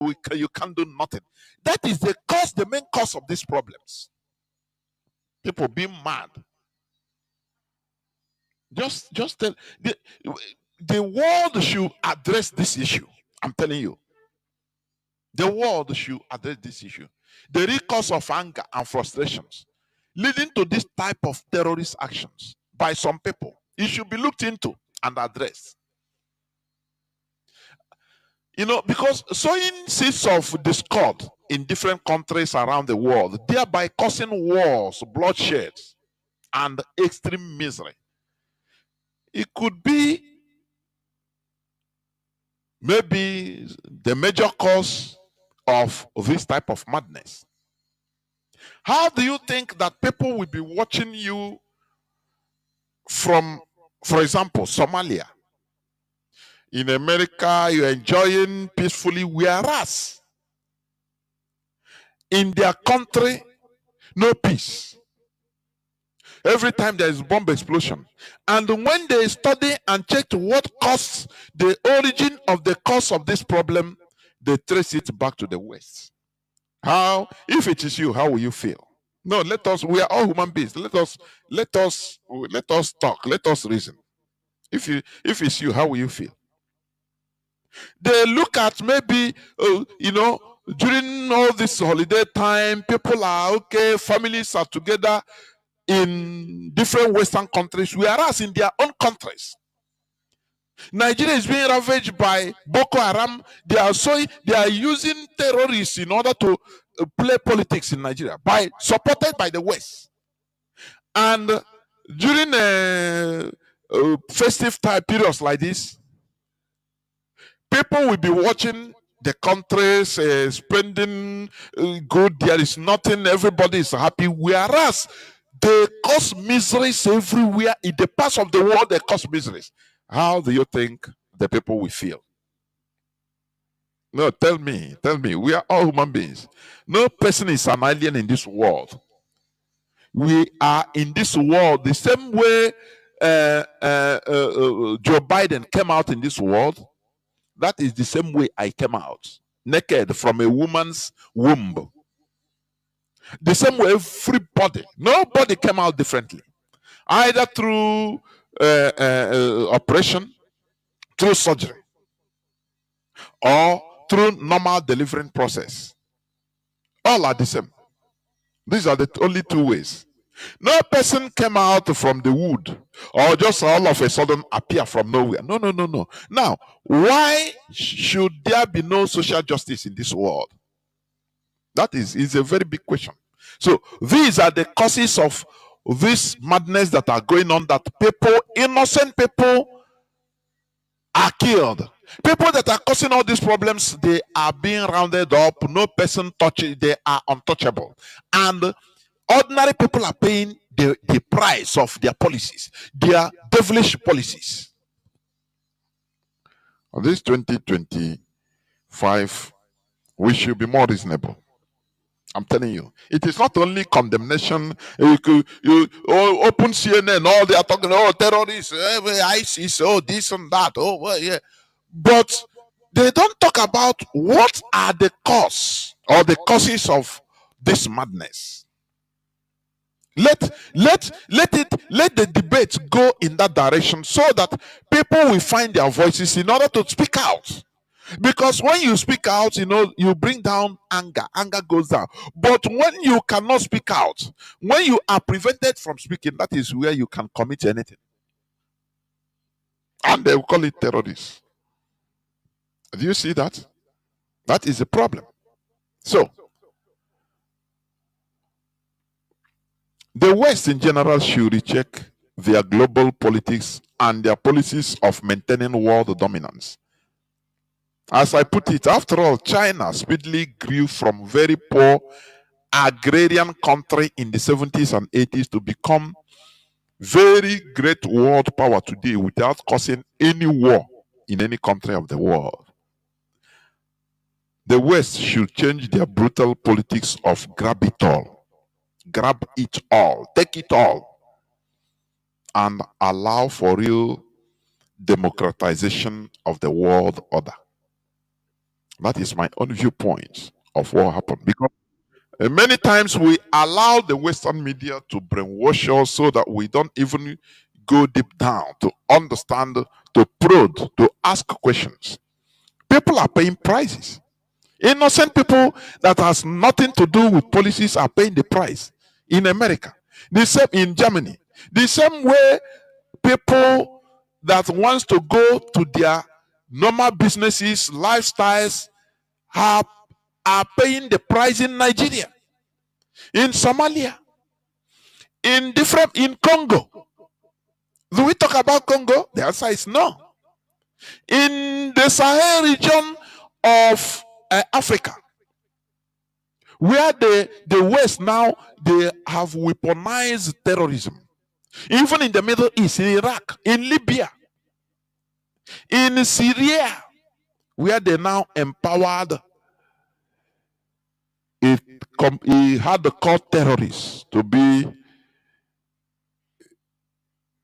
you can't do nothing. That is the main cause of these problems. People being mad. Just tell the world should address this issue. I'm telling you. The world should address this issue. The real cause of anger and frustrations leading to this type of terrorist actions by some people, it should be looked into and addressed. You know, because sowing seeds of discord in different countries around the world, thereby causing wars, bloodshed, and extreme misery. It could be maybe the major cause of this type of madness. How do you think that people will be watching you from, for example, Somalia? In America, you're enjoying peacefully, whereas in their country, no peace. Every time there is bomb explosion. And when they study and check what caused the origin of the cause of this problem, they trace it back to the West. How, if it is you, how will you feel? No, we are all human beings. Let us talk, let us reason. If it's you, how will you feel? They look at maybe, during all this holiday time, people are okay, families are together in different Western countries, whereas in their own countries, Nigeria is being ravaged by Boko Haram. They are using terrorists in order to play politics in Nigeria, supported by the West. And during festive time periods like this, people will be watching the countries spending good. There is nothing. Everybody is happy. Whereas they cause miseries everywhere. In the parts of the world, they cause miseries. How do you think the people will feel? No, tell me. We are all human beings. No person is an alien in this world. We are in this world the same way Joe Biden came out in this world. That is the same way I came out, naked from a woman's womb. The same way nobody came out differently. Either through operation, through surgery, or through normal delivering process. All are the same. These are the only two ways. No person came out from the wood or just all of a sudden appear from nowhere. No. Now, why should there be no social justice in this world? That is a very big question. So these are the causes of this madness that are going on, that innocent people are killed. People that are causing all these problems, they are being rounded up. No person touches, they are untouchable. And ordinary people are paying the price of their policies, their devilish policies. On this 2025, we should be more reasonable. I'm telling you, it is not only condemnation. You open CNN, all they are talking, terrorists, ISIS, this and that, yeah. But they don't talk about what are the cause or the causes of this madness. Let the debate go in that direction so that people will find their voices in order to speak out. Because when you speak out, you bring down anger. Anger goes down. But when you cannot speak out, when you are prevented from speaking, that is where you can commit anything. And they will call it terrorists. Do you see that? That is a problem. So, the West in general should recheck their global politics and their policies of maintaining world dominance. As I put it, after all, China speedily grew from very poor agrarian country in the 70s and 80s to become very great world power today without causing any war in any country of the world. The West should change their brutal politics of grab it all, take it all, and allow for real democratization of the world order. That is my own viewpoint of what happened. Because many times we allow the Western media to brainwash us so that we don't even go deep down to understand, to probe, to ask questions. People are paying prices. Innocent people that has nothing to do with policies are paying the price in America. The same in Germany. The same way people that wants to go to their normal businesses, lifestyles are, are paying the price in Nigeria, in Somalia, in Congo. Do we talk about Congo? The answer is no. In the Sahel region of Africa, where the West now they have weaponized terrorism, even in the Middle East, in Iraq, in Libya, in Syria, where they now empowered he had the core terrorists to be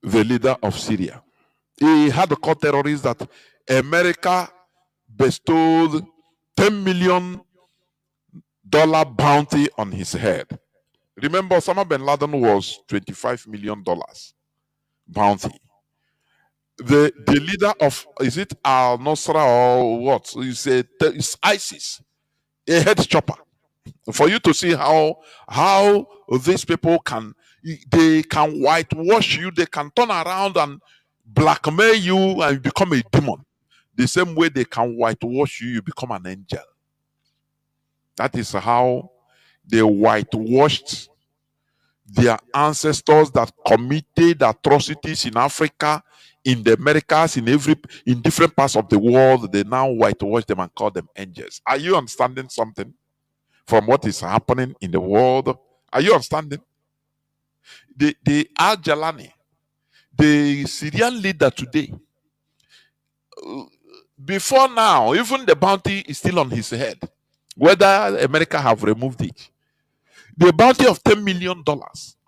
the leader of Syria. He had the core terrorists that America bestowed $10 million bounty on his head. Remember, Osama bin Laden was $25 million bounty. The leader of, is it Al Nusra or what? It's ISIS, a head chopper. For you to see how these people can whitewash you, they can turn around and blackmail you and become a demon. The same way they can whitewash you, you become an angel. That is how they whitewashed their ancestors that committed atrocities in Africa, in the Americas, in different parts of the world. They now whitewash them and call them angels. Are you understanding something from what is happening in the world? Are you understanding? The Al-Jalani, the Syrian leader today, before now, even the bounty is still on his head, whether America have removed it. The bounty of $10 million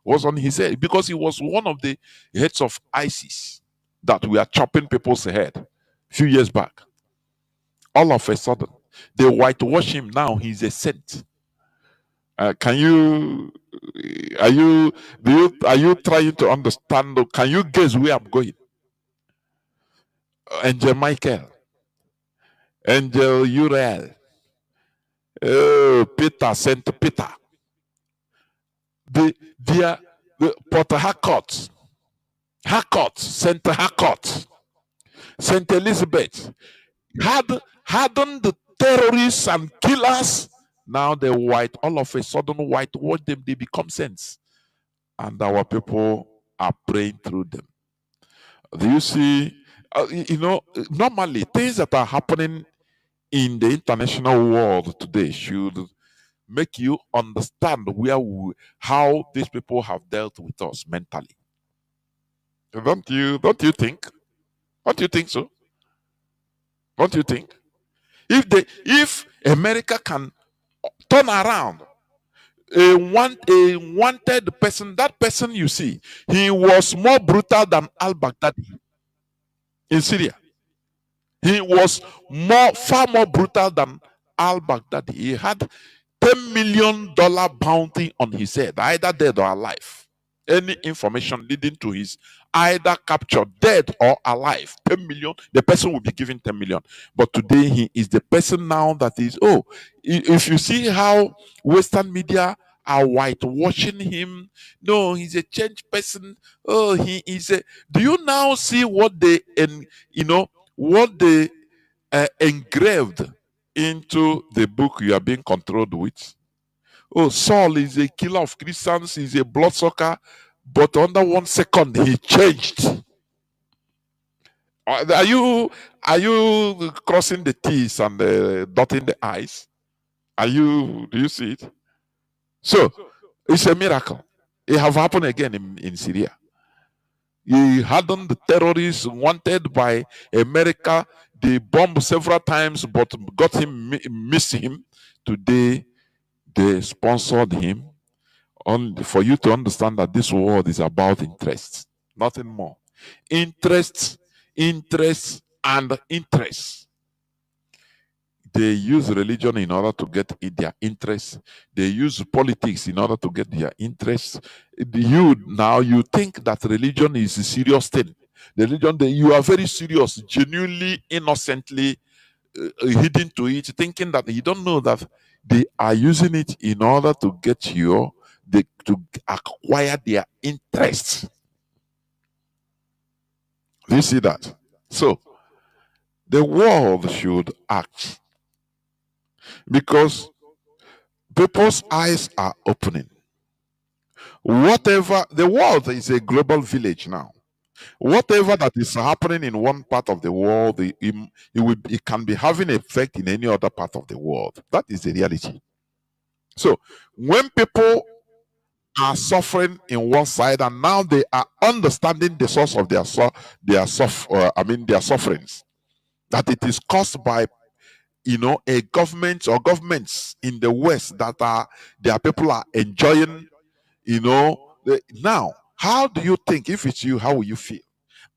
was on his head because he was one of the heads of ISIS that we are chopping people's head a few years back. All of a sudden, they whitewash him now. He's a saint. Are you trying to understand? Can you guess where I'm going? Angel Michael, Angel Uriel, Peter, Saint Peter, the Port Harcourt, Saint Harcourt, Saint Elizabeth, hadn't the terrorists and killers. Now they all of a sudden whitewash them, they become saints. And our people are praying through them. Do you see? Normally things that are happening in the international world today should make you understand how these people have dealt with us mentally. Don't you think? Don't you think so? Don't you think? If America can turn around a wanted person, that person you see, he was more brutal than al-Baghdadi in Syria. He was far more brutal than al-Baghdadi. He had $10 million bounty on his head, either dead or alive. Any information leading to his either capture, dead or alive, 10 million, the person will be given 10 million. But today he is the person now that is, if you see how Western media are whitewashing him, no, he's a changed person. Oh, he is a, do you now see what they, engraved into the book you are being controlled with? Oh, Saul is a killer of Christians, he's a bloodsucker, but under 1 second he changed. Are you crossing the T's and dotting the I's? Do you see it? So it's a miracle. It have happened again in Syria. He hardened the terrorists wanted by America. They bombed several times, but missed him. Today, they sponsored him. Only for you to understand that this world is about interest, nothing more. Interest, and interest. They use religion in order to get their interests. They use politics in order to get their interests. You think that religion is a serious thing. Religion, you are very serious, genuinely, innocently hidden to it, thinking that you don't know that they are using it in order to get to acquire their interests. Do you see that? So the world should act because people's eyes are opening. Whatever, the world is a global village now. Whatever that is happening in one part of the world, it can be having effect in any other part of the world. That is the reality. So when people are suffering in one side and now they are understanding the source of their sufferings, that it is caused by a government or governments in the West that their people are enjoying. Now, how do you think, if it's you, how will you feel?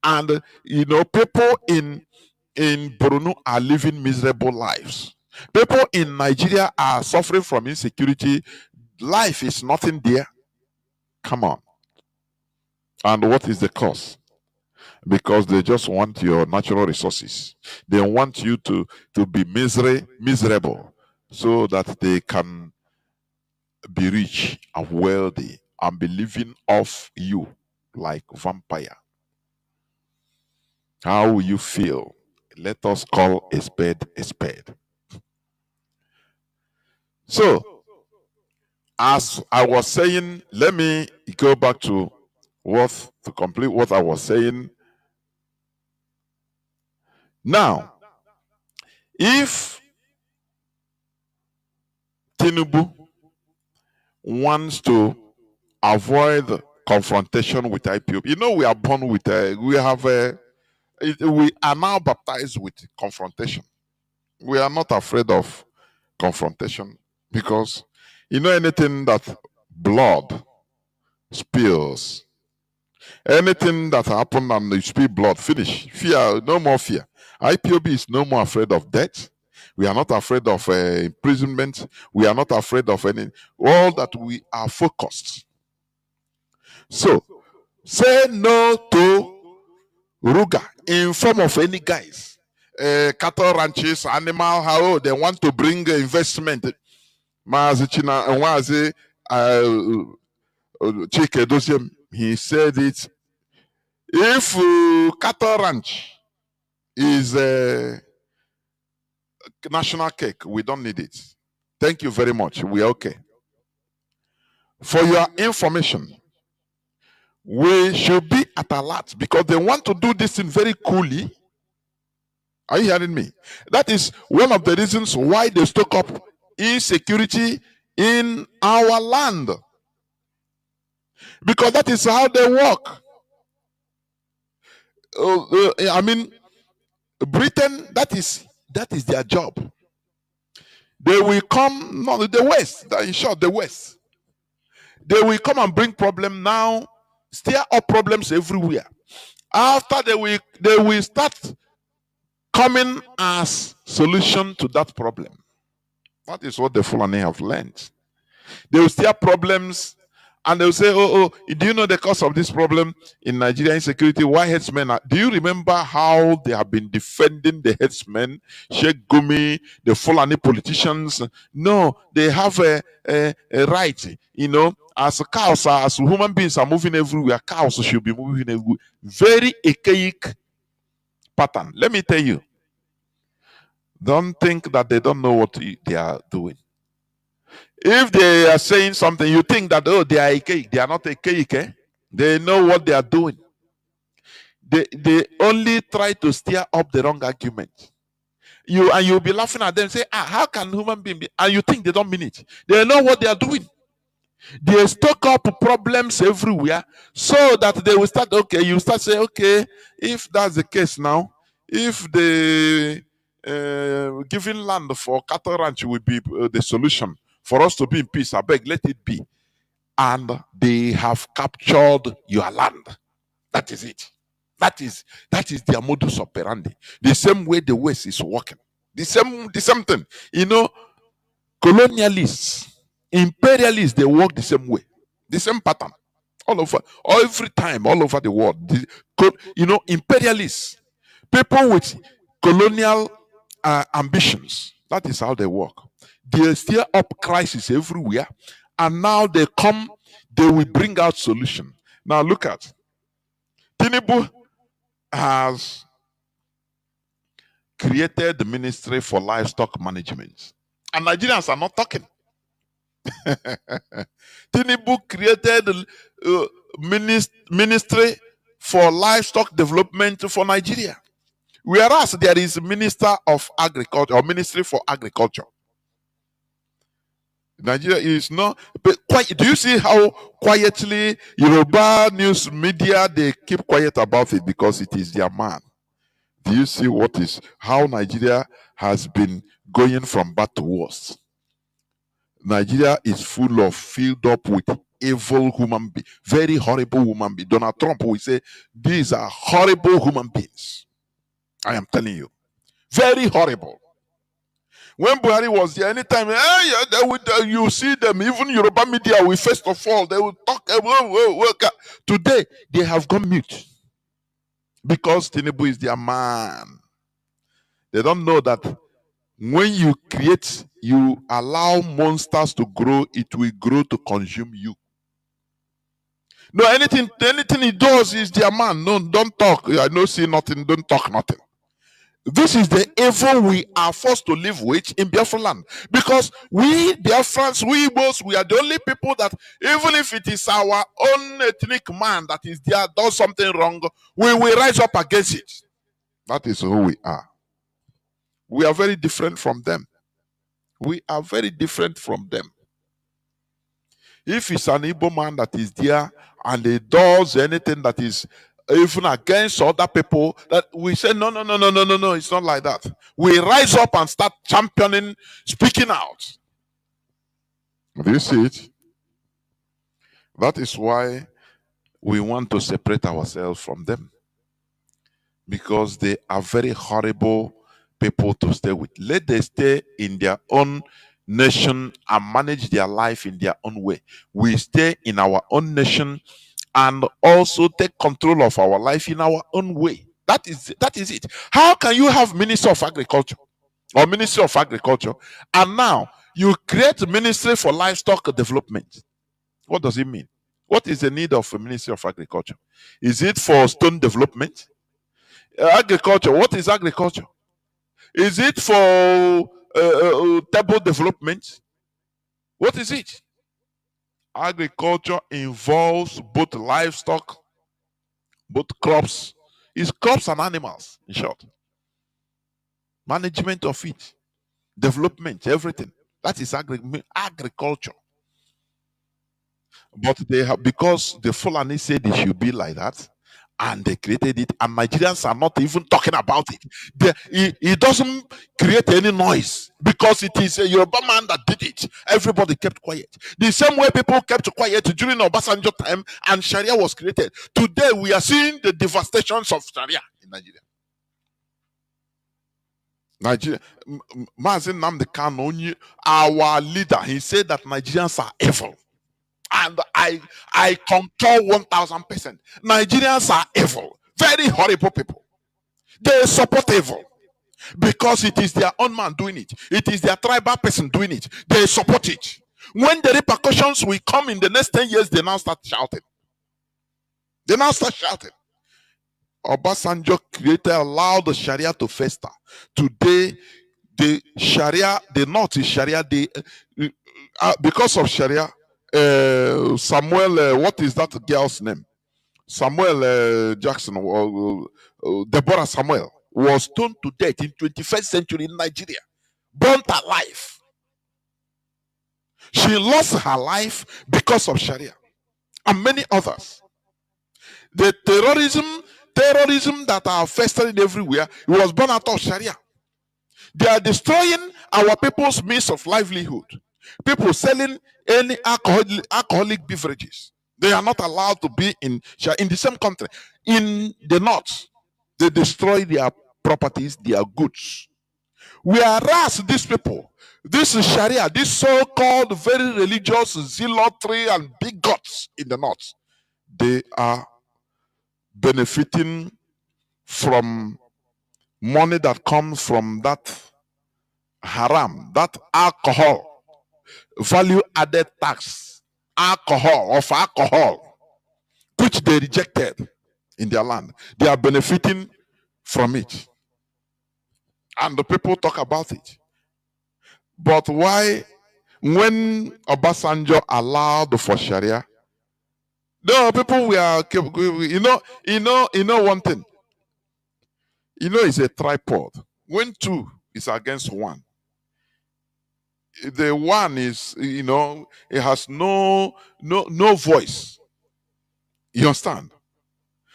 And people in Borno are living miserable lives. People in Nigeria are suffering from insecurity. Life is nothing there. Come on. And what is the cause? Because they just want your natural resources. They want you to be miserable so that they can be rich and wealthy and be living off you like vampire. How will you feel? Let us call a spade a spade. So, as I was saying, let me go back to complete what I was saying. Now, if Tinubu wants to avoid confrontation with IPOB, we are born with we are now baptized with confrontation. We are not afraid of confrontation because anything that blood spills, anything that happened and you spill blood, finish. Fear, no more fear. IPOB is no more afraid of death. We are not afraid of imprisonment. We are not afraid of any. All that we are focused. So, say no to Ruga in form of any guys. Cattle ranches, animal, how they want to bring investment. Mazi Chinedu, he said it. If cattle ranch is a national cake, we don't need it. Thank you very much. We are okay. For your information, we should be at alert because they want to do this thing very coolly. Are you hearing me? That is one of the reasons why they stock up insecurity in our land. Because that is how they work. Britain, that is their job. They will come, no, the West, in short, the West. They will come and bring problem now, stir up problems everywhere. After they will start coming as solution to that problem. That is what the Fulani have learned. They will stir problems and they will say, oh, do you know the cause of this problem in Nigeria insecurity? Why headsmen are? Do you remember how they have been defending the headsmen, Sheikh Gumi, the Fulani politicians? No, they have a right, as cows, as human beings are moving everywhere, cows should be moving everywhere. Very archaic pattern. Let me tell you, don't think that they don't know what they are doing. If they are saying something, you think that, they are archaic. They are not archaic. They know what they are doing. They only try to stir up the wrong argument. You'll be laughing at them, say, how can human being be? And you think they don't mean it. They know what they are doing. They stock up problems everywhere so that they will start, you start saying, okay, if that's the case now, if the giving land for cattle ranch will be the solution for us to be in peace, I beg, let it be. And they have captured your land. That is it. That is their modus operandi. The same way the West is working. The same thing. You know, colonialists, imperialists, they work the same way, the same pattern, all over, every time, all over the world. You know, imperialists, people with colonial ambitions. That is how they work. They stir up crisis everywhere, and now they come. They will bring out solution. Now look at Tinubu has created the Ministry for Livestock Management, and Nigerians are not talking. Tinubu created Ministry for Livestock Development for Nigeria, whereas there is Minister of Agriculture or Ministry for Agriculture. Nigeria is not. But do you see how quietly Yoruba news media, they keep quiet about it because it is their man? Do you see how Nigeria has been going from bad to worse? Nigeria is filled up with evil human beings, very horrible human beings. Donald Trump will say, these are horrible human beings. I am telling you, very horrible. When Buhari was there, anytime you see them, even Yoruba media will first of all, they will talk. Today, they have gone mute because Tinubu is their man. They don't know that when you allow monsters to grow, it will grow to consume you. No, anything he does is their man. No, don't talk. I know, see nothing, don't talk nothing. This is the evil we are forced to live with in Biafra land. Because we, Biafrans, we Igbos, we are the only people that, even if it is our own ethnic man that is there, does something wrong, we will rise up against it. That is who we are. We are very different from them. We are very different from them. If it's an Igbo man that is there and he does anything that is even against other people, that we say, no, it's not like that. We rise up and start championing, speaking out. Do you see it? That is why we want to separate ourselves from them. Because they are very horrible people to stay with. Let them stay in their own nation and manage their life in their own way. We stay in our own nation and also take control of our life in our own way. That is it. How can you have Minister of Agriculture or Ministry of Agriculture and now you create a Ministry for Livestock Development? What does it mean? What is the need of a Ministry of Agriculture? Is it for stone development? Agriculture, what is agriculture? Is it for table development? What is it? Agriculture involves both livestock, both crops. It's crops and animals, in short. Management of it, development, everything. That is agriculture. But they have, because the Fulani said it should be like that, and they created it, and Nigerians are not even talking about it. It doesn't create any noise because it is a Yoruba man that did it. Everybody kept quiet. The same way people kept quiet during Obasanjo time and Sharia was created. Today we are seeing the devastations of Sharia in Nigeria. Mazi Nnamdi Kanu, our leader, he said that Nigerians are evil. And I concur 1000%. Nigerians are evil, very horrible people. They support evil because it is their own man doing it. It is their tribal person doing it. They support it. When the repercussions will come in the next 10 years, they now start shouting. Obasanjo allowed the Sharia to fester. Today, the Sharia, the North is Sharia. Because of Sharia, Samuel, what is that girl's name? Samuel Jackson, Deborah Samuel, was stoned to death in 21st century in Nigeria. Burnt alive. She lost her life because of Sharia. And many others. The terrorism that are festering everywhere, it was born out of Sharia. They are destroying our people's means of livelihood. People selling any alcoholic beverages. They are not allowed to be in the same country. In the north, they destroy their properties, their goods. Whereas these people, this is Sharia, this so-called very religious zealotry and bigots in the north, they are benefiting from money that comes from that haram, that alcohol, value-added tax, alcohol, which they rejected in their land. They are benefiting from it. And the people talk about it. But why, when Obasanjo allowed for Sharia, no, people were, one thing. It's a tripod. When two is against one, the one is, it has no voice. You understand?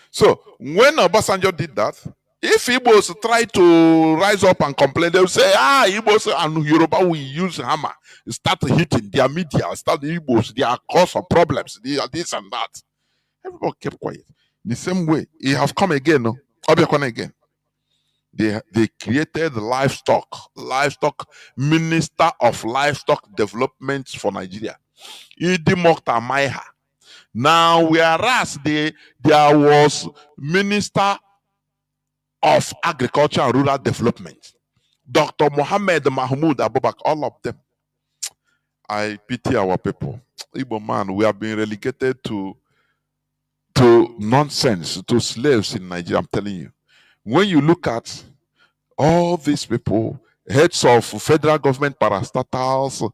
So when Obasanjo did that, if Igbos try to rise up and complain, they'll say, Igbos and Yoruba will use hammer, start hitting their media, start the Igbos, they are cause of problems, they are this and that. Everybody kept quiet. The same way, it have come again, no? Again. They created livestock minister of livestock development for Nigeria. Idi Mokhtar Maiha. Now, whereas there was minister of agriculture and rural development, Dr. Mohammed Mahmoud Abubakar, all of them. I pity our people. Igbo man, we have been relegated to nonsense, to slaves in Nigeria. I'm telling you. When you look at all these people, heads of federal government parastatals,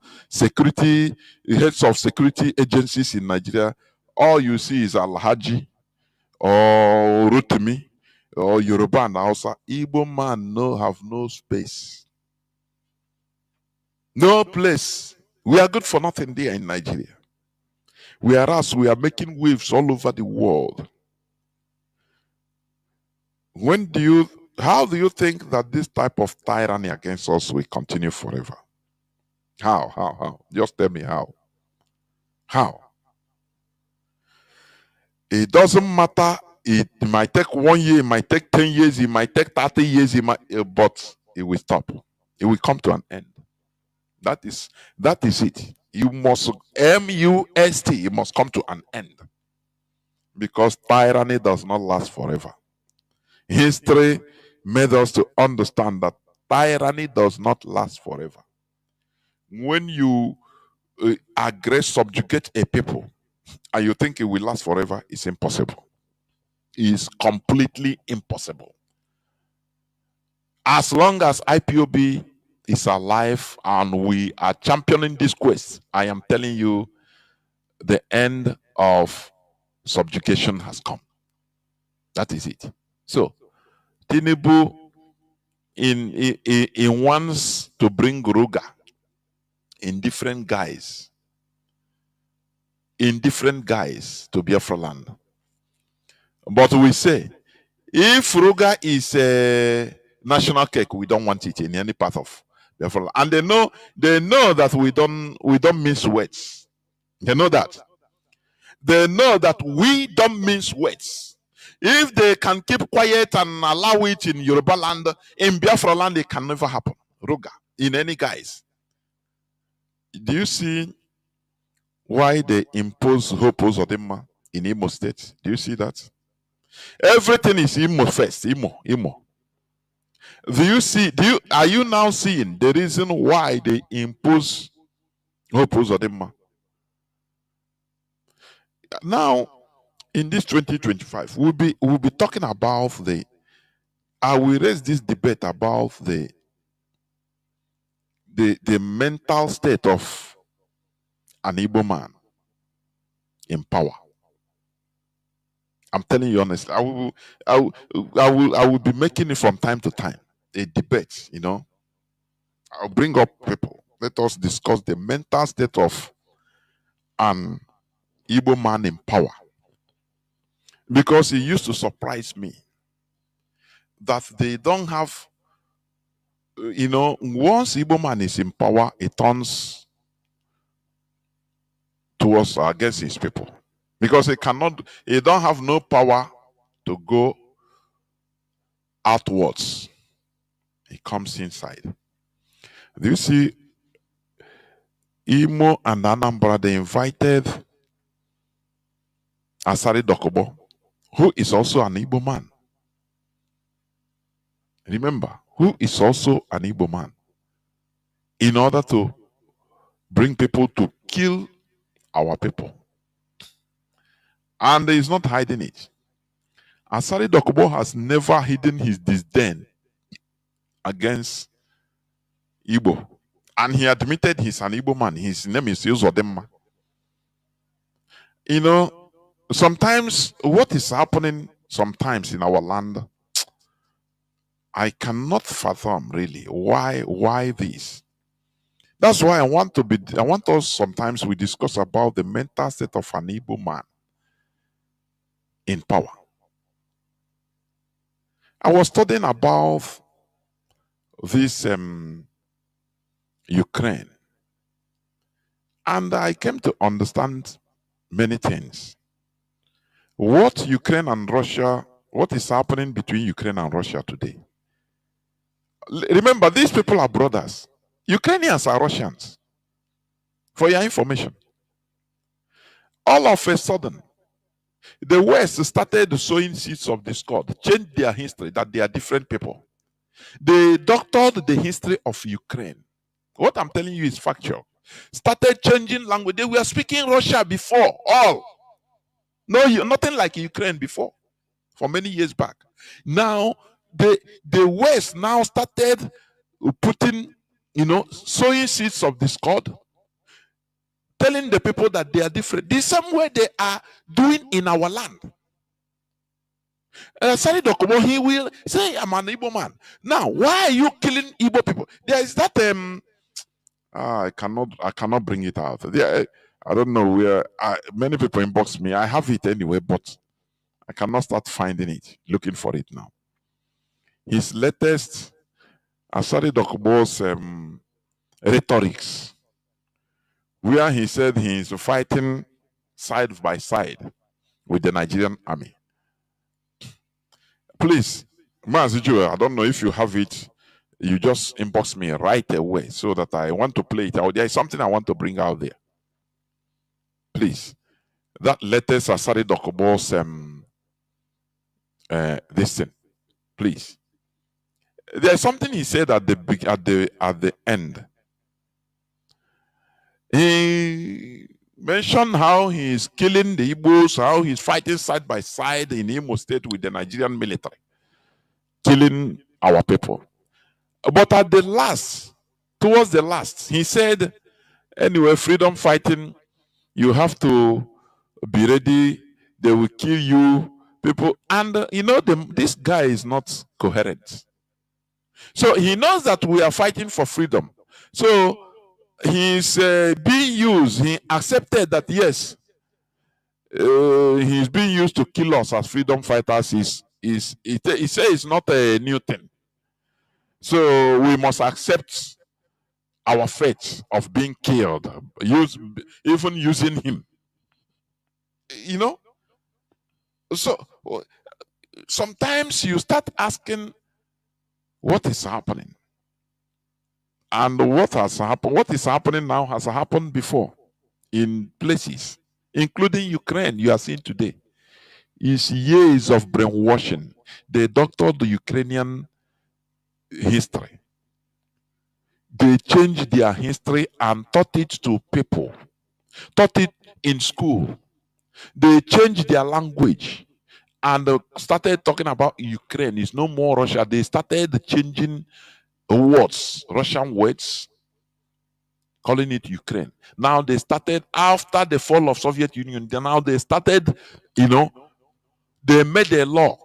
heads of security agencies in Nigeria, all you see is Alhaji or Rotimi or Yoruba and Hausa. Igbo man have no space. No place. We are good for nothing there in Nigeria. Whereas we are making waves all over the world. How do you think that this type of tyranny against us will continue forever? How? Just tell me how. How? It doesn't matter. It might take 1 year, it might take 10 years, it might take 30 years, but it will stop. It will come to an end. That is it. You must, MUST, it must come to an end. Because tyranny does not last forever. History made us to understand that tyranny does not last forever. When you subjugate a people and you think it will last forever, it's impossible. It's completely impossible. As long as IPOB is alive and we are championing this quest, I am telling you, the end of subjugation has come. That is it. So, Tinubu in wants to bring Ruga in different guise to Biafra land. But we say, if Ruga is a national cake, we don't want it in any part of Biafra land. And they know that we don't mince words. They know that. They know that we don't mince words. If they can keep quiet and allow it in Yoruba land, in Biafra land, it can never happen. Ruga, in any guise. Do you see why they impose Hope Uzodimma in Imo State? Do you see that? Everything is Imo first. Imo. Are you now seeing the reason why they impose Hope Uzodimma? Now, in this 2025, we'll be talking about I will raise this debate about the mental state of an Igbo man in power. I'm telling you honestly, I will be making it from time to time a debate. I'll bring up people. Let us discuss the mental state of an Igbo man in power. Because it used to surprise me that they don't have, once Igbo man is in power, it turns towards against his people. Because he don't have no power to go outwards. He comes inside. Do you see Imo and Anambra? They invited Asari Dokobo, who is also an Igbo man. Remember, who is also an Igbo man, in order to bring people to kill our people. And he is not hiding it. Asari Dokobo has never hidden his disdain against Igbo. And he admitted he's an Igbo man. His name is Uzodemma. You know, sometimes what is happening sometimes in our land, I cannot fathom really why this. That's why I want us sometimes we discuss about the mental state of an Igbo man in power. I was studying about this Ukraine, and I came to understand many things. What Ukraine and Russia, what is happening between Ukraine and Russia today? Remember, these people are brothers. Ukrainians are Russians. For your information, all of a sudden, the West started sowing seeds of discord, changed their history, that they are different people. They doctored the history of Ukraine. What I'm telling you is factual. Started changing language. They were speaking Russia before, all. No, nothing like Ukraine before, for many years back. Now, the West now started putting, sowing seeds of discord, telling the people that they are different. The same way they are doing in our land. Sari Dokubo, he will say, I'm an Igbo man. Now, why are you killing Igbo people? There is that I cannot bring it out. Yeah, I don't know where many people inbox me. I have it anyway, but I cannot start finding it, looking for it now. His latest Asari Dokubo's rhetorics, where he said he is fighting side by side with the Nigerian army. Please, Mazi, I don't know if you have it. You just inbox me right away so that I want to play it out. There is something I want to bring out there. Please. That latest Asari Dokubo's this thing. Please. There's something he said at the end. He mentioned how he's killing the Igbos, how he's fighting side by side in Imo State with the Nigerian military, killing our people. But at the last, towards the last, he said, anyway, freedom fighting, you have to be ready. They will kill you, people. And, this guy is not coherent. So he knows that we are fighting for freedom. So he's being used. He accepted that, yes, he's being used to kill us as freedom fighters. He says it's not a new thing. So we must accept our fate of being killed, even using him. So sometimes you start asking what is happening. And what has happened, what is happening now has happened before in places, including Ukraine, you are seeing today. It's years of brainwashing. They doctored the Ukrainian history. They changed their history and taught it to people, taught it in school. They changed their language and started talking about Ukraine. It's no more Russia. They started changing words, Russian words, calling it Ukraine. Now they started after the fall of Soviet Union. Now they started, they made a law.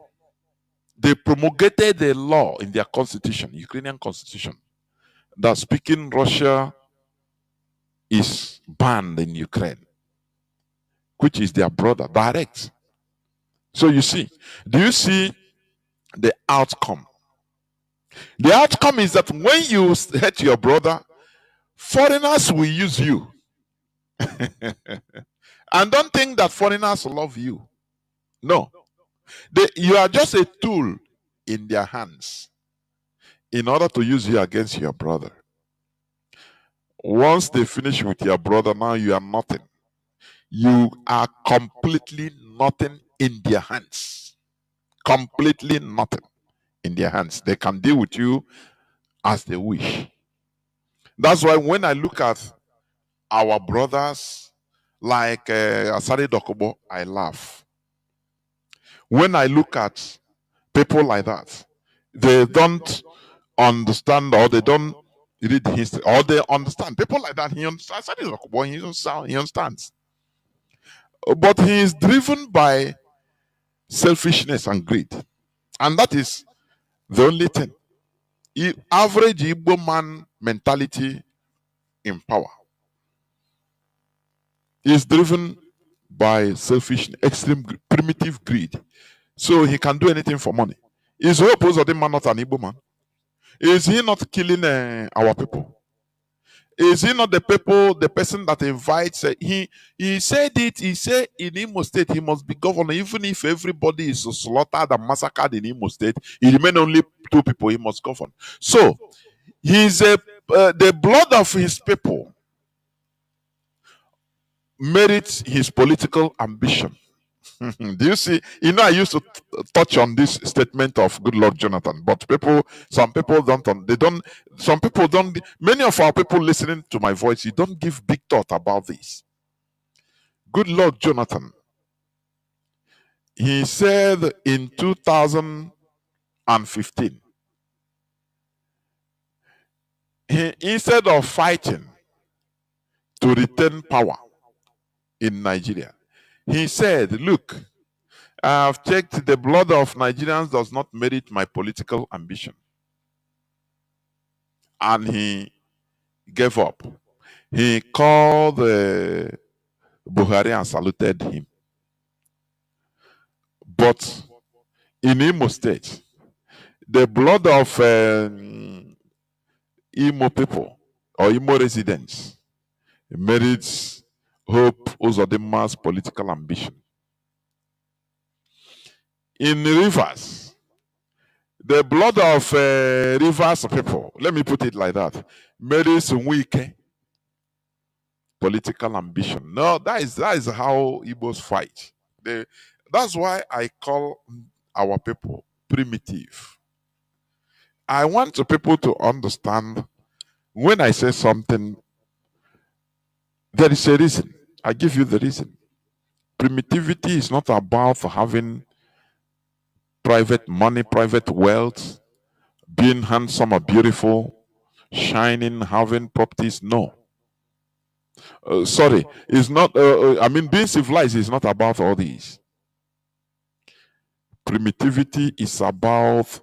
They promulgated a law in their constitution, Ukrainian constitution, that speaking Russia is banned in Ukraine, which is their brother, direct. So you see, do you see the outcome? The outcome is that when you hate your brother, foreigners will use you. And don't think that foreigners love you. No. You are just a tool in their hands in order to use you against your brother. Once they finish with your brother, now you are nothing. You are completely nothing in their hands. Completely nothing in their hands. They can deal with you as they wish. That's why when I look at our brothers like Asari Dokobo, I laugh. When I look at people like that, they don't understand, or they don't read history, or they understand. People like that, he understands. Asari Dokobo, he understands. But he is driven by selfishness and greed. And that is the only thing. Average Igbo man mentality in power is driven by selfish, extreme, primitive greed. So he can do anything for money. Is the opposite of the man not an Igbo man? Is he not killing our people? Is he not the person that invites? He said it. He said in Imo State he must be governor, even if everybody is slaughtered and massacred in Imo State. He remain only two people. He must govern. So he's the blood of his people merits his political ambition. Do you see? You know, I used to touch on this statement of good Lord Jonathan, but some people don't, some people don't, many of our people listening to my voice, you don't give big thought about this. Good Lord Jonathan, he said in 2015, instead of fighting to retain power in Nigeria, he said, look, I've checked, the blood of Nigerians does not merit my political ambition. And he gave up. He called Buhari and saluted him. But in Imo State, the blood of Imo people or Imo residents merits Hope Uzodinma's political ambition. In Rivers, the blood of Rivers people, let me put it like that, merits Nwike political ambition. No, that is how Igbos fight. That's why I call our people primitive. I want the people to understand when I say something, there is a reason. I give you the reason. Primitivity is not about having private money, private wealth, being handsome or beautiful, shining, having properties. No. Sorry, it's not. I mean, being civilized is not about all these. Primitivity is about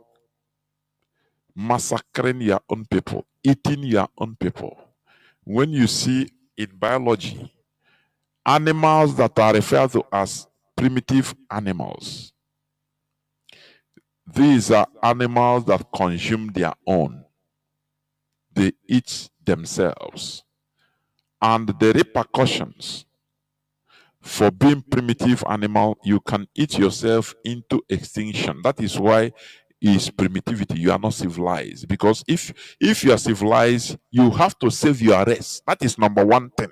massacring your own people, eating your own people. When you see in biology, animals that are referred to as primitive animals, these are animals that consume their own. They eat themselves. And the repercussions for being primitive animal, you can eat yourself into extinction. That is why is primitivity. You are not civilized. Because if you are civilized, you have to save your race. That is number one thing.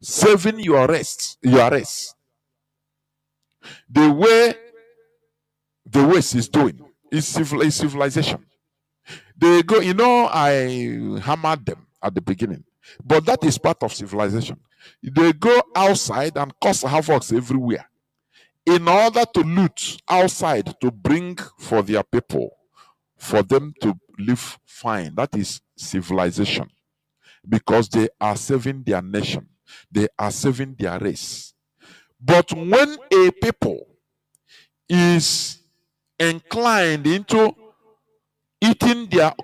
Saving your race. The way the West is doing is civilization. They go, you know, I hammered them at the beginning, but that is part of civilization. They go outside and cause havoc everywhere in order to loot outside to bring for their people, for them to live fine. That is civilization, because they are saving their nation, they are saving their race. But when a people is inclined into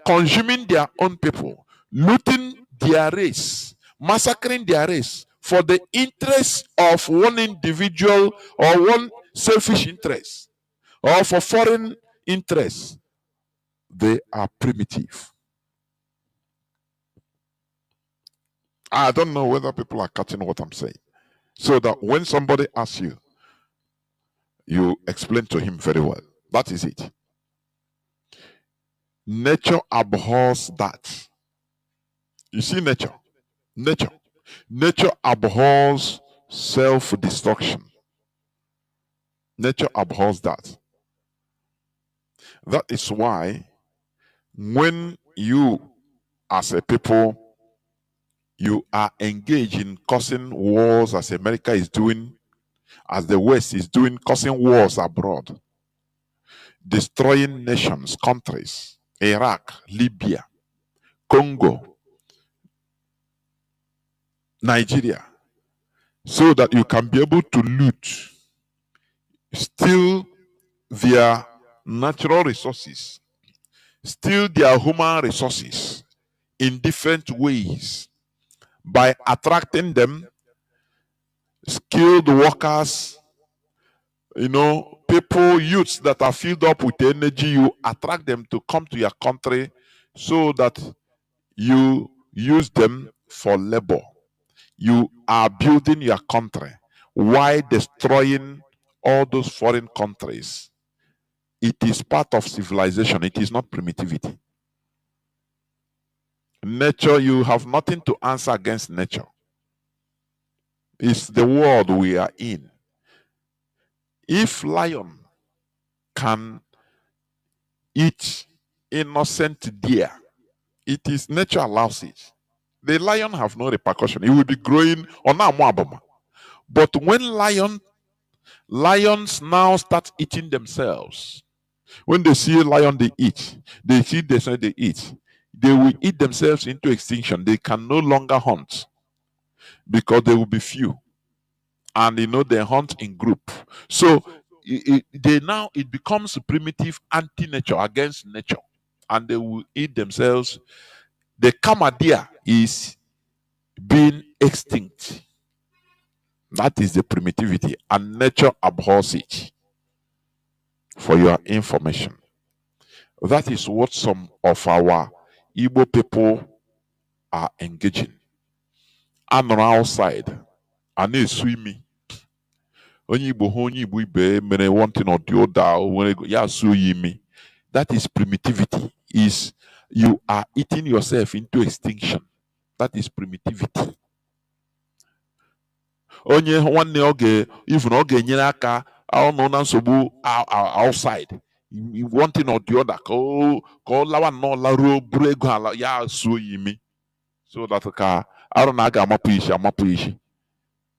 consuming their own people, looting their race, massacring their race for the interest of one individual or one selfish interest or for foreign interests, they are primitive. I don't know whether people are catching what I'm saying. So that when somebody asks you, you explain to him very well. That is it. Nature abhors that. You see nature. Nature. Nature abhors self-destruction. Nature abhors that. That is why when you, as a people, you are engaged in causing wars as America is doing, as the West is doing, causing wars abroad, destroying nations, countries, Iraq, Libya, Congo, Nigeria, so that you can be able to loot, steal their natural resources, steal their human resources in different ways by attracting them, skilled workers, people, youths that are filled up with energy. You attract them to come to your country so that you use them for labor. You are building your country while destroying all those foreign countries. It is part of civilization. It is not primitivity. Nature, you have nothing to answer against nature. It's the world we are in. If lion can eat innocent deer, it is nature allows it. The lion have no repercussion. It will be growing on Amwabama. But when lions now start eating themselves, when they see a lion, they eat. They see the sun, they eat. They will eat themselves into extinction. They can no longer hunt because they will be few. And they hunt in group. So it becomes primitive anti-nature against nature. And they will eat themselves. The Kamadia is being extinct. That is the primitivity, and nature abhors it. For your information, that is what some of our Igbo people are engaging. I'm outside, and they swim me. Only Igbo ibe mere one thing or the other. When ya so me, that is primitivity. Is you are eating yourself into extinction. That is primitivity. Onye nwanne oge even oge nyere aka ọnụ na nsogbu outside, one thing or the other ka ọ lawa nnọọ laruo buru ego ala ya suo ya imi so that ka arụ na aga amapụ ishi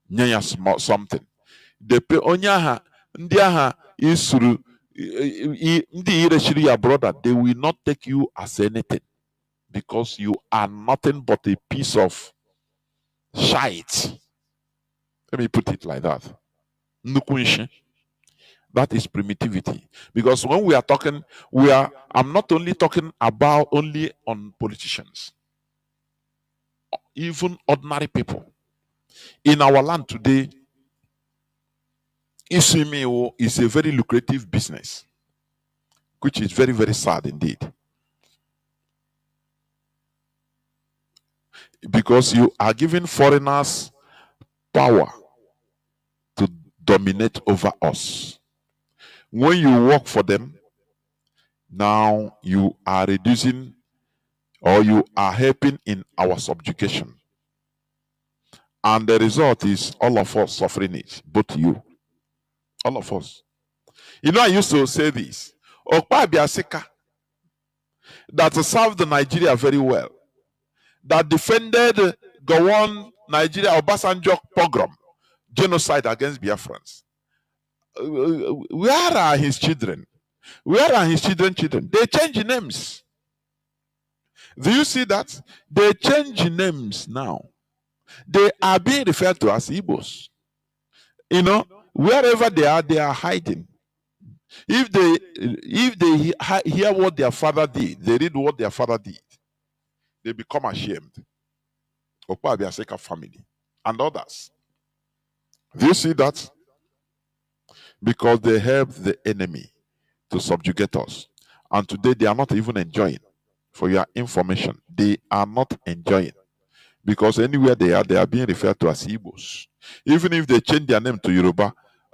nye ya something. Depe onye aha ndị aha isuru ndị irechiri ya brother, they will not take you as anything because you are nothing but a piece of shite. Let me put it like that. That is primitivity. Because when we are talking, I'm not only talking about only on politicians, even ordinary people. In our land today, Isumio is a very lucrative business, which is very, very sad indeed. Because you are giving foreigners power to dominate over us. When you work for them, now you are reducing or you are helping in our subjugation. And the result is all of us suffering it, both you, all of us. I used to say this. Okpa Biasika, that served Nigeria very well, that defended Gowon, Nigeria, Obasanjo pogrom, genocide against Biafrans. Where are his children? Where are his children? They change names. Do you see that? They change names now. They are being referred to as Igbos. Wherever they are hiding. If they hear what their father did, they read what their father did, they become ashamed. Okpa Biaseka family and others. Do you see that? Because they helped the enemy to subjugate us. And today they are not even enjoying. For your information, they are not enjoying. Because anywhere they are being referred to as Igbos. Even if they change their name to Yoruba,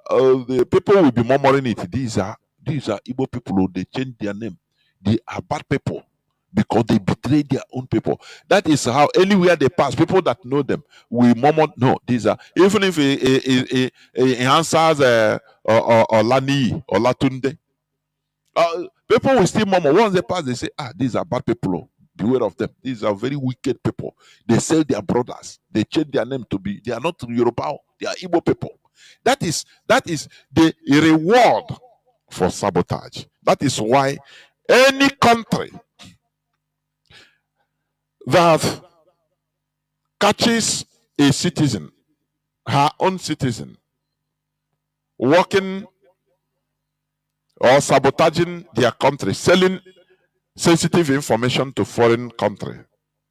the people will be murmuring it. These are Igbo people. They change their name. They are bad people. because they betray their own people. That is how anywhere they pass, people that know them will murmur, no, these are, even if he answers or Lani or Latunde, people will still murmur. Once they pass, they say, these are bad people. Oh. Beware of them. These are very wicked people. They sell their brothers. They change their name to be, they are not Yoruba, they are Igbo people. That is the reward for sabotage. That is why any country that catches a citizen, her own citizen, working or sabotaging their country, selling sensitive information to foreign country,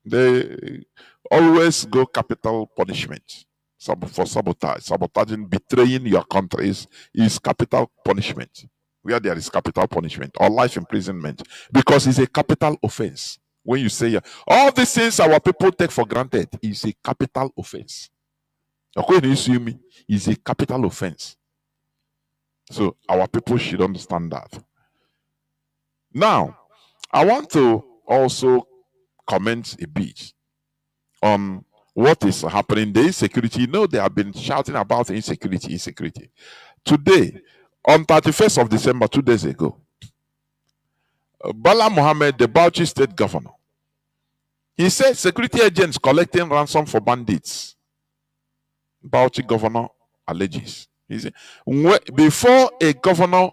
they always go capital punishment for sabotage. Sabotaging, betraying your country is capital punishment. Where there is capital punishment or life imprisonment, because it's a capital offense. When you say all these things our people take for granted, is a capital offense. According to me, is a capital offense. So our people should understand that. Now, I want to also comment a bit on what is happening. The insecurity. You know, they have been shouting about insecurity. Today, on 31st of December, 2 days ago, Bala Mohammed, the Bauchi state governor, he said security agents collecting ransom for bandits. Bauchi governor alleges. He said, before a governor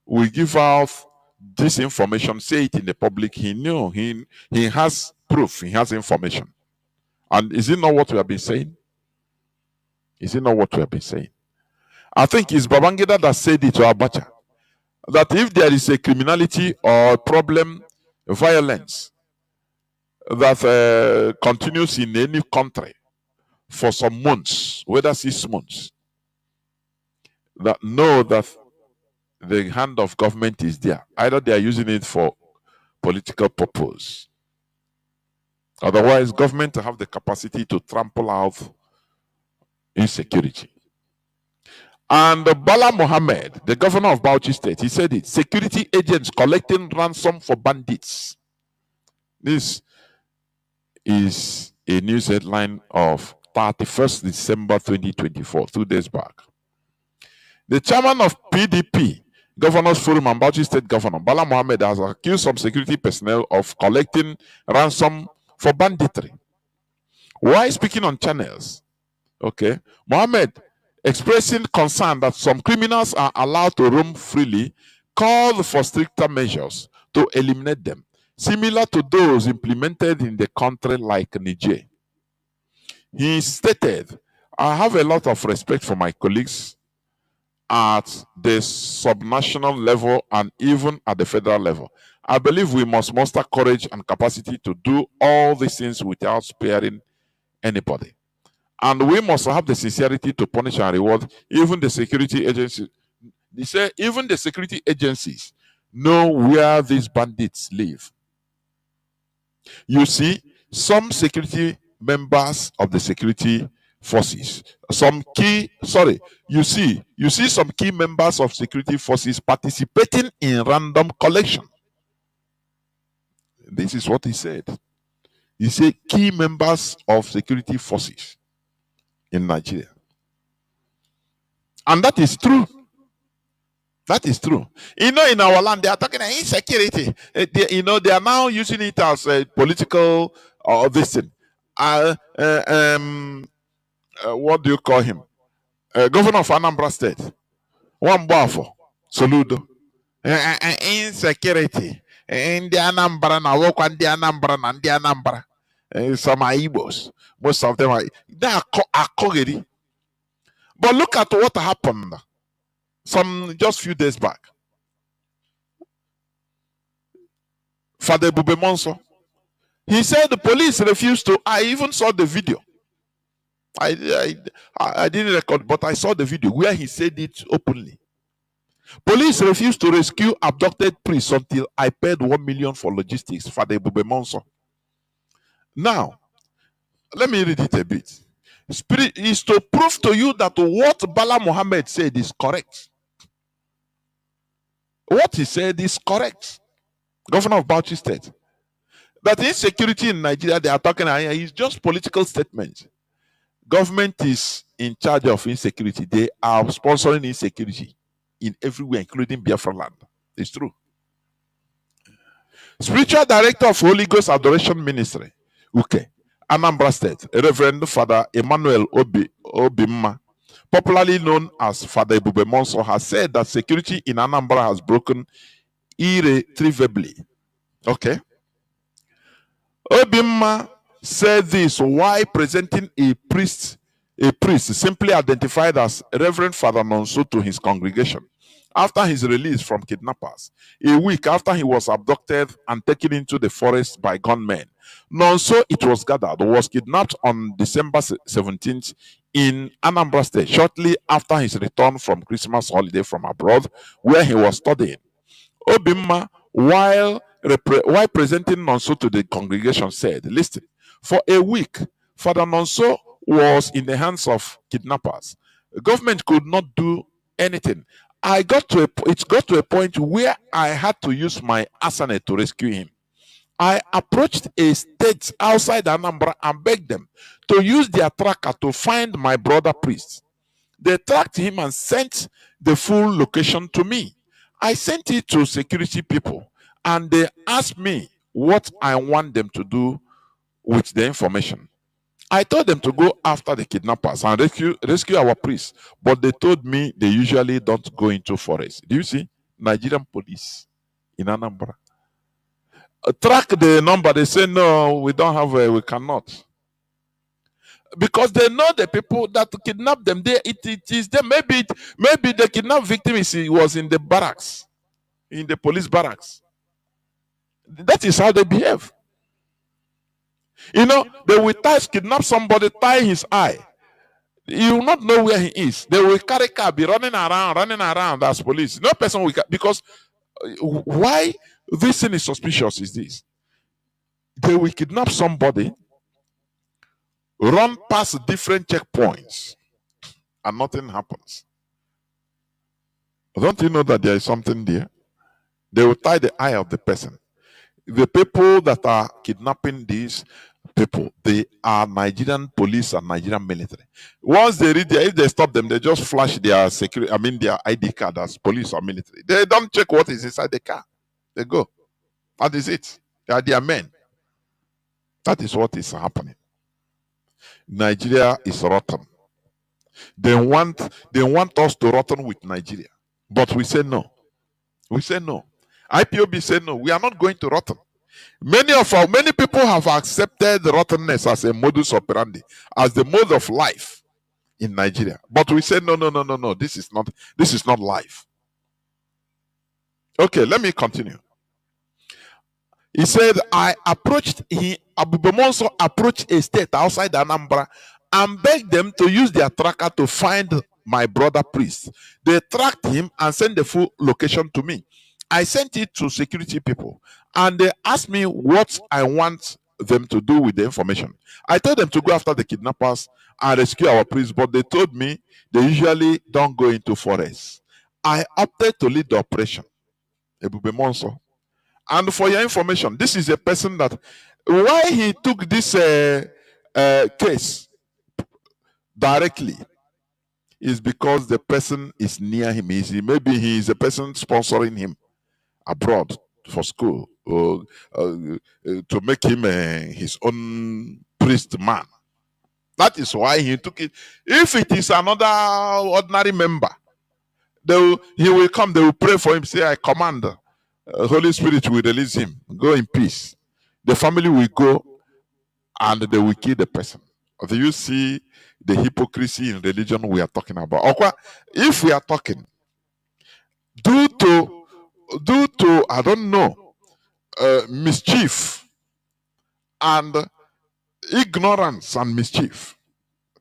will give out this information, say it in the public, he knew he has proof, he has information. And is it not what we have been saying? Is it not what we have been saying? I think it's Babangida that said it to Abacha, that if there is a criminality or problem, violence that continues in any country for some months, whether 6 months, that know that the hand of government is there. Either they are using it for political purpose. Otherwise, government have the capacity to trample out insecurity. And Bala Mohammed, the governor of Bauchi State, he said it. Security agents collecting ransom for bandits. This is a news headline of 31st December 2024, 2 days back. The chairman of PDP, Governors Forum and Bauchi State Governor, Bala Mohammed, has accused some security personnel of collecting ransom for banditry. While speaking on channels, Mohammed, expressing concern that some criminals are allowed to roam freely, called for stricter measures to eliminate them, similar to those implemented in the country like Niger. He stated, I have a lot of respect for my colleagues at the subnational level and even at the federal level. I believe we must muster courage and capacity to do all these things without sparing anybody. And we must have the sincerity to punish and reward even the security agencies. They say even the security agencies know where these bandits live. You see, some security members of the security forces, you see some key members of security forces participating in random collection. This is what he said. He said key members of security forces in Nigeria. And that is true. That is true. You know, in our land, they are talking about insecurity. They are now using it as a political this thing. What do you call him? Governor of Anambra State. Wambafo. Soludo. Insecurity. In the Anambra, na work on the Anambra, and the Anambra. Some are Igbos. Most of them they are Kogeri. But look at what happened just few days back. Father Bubemonso, he said the police refused to. I even saw the video. I didn't record, but I saw the video where he said it openly. Police refused to rescue abducted priests until I paid 1 million for logistics. Father Bubemonso. Now, let me read it a bit. Spirit is to prove to you that what Bala Mohammed said is correct. What he said is correct. Governor of Bauchi State. That insecurity in Nigeria they are talking about here is just political statements. Government is in charge of insecurity. They are sponsoring insecurity in everywhere, including Biafra land. It's true. Spiritual Director of Holy Ghost Adoration Ministry, UK, Anambra State, Reverend Father Emmanuel Obimma, popularly known as Father Ebube Monso, has said that security in Anambra has broken irretrievably. Okay. Obimma said this while presenting a priest simply identified as Reverend Father Nonso to his congregation after his release from kidnappers, a week after he was abducted and taken into the forest by gunmen. Nonso, it was gathered, was kidnapped on December 17th in Anambra State, shortly after his return from Christmas holiday from abroad, where he was studying. Obimma, while presenting Nonso to the congregation, said, "Listen, for a week, Father Nonso was in the hands of kidnappers. The government could not do anything. It got to a point where I had to use my arsenal to rescue him. I approached a state outside Anambra and begged them to use their tracker to find my brother priest. They tracked him and sent the full location to me. I sent it to security people and they asked me what I want them to do with the information. I told them to go after the kidnappers and rescue our priests, but they told me they usually don't go into forest." Do you see? Nigerian police in Anambra. Track the number. They say, "No, we don't have we cannot." Because they know the people that kidnapped them. It is them. Maybe the kidnapped victim was in the barracks, in the police barracks. That is how they behave. You know, they will kidnap somebody, tie his eye. You will not know where he is. They will carry car, be running around as police. No person will, because why this thing is suspicious is this. They will kidnap somebody, run past different checkpoints, and nothing happens. Don't you know that there is something there? They will tie the eye of the person. The people that are kidnapping these people, they are Nigerian police and Nigerian military. Once they read if they stop them, they just flash their their ID card as police or military. They don't check what is inside the car. They go. That is it. They are their men. That is what is happening. Nigeria is rotten. They want us to rotten with Nigeria. But we say no. We say no. IPOB said no. We are not going to rotten. Many people have accepted rottenness as a modus operandi, as the mode of life in Nigeria. But we say no. This is not life. Okay, let me continue. He said, Abubemonso approached a state outside Anambra and begged them to use their tracker to find my brother priest. They tracked him and sent the full location to me. I sent it to security people and they asked me what I want them to do with the information. I told them to go after the kidnappers and rescue our priest, but they told me they usually don't go into forests. I opted to lead the operation. Ebubemonso. And for your information, this is a person that, why he took this case directly is because the person is near him. Maybe he is a person sponsoring him abroad for school or to make him his own priest man. That is why he took it. If it is another ordinary member, he will come, they will pray for him, say, "I command, Holy Spirit will release him. Go in peace." The family will go and they will kill the person. Do you see the hypocrisy in religion we are talking about? Or if we are talking due to I don't know, mischief and ignorance and mischief,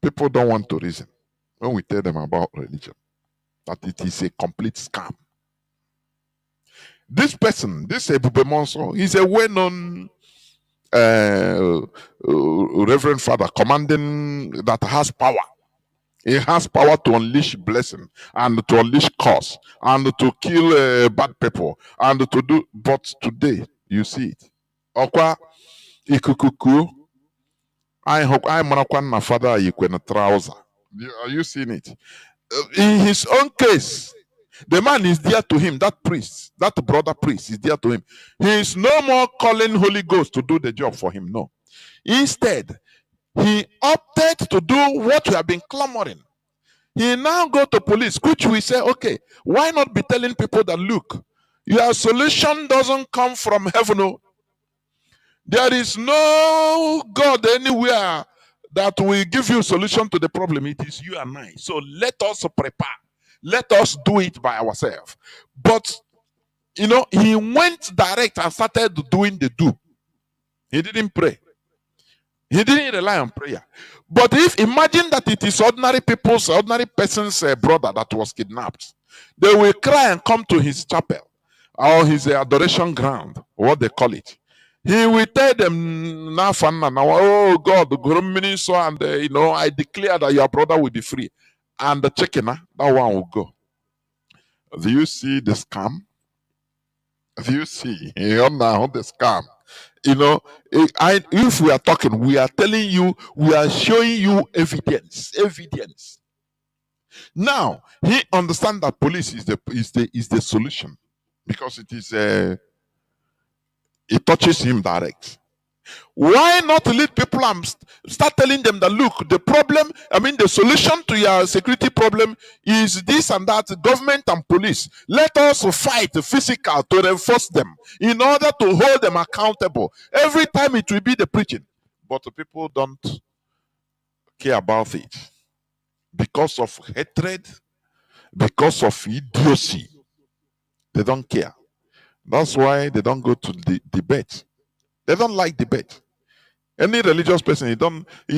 people don't want to reason when we tell them about religion, that it is a complete scam. This person, this Ebubemonso, he's a well-known Reverend Father, commanding, that has power. He has power to unleash blessing and to unleash curse and to kill bad people and to do. But today, you see it. Okwa ikukuku. I hope I manakwan na father you can trouser. Are you seeing it? In his own case, the man is dear to him. That priest, that brother priest is dear to him. He is no more calling Holy Ghost to do the job for him. No. Instead, he opted to do what we have been clamoring. He now go to police, which we say, okay, why not be telling people that, look, your solution doesn't come from heaven. No. There is no God anywhere that will give you a solution to the problem. It is you and I. So let us prepare. Let us do it by ourselves. But, he went direct and started doing the do. He didn't pray. He didn't rely on prayer. But if imagine that it is ordinary person's brother that was kidnapped, they will cry and come to his chapel or his adoration ground, what they call it. He will tell them, now, oh God, and I declare that your brother will be free. And the chicken, that one will go. Do you see the scam? Do you see? Now the scam. If we are talking, we are telling you, we are showing you evidence. Evidence. Now he understands that police is the solution because it touches him direct. Why not lead people and start telling them that, look, the solution to your security problem is this and that, government and police. Let us fight physical to reinforce them in order to hold them accountable. Every time it will be the preaching. But the people don't care about it. Because of hatred, because of idiocy, they don't care. That's why they don't go to the debate. They don't like debate. Any religious person, he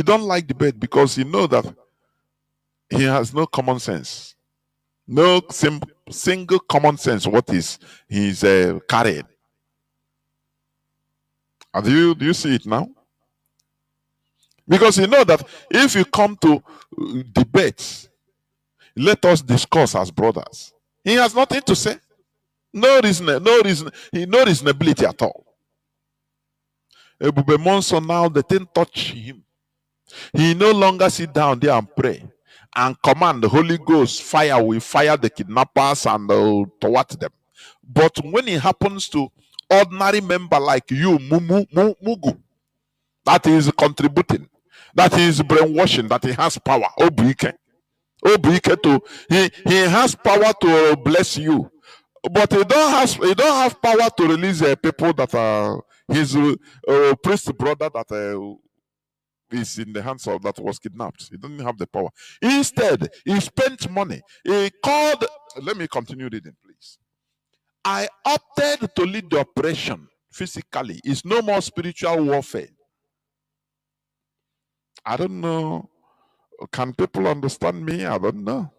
don't like debate because he knows that he has no common sense. No single common sense what he's carrying. And do you see it now? Because you know that if you come to debates, let us discuss as brothers. He has nothing to say. No reasonability at all. Ebube Monson now, they didn't touch him. He no longer sit down there and pray and command the Holy Ghost fire will fire the kidnappers and thwart them. But when it happens to ordinary member like you, Mugu, that is contributing, that is brainwashing, that he has power. He has power to bless you, but he don't have power to release people that are his priest brother that is in the hands of that was kidnapped. He doesn't have the power. Instead, he spent money. He called. Let me continue reading, please. I opted to lead the operation physically. It's no more spiritual warfare. I don't know. Can people understand me? I don't know.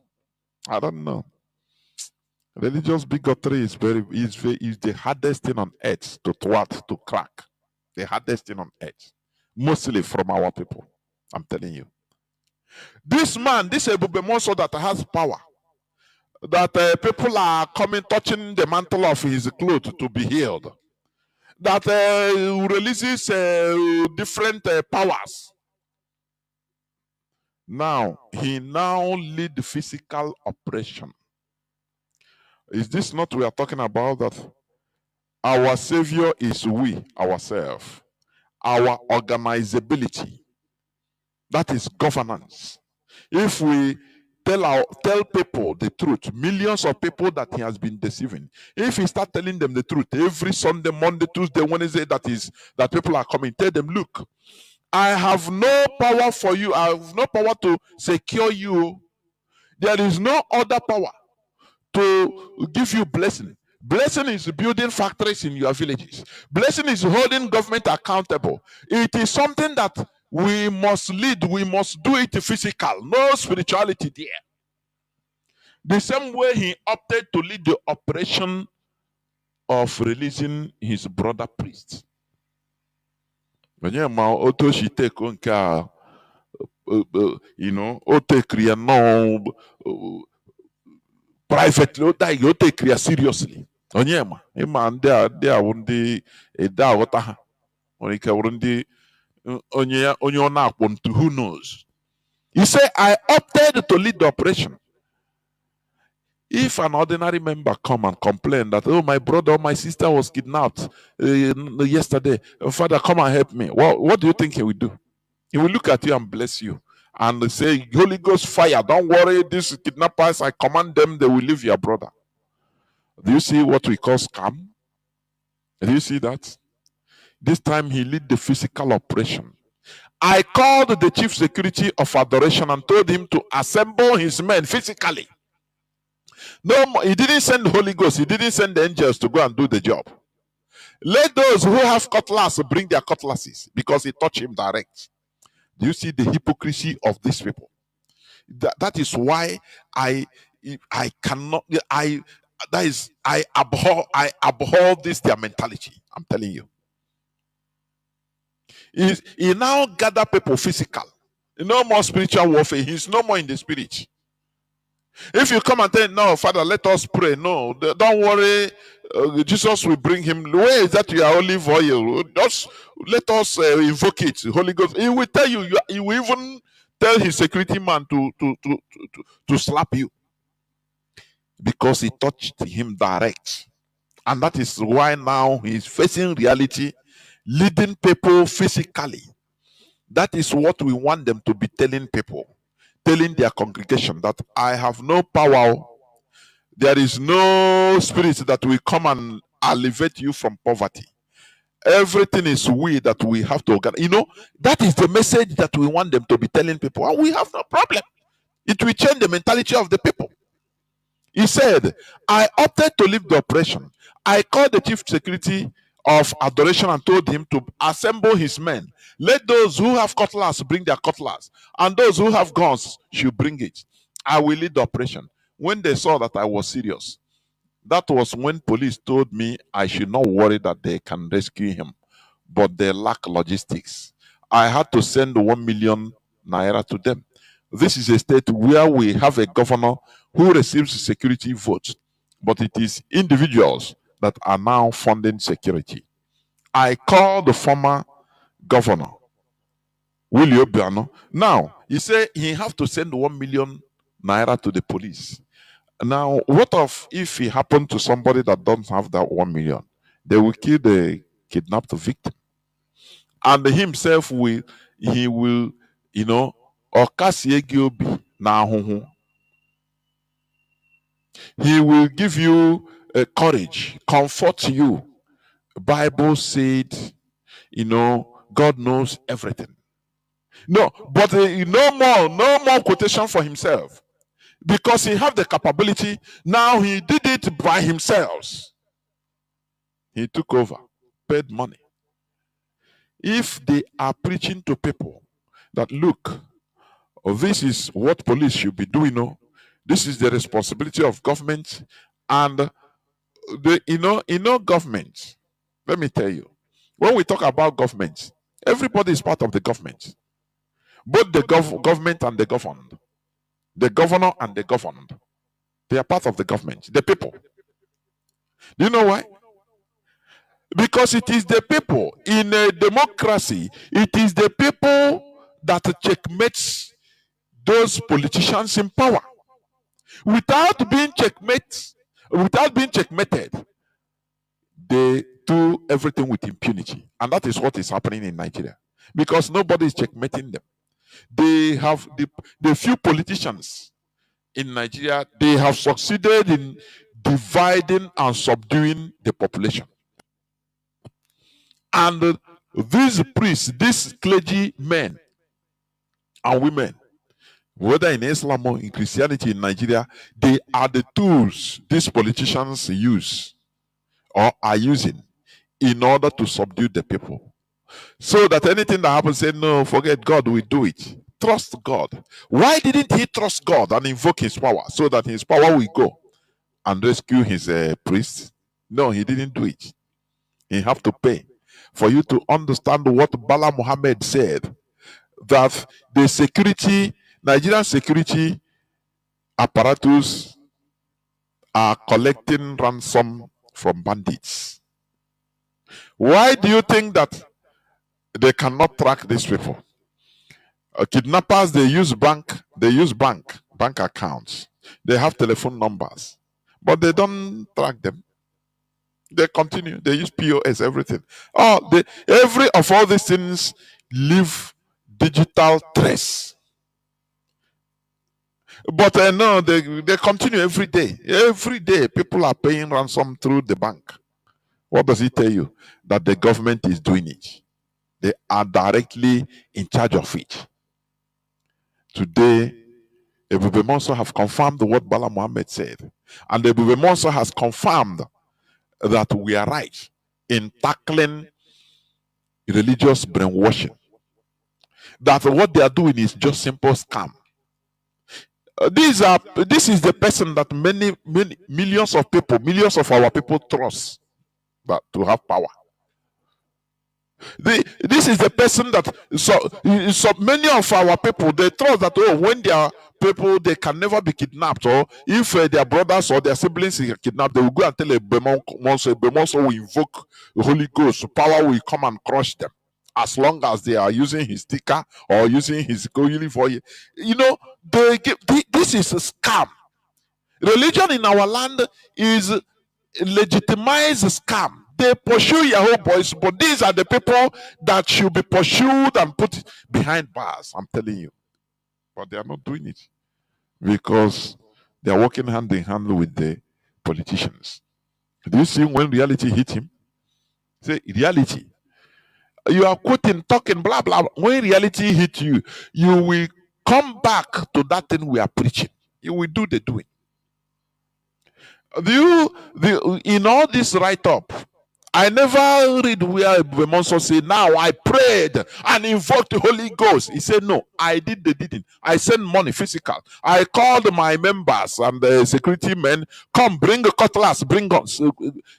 Religious bigotry is the hardest thing on earth to crack. The hardest thing on earth. Mostly from our people. I'm telling you. This man, this Ebube Monso that has power, that people are coming, touching the mantle of his clothes to be healed, that releases different powers. Now, he lead the physical operation. Is this not we are talking about that our savior is we, ourselves, our organizability, that is governance. If we tell people the truth, millions of people that he has been deceiving, if he start telling them the truth every Sunday, Monday, Tuesday, Wednesday, that people are coming, tell them, look, I have no power for you, I have no power to secure you. There is no other power to give you blessing. Blessing is building factories in your villages. Blessing is holding government accountable. It is something that we must lead. We must do it physical. No spirituality there. The same way he opted to lead the operation of releasing his brother priest. Privately, you take it seriously. Onyema, ima ndị a wụ ndị ede aghọta ha. Who knows? He said, I opted to lead the operation. If an ordinary member come and complain that, oh, my brother or my sister was kidnapped yesterday, Father, come and help me. What do you think he will do? He will look at you and bless you and say, Holy Ghost fire, don't worry, these kidnappers, I command them, they will leave your brother. Do you see what we call scam? Do you see that? This time he lead the physical operation. I called the chief security of adoration and told him to assemble his men physically. No, he didn't send the Holy Ghost. He didn't send the angels to go and do the job. Let those who have cutlass bring their cutlasses because he touched him direct. Do you see the hypocrisy of these people? That is why I abhor this their mentality. I'm telling you. He now gather people physical. No more spiritual warfare. He's no more in the spirit. If you come and tell, no, Father, let us pray. No, don't worry. Jesus will bring him. Where is that your olive oil? Just let us invoke it. Holy Ghost. He will tell you. He will even tell his security man to slap you because he touched him direct. And that is why now he's facing reality, leading people physically. That is what we want them to be telling people, telling their congregation that I have no power. There is no spirit that will come and elevate you from poverty. Everything is we that we have to organize. You know, that is the message that we want them to be telling people. And we have no problem. It will change the mentality of the people. He said, I opted to leave the operation. I called the chief security of adoration and told him to assemble his men. Let those who have cutlass bring their cutlass, and those who have guns should bring it. I will lead the operation. When they saw that I was serious, that was when police told me I should not worry that they can rescue him, but they lack logistics. I had to send 1 million naira to them. This is a state where we have a governor who receives security votes, but it is individuals that are now funding security. I called the former governor, Willie Obiano. Now, he said he have to send 1 million naira to the police. Now, what if it happened to somebody that don't have that 1 million? They will kill the kidnapped victim. And himself will, you know, he will give you courage, comfort you. Bible said, you know, God knows everything. No, but no more quotation for himself. Because he have the capability, now he did it by himself. He took over, paid money. If they are preaching to people that, look, this is what police should be doing, this is the responsibility of government, and government, let me tell you, when we talk about government, everybody is part of the government. Both the government and the governed. The governor and the governed. They are part of the government. The people. Do you know why? Because it is the people. In a democracy, it is the people that checkmates those politicians in power. Without being checkmated, they do everything with impunity. And that is what is happening in Nigeria. Because nobody is checkmating them. They have the few politicians in Nigeria, they have succeeded in dividing and subduing the population. And these priests, these clergy men and women, whether in Islam or in Christianity in Nigeria, they are the tools these politicians use or are using in order to subdue the people. So that anything that happens, say, no, forget God, we do it. Trust God. Why didn't he trust God and invoke his power so that his power will go and rescue his priests? No, he didn't do it. He have to pay. For you to understand what Bala Muhammad said, that the security, Nigerian security apparatus are collecting ransom from bandits. Why do you think that They cannot track these people. Kidnappers, they use bank accounts. They have telephone numbers, but they don't track them. They continue. They use POS, everything. Every of all these things leave digital trace. But no, they continue every day. Every day, people are paying ransom through the bank. What does it tell you? That the government is doing it. They are directly in charge of it. Today, Ebube Monso have confirmed what Bala Muhammad said. And Ebube Monso has confirmed that we are right in tackling religious brainwashing. That what they are doing is just simple scam. This is the person that many millions of people, millions of our people trust that to have power. This is the person that so many of our people, they trust that when they are people, they can never be kidnapped, or if their brothers or their siblings are kidnapped, they will go and tell a Bemonso will invoke the Holy Ghost, power will come and crush them, as long as they are using his sticker or using his uniform. This is a scam. Religion in our land is legitimized scam. They pursue Yahoo boys, but these are the people that should be pursued and put behind bars. I'm telling you. But they are not doing it because they are working hand in hand with the politicians. Do you see when reality hit him? Say, reality. You are quoting, talking, blah, blah. When reality hit you, you will come back to that thing we are preaching. You will do the doing. In all this write-up, I never read where Bemonso said, now I prayed and invoked the Holy Ghost. He said, no, I did the didn't. I sent money, physical. I called my members and the security men, come, bring a cutlass, bring guns.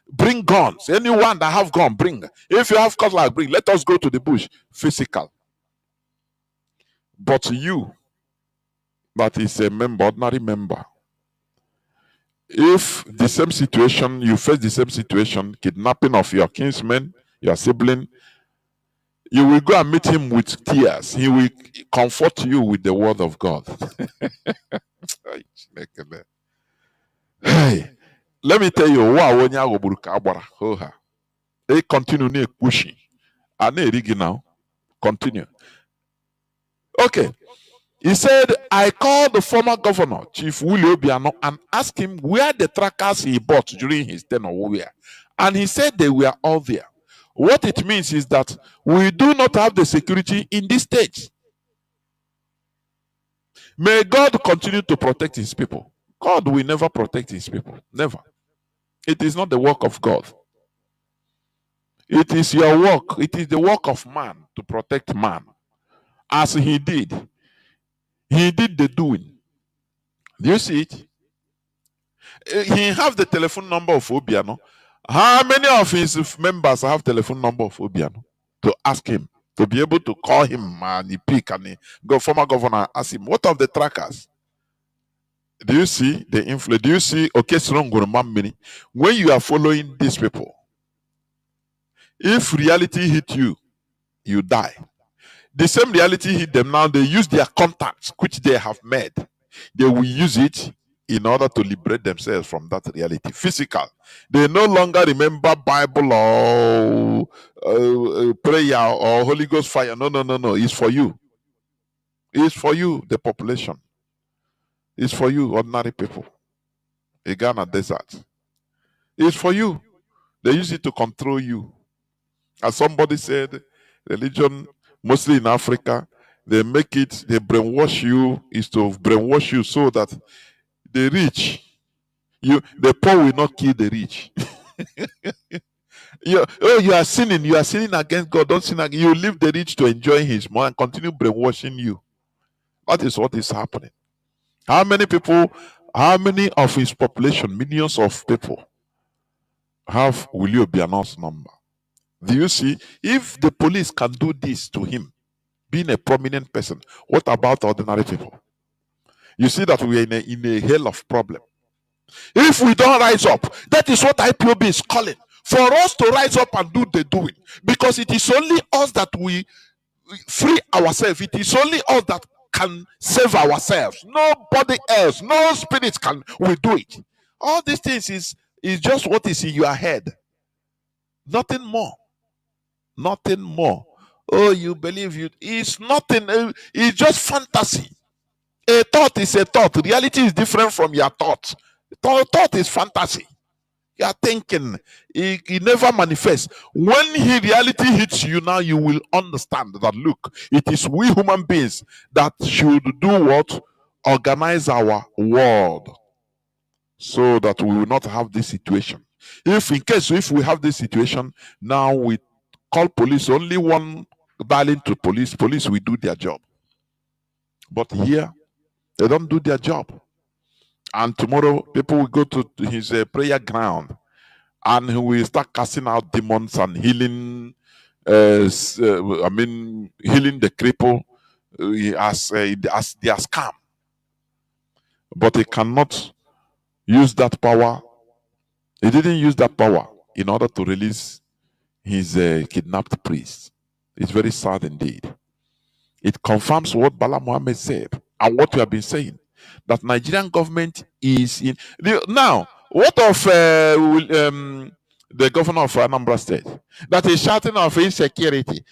Bring guns. Anyone that have gun, bring. If you have cutlass, bring. Let us go to the bush, physical. But you, that is a member, ordinary member, if the same situation, you face the same situation, kidnapping of your kinsman, your sibling, you will go and meet him with tears. He will comfort you with the word of God. Hey, let me tell you, they continue pushing. Now. Continue. Okay. He said, I called the former governor, Chief Willie Obiano, and asked him where the trackers he bought during his tenure were. And he said they were all there. What it means is that we do not have the security in this state. May God continue to protect his people. God will never protect his people. Never. It is not the work of God. It is your work. It is the work of man to protect man. As he did. He did the doing. Do you see it? He have the telephone number of Obiano. How many of his members have telephone number of Obiano? To ask him, to be able to call him and he pick and he go former governor ask him, what of the trackers? Do you see the influence? Do you see when you are following these people? If reality hit you, you die. The same reality hit them now. They use their contacts, which they have made. They will use it in order to liberate themselves from that reality. Physical. They no longer remember Bible or prayer or Holy Ghost fire. No. It's for you. It's for you, the population. It's for you, ordinary people. A Ghana desert. It's for you. They use it to control you. As somebody said, religion, mostly in Africa, they brainwash you, is to brainwash you so that the rich, the poor will not kill the rich. You are sinning against God. Don't sin against. You leave the rich to enjoy his money and continue brainwashing you. That is what is happening. How many of his population, millions of people, have Willie Obiano's number? Do you see? If the police can do this to him, being a prominent person, what about ordinary people? You see that we are in a hell of problem. If we don't rise up, that is what IPOB is calling for us to rise up and do the doing, because it is only us that we free ourselves. It is only us that can save ourselves. Nobody else, no spirit can will do it. All these things is just what is in your head, nothing more, nothing more. Oh, you believe you? It's nothing. It's just fantasy. A thought is a thought. Reality is different from your thought. Thought is fantasy. You are thinking. It never manifests. When reality hits you, now you will understand that, look, it is we human beings that should do what? Organize our world so that we will not have this situation. If we have this situation, now we call police, only one dialing to police will do their job. But here, they don't do their job. And tomorrow, people will go to his prayer ground and he will start casting out demons and healing, healing the cripple as their scam. But he cannot use that power. He didn't use that power in order to release his kidnapped priest. It's very sad indeed. It confirms what Bala Mohammed said and what we have been saying, that Nigerian government is in. Now, what of the governor of Anambra State that is shouting of insecurity?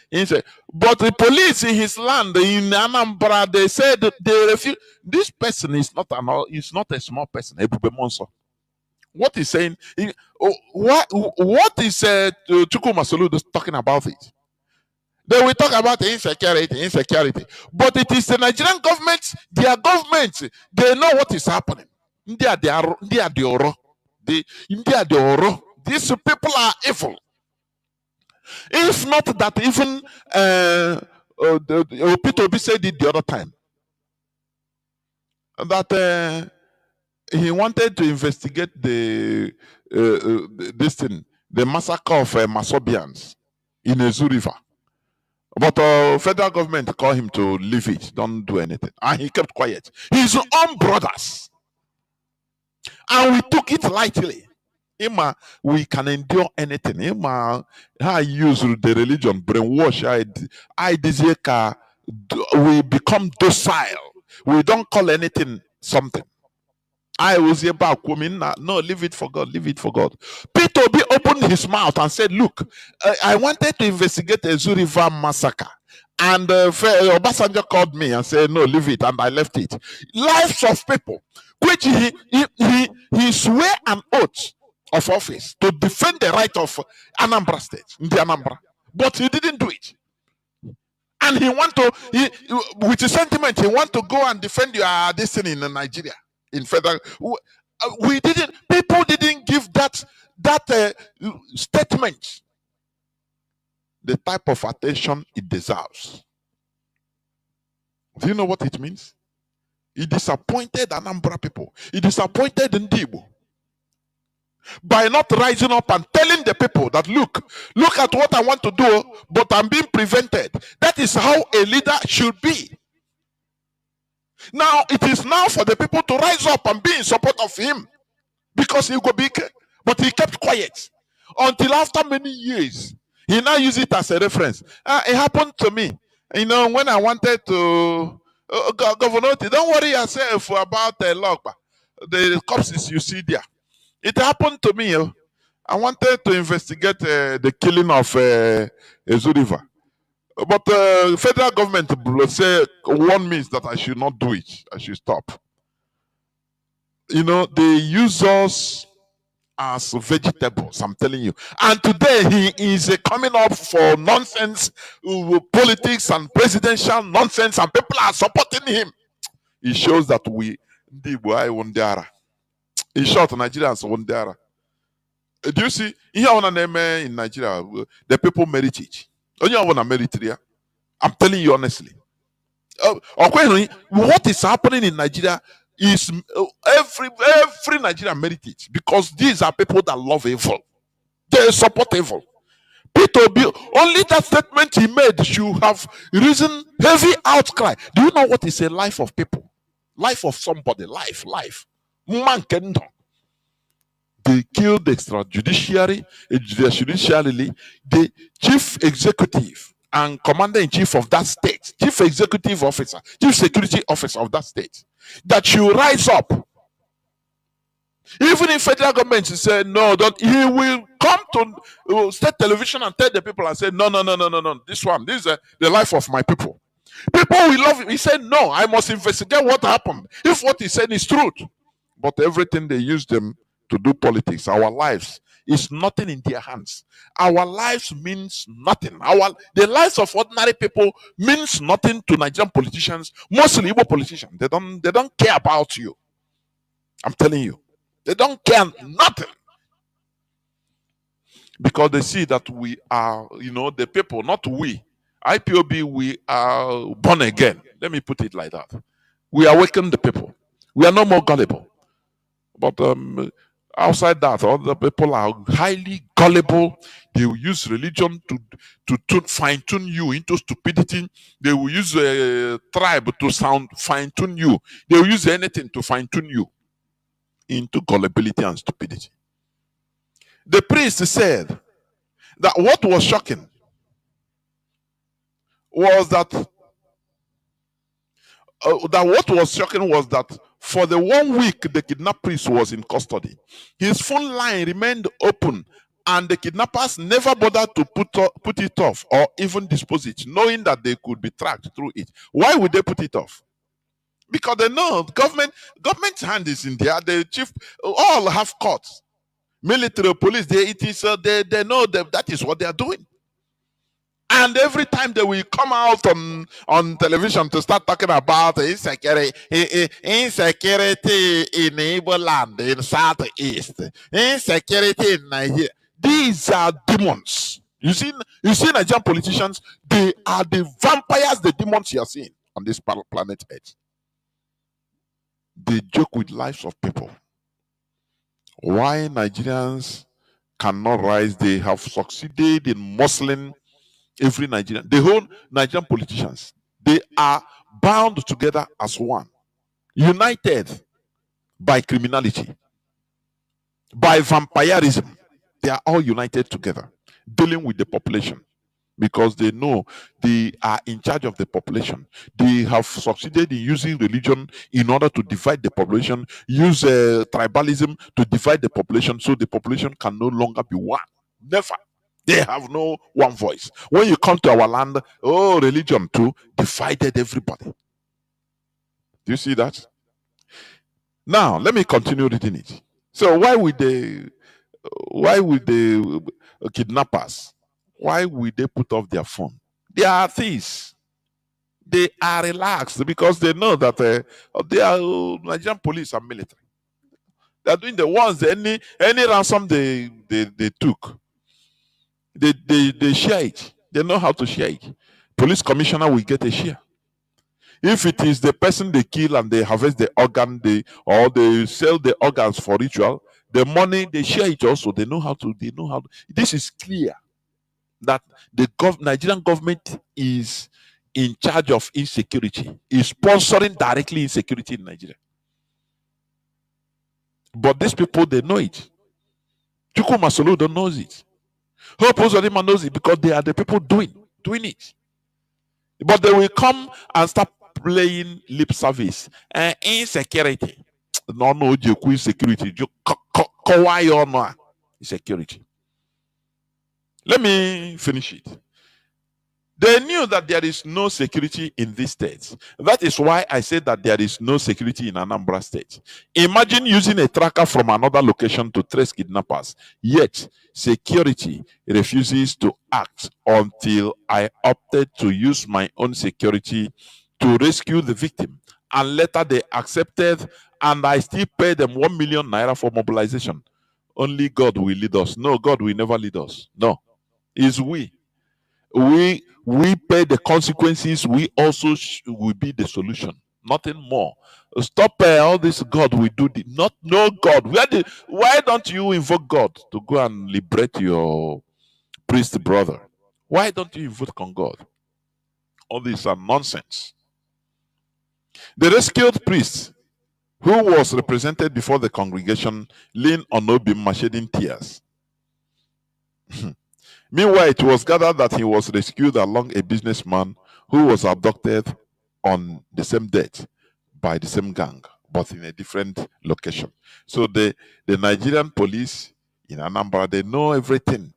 But the police in his land in Anambra, they said they refuse. This person is not a small person. Ebube Monso. What he's saying? What is Chukuma Soludo talking about it? They will talk about insecurity. But it is the Nigerian government, their government, they know what is happening. These people are evil. If not that, even Peter Obi said it the other time, that he wanted to investigate the massacre of Masobians in Ezu River. But federal government called him to leave it, don't do anything. And he kept quiet. His own brothers. And we took it lightly. Ima, we can endure anything. Ima, I use the religion, brainwash. We become docile. We don't call anything something. I was about women. No, leave it for God. Leave it for God. Peter Obi opened his mouth and said, look, I wanted to investigate the Ezu River massacre. And Obasanjo called me and said, no, leave it. And I left it. Lives of people, which he swore an oath of office to defend the right of Anambra State, in the Anambra. But he didn't do it. And he want to, with his sentiment, he want to go and defend your destiny in Nigeria. In federal, people didn't give that statement the type of attention it deserves. Do you know what it means? He disappointed Anambra people. He disappointed Ndibo by not rising up and telling the people that, look at what I want to do, but I'm being prevented. That is how a leader should be. Now, it is now for the people to rise up and be in support of him, because he go big. But he kept quiet until after many years. He now used it as a reference. It happened to me. You know, when I wanted to... Governor, don't worry yourself about the corpses you see there. It happened to me. I wanted to investigate the killing of Ezu River. But the federal government warned me that I should not do it. I should stop. You know, they use us as vegetables, I'm telling you. And today he is coming up for nonsense, politics and presidential nonsense, and people are supporting him. It shows that we, in short, Nigerians wondera. Do you see, here on a name in Nigeria, the people merit it. Only I want to merit it. I'm telling you honestly. What is happening in Nigeria is every Nigerian merit it, because these are people that love evil. They support evil. Peter Obi, only that statement he made should have risen heavy outcry. Do you know what is a life of people? Life of somebody. Life. Man kendo. They killed the extrajudiciary, judicially, the chief executive and commander-in-chief of that state, chief executive officer, chief security officer of that state, that should rise up. Even if federal government said no, that he will come to state television and tell the people and say, no, this is the life of my people. People will love him. He said, no, I must investigate what happened. If what he said is truth. But everything they use them to do politics, our lives, is nothing in their hands. Our lives means nothing. The lives of ordinary people means nothing to Nigerian politicians, mostly Igbo politicians. They don't care about you. I'm telling you. They don't care nothing. Because they see that we are, the people, not we. IPOB, we are born again. Let me put it like that. We awaken the people. We are no more gullible. But outside that, other people are highly gullible. They will use religion to fine-tune you into stupidity. They will use a tribe to fine-tune you. They will use anything to fine-tune you into gullibility and stupidity. The priest said that what was shocking was that for the 1 week the kidnapped priest was in custody, his phone line remained open, and the kidnappers never bothered to put it off or even dispose it, knowing that they could be tracked through it. Why would they put it off? Because they know government's hand is in there. The chief all have courts, military, police. They know that is what they are doing. And every time they will come out on television to start talking about insecurity in Igbo land, in Southeast, insecurity in Nigeria. These are demons. You see Nigerian politicians, they are the vampires, the demons you are seeing on this planet Earth. They joke with lives of people. Why Nigerians cannot rise? They have succeeded in muscling every Nigerian. The whole Nigerian politicians, they are bound together as one, united by criminality, by vampirism. They are all united together, dealing with the population, because they know they are in charge of the population. They have succeeded in using religion in order to divide the population, use tribalism to divide the population, so the population can no longer be one. Never. They have no one voice. When you come to our land, religion too divided everybody. Do you see that? Now, let me continue reading it. So why would the kidnappers, why would they put off their phone? They are thieves. They are relaxed because they know that they are Nigerian police and military. They are doing the ones, any ransom they took. They share it. They know how to share it. Police commissioner will get a share. If it is the person they kill and they harvest the organ, or they sell the organs for ritual, the money they share it also. They know how to. This is clear that the Nigerian government is in charge of insecurity, is sponsoring directly insecurity in Nigeria. But these people, they know it. Chukwuma Soludo knows it. Hope Uzodinma knows it, because they are the people doing it. But they will come and start playing lip service. Insecurity. No, insecurity. Insecurity. Let me finish it. They knew that there is no security in these states. That is why I said that there is no security in Anambra State. Imagine using a tracker from another location to trace kidnappers. Yet, security refuses to act until I opted to use my own security to rescue the victim. And later they accepted, and I still paid them 1 million naira for mobilization. Only God will lead us. No, God will never lead us. No, it's we. We pay the consequences. We also will be the solution. Nothing more. Stop all this. God will do the not no God. Why don't you invoke God to go and liberate your priest brother? Why don't you invoke on God? All these are nonsense. The rescued priest who was represented before the congregation, leaned on Obim, shedding tears. Meanwhile, it was gathered that he was rescued along a businessman who was abducted on the same date by the same gang, but in a different location. So the Nigerian police in Anambra, they know everything.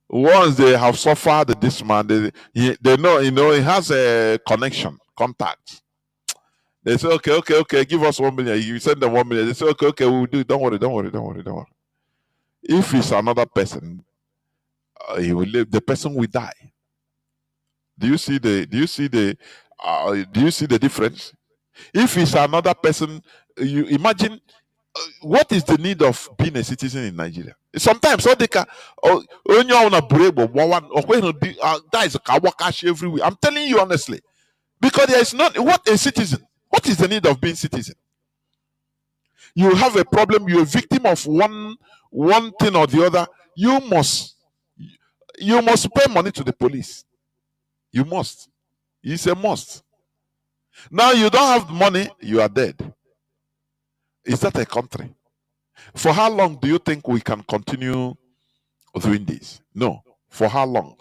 Once they have suffered this man, they know, he has a connection, contact. They say, okay, give us 1 million. You send them 1 million. They say, okay, we'll do it. Don't worry. If it's another person, he will live. The person will die. Do you see the difference? If it's another person, you imagine what is the need of being a citizen in Nigeria? Sometimes all they can guys everywhere. I'm telling you honestly, because there is not what a citizen. What is the need of being citizen? You have a problem. You're a victim of one thing or the other. You must pay money to the police. You must. It's a must. Now you don't have money, you are dead. Is that a country? For how long do you think we can continue doing this? No. For how long?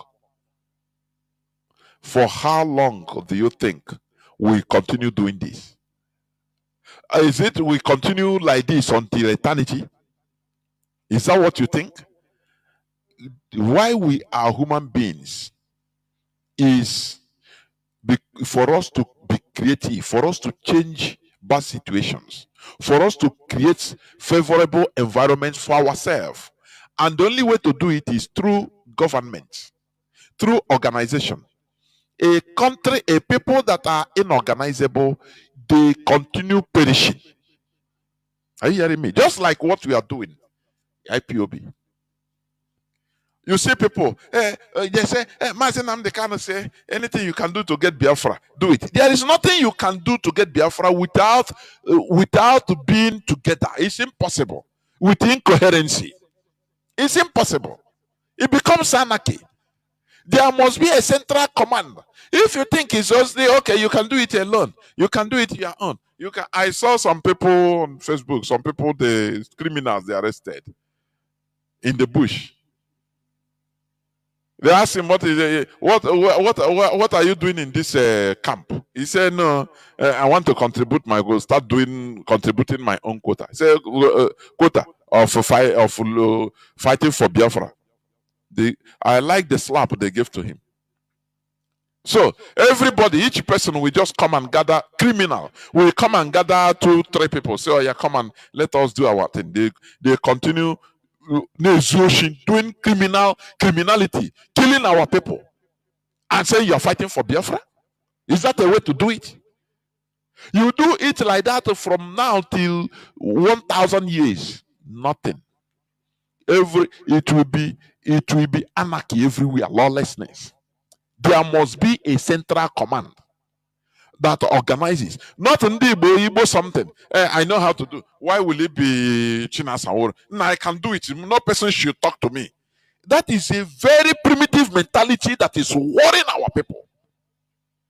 For how long do you think we continue doing this? Is it we continue like this until eternity? Is that what you think? Why we are human beings is for us to be creative, for us to change bad situations, for us to create favorable environments for ourselves. And the only way to do it is through government, through organization. A country, a people that are inorganizable, they continue perishing. Are you hearing me? Just like what we are doing, IPOB. You see people, they say, Mazi Nnamdi Kanu say, anything you can do to get Biafra, do it. There is nothing you can do to get Biafra without being together. It's impossible. With incoherency. It's impossible. It becomes anarchy. There must be a central command. If you think it's just okay, you can do it alone. You can do it your own. You can. I saw some people on Facebook. Some people, the criminals, they arrested in the bush. They asked him, what are you doing in this camp? He said, no, I want to contribute my goal, contributing my own quota. He said, quota of fighting for Biafra. I like the slap they gave to him. So everybody, each person will just come and gather, criminal will come and gather 2-3 people. Say, oh yeah, come and let us do our thing. They continue doing criminality, killing our people, and say you are fighting for Biafra. Is that a way to do it? You do it like that from now till 1,000 years. Nothing. It will be anarchy everywhere, lawlessness. There must be a central command that organizes. Not Igbo something. I know how to do. Why will it be Chinasa? No, I can do it. No person should talk to me. That is a very primitive mentality that is worrying our people.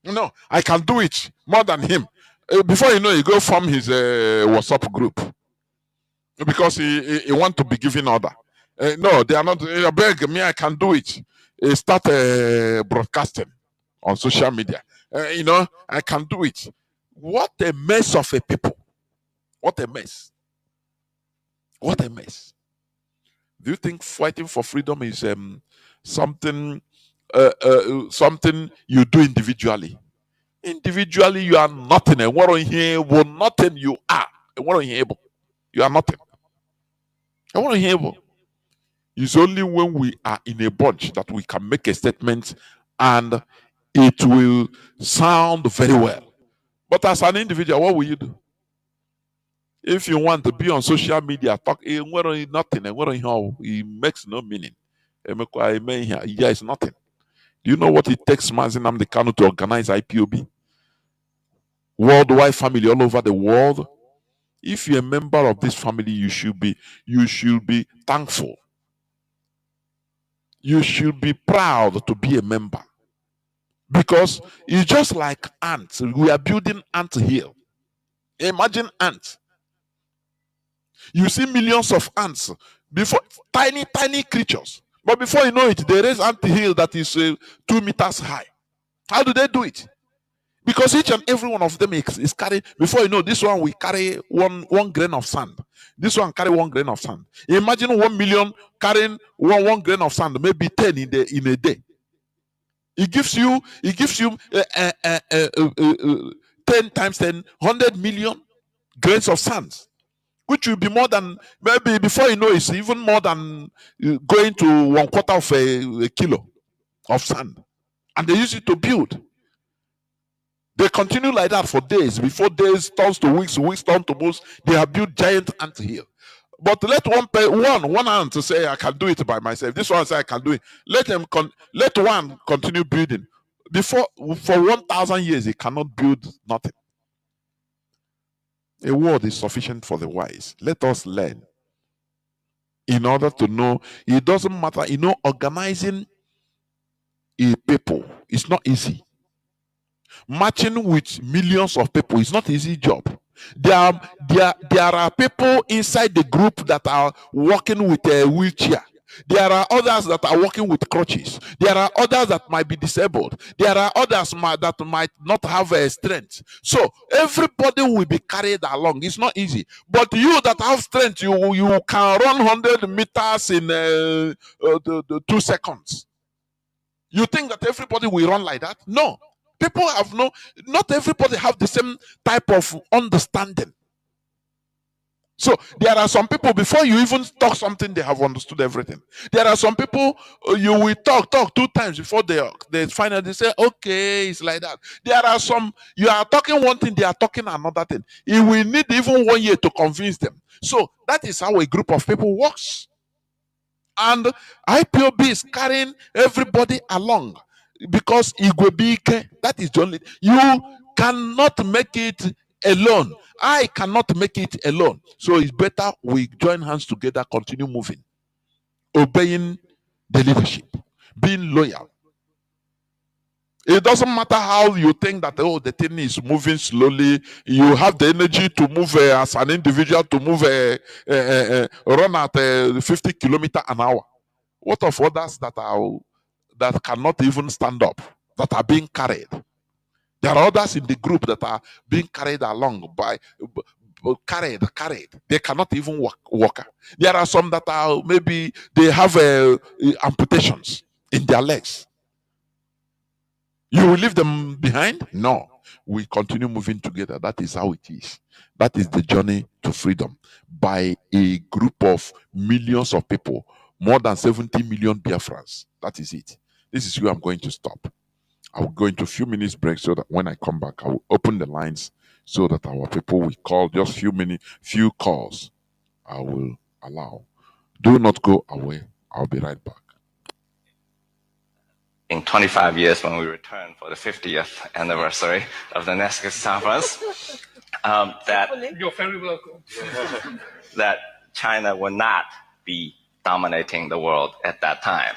No, I can do it more than him. Before you know, he go form his WhatsApp group because he want to be giving order. No, they are not. Beg me, I can do it. Start broadcasting on social media. I can do it. What a mess of a people. What a mess. What a mess. Do you think fighting for freedom is something you do individually? Individually, you are nothing. And what on here, nothing you are. And what on here, you are nothing. And what on here, it's only when we are in a bunch that we can make a statement and it will sound very well. But as an individual, what will you do? If you want to be on social media, talk nothing, it makes no meaning. Yeah, it's nothing. Do you know what it takes, Mazi Nnamdi Kanu, to organize IPOB? Worldwide family all over the world. If you're a member of this family, you should be thankful. You should be proud to be a member. Because it's just like ants. We are building ant hill. Imagine ants. You see millions of ants, before tiny, tiny creatures. But before you know it, they raise ant hill that is 2 meters high. How do they do it? Because each and every one of them is carrying, before you know, this one will carry one grain of sand. This one carry 1 grain of sand. Imagine 1 million carrying one grain of sand, maybe 10 in a day. It gives you 10 times 10, 100 million grains of sand, which will be more than, maybe before you know, it's even more than going to 1/4 of a kilo of sand. And they use it to build. They continue like that for days. Before days turns to weeks, weeks turn to months. They have built giant ant hill. But let one ant to say, I can do it by myself. This one say I can do it. Let one continue building. For 1,000 years, he cannot build nothing. A word is sufficient for the wise. Let us learn in order to know. It doesn't matter. Organizing a people is not easy. Matching with millions of people is not an easy job. There are people inside the group that are working with a wheelchair. There are others that are working with crutches. There are others that might be disabled. There are others that might not have a strength. So everybody will be carried along. It's not easy. But you that have strength, you can run 100 meters in 2 seconds. You think that everybody will run like that? No. People not everybody have the same type of understanding. So there are some people, before you even talk something, they have understood everything. There are some people, you will talk 2 times before they finally say, okay, it's like that. There are some, you are talking one thing, they are talking another thing. It will need even 1 year to convince them. So that is how a group of people works. And IPOB is carrying everybody along. Because Igwebike, that is the only, you cannot make it alone. I cannot make it alone. So it's better we join hands together, continue moving, obeying the leadership, being loyal. It doesn't matter how you think that, oh, the thing is moving slowly. You have the energy to move as an individual, to move run at 50 kilometers an hour. What of others that cannot even stand up, that are being carried? There are others in the group that are being carried along by carried. They cannot even walk. There are some that are, maybe they have amputations in their legs. You will leave them behind? No. We continue moving together. That is how it is. That is the journey to freedom by a group of millions of people, more than 70 million Biafrans. That is it. This is where I'm going to stop. I will go into a few minutes break so that when I come back, I will open the lines so that our people will call. Just few calls I will allow. Do not go away. I'll be right back. In 25 years, when we return for the 50th anniversary of the Next Conference, that you're very welcome. That China will not be dominating the world at that time.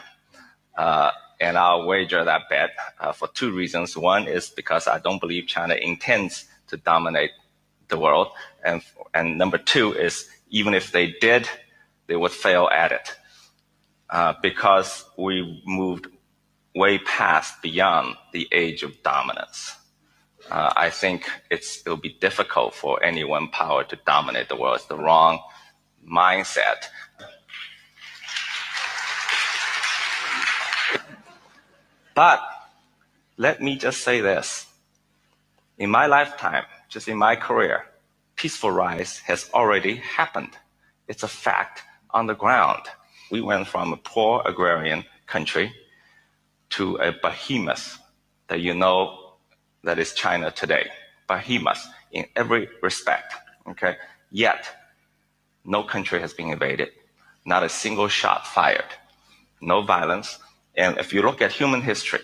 And I'll wager that bet for 2 reasons. One is because I don't believe China intends to dominate the world. And number 2 is, even if they did, they would fail at it. Because we moved way past beyond the age of dominance. I think it'll be difficult for any one power to dominate the world. It's the wrong mindset. But let me just say this. In my lifetime, just in my career, peaceful rise has already happened. It's a fact on the ground. We went from a poor agrarian country to a behemoth that you know that is China today. Behemoth in every respect, okay? Yet, no country has been invaded. Not a single shot fired. No violence. And if you look at human history,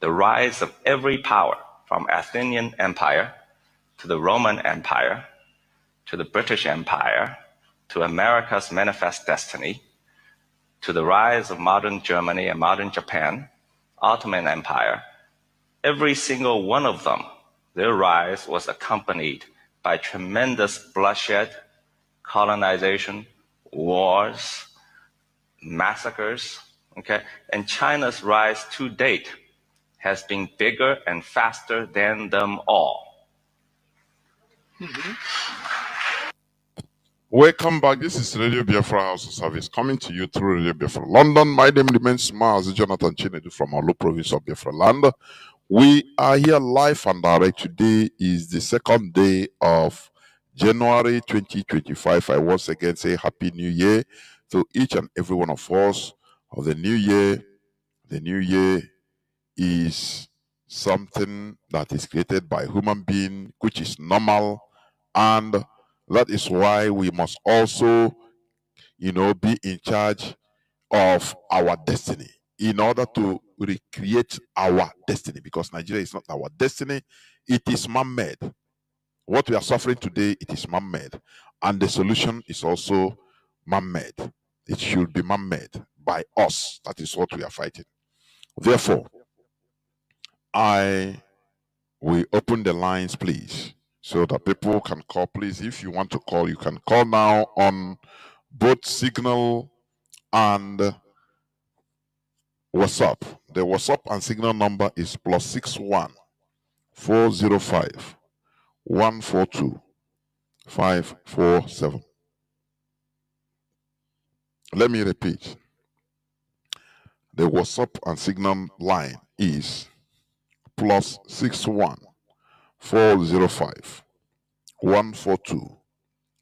the rise of every power, from Athenian Empire to the Roman Empire, to the British Empire, to America's manifest destiny, to the rise of modern Germany and modern Japan, Ottoman Empire, every single one of them, their rise was accompanied by tremendous bloodshed, colonization, wars, massacres, okay? And China's rise to date has been bigger and faster than them all. Welcome back. This is Radio Biafra House of Service coming to you through Radio Biafra London. My name remains Mazi Jonathan Chinedu from our province of Biafra land. We are here live and direct. Today is the second day of January 2025. I once again say Happy New Year to each and every one of us. Of the new year, the new year is something that is created by human being, which is normal, and that is why we must also, be in charge of our destiny in order to recreate our destiny, because Nigeria is not our destiny, it is man-made. What we are suffering today, it is man-made, and the solution is also man-made. It should be man-made by us. That is what we are fighting. Therefore, I will open the lines, please, so that people can call. Please, if you want to call, you can call now on both Signal and WhatsApp. The WhatsApp and Signal number is +61 405 142 547. Let me repeat. The WhatsApp and Signal line is +61 405 142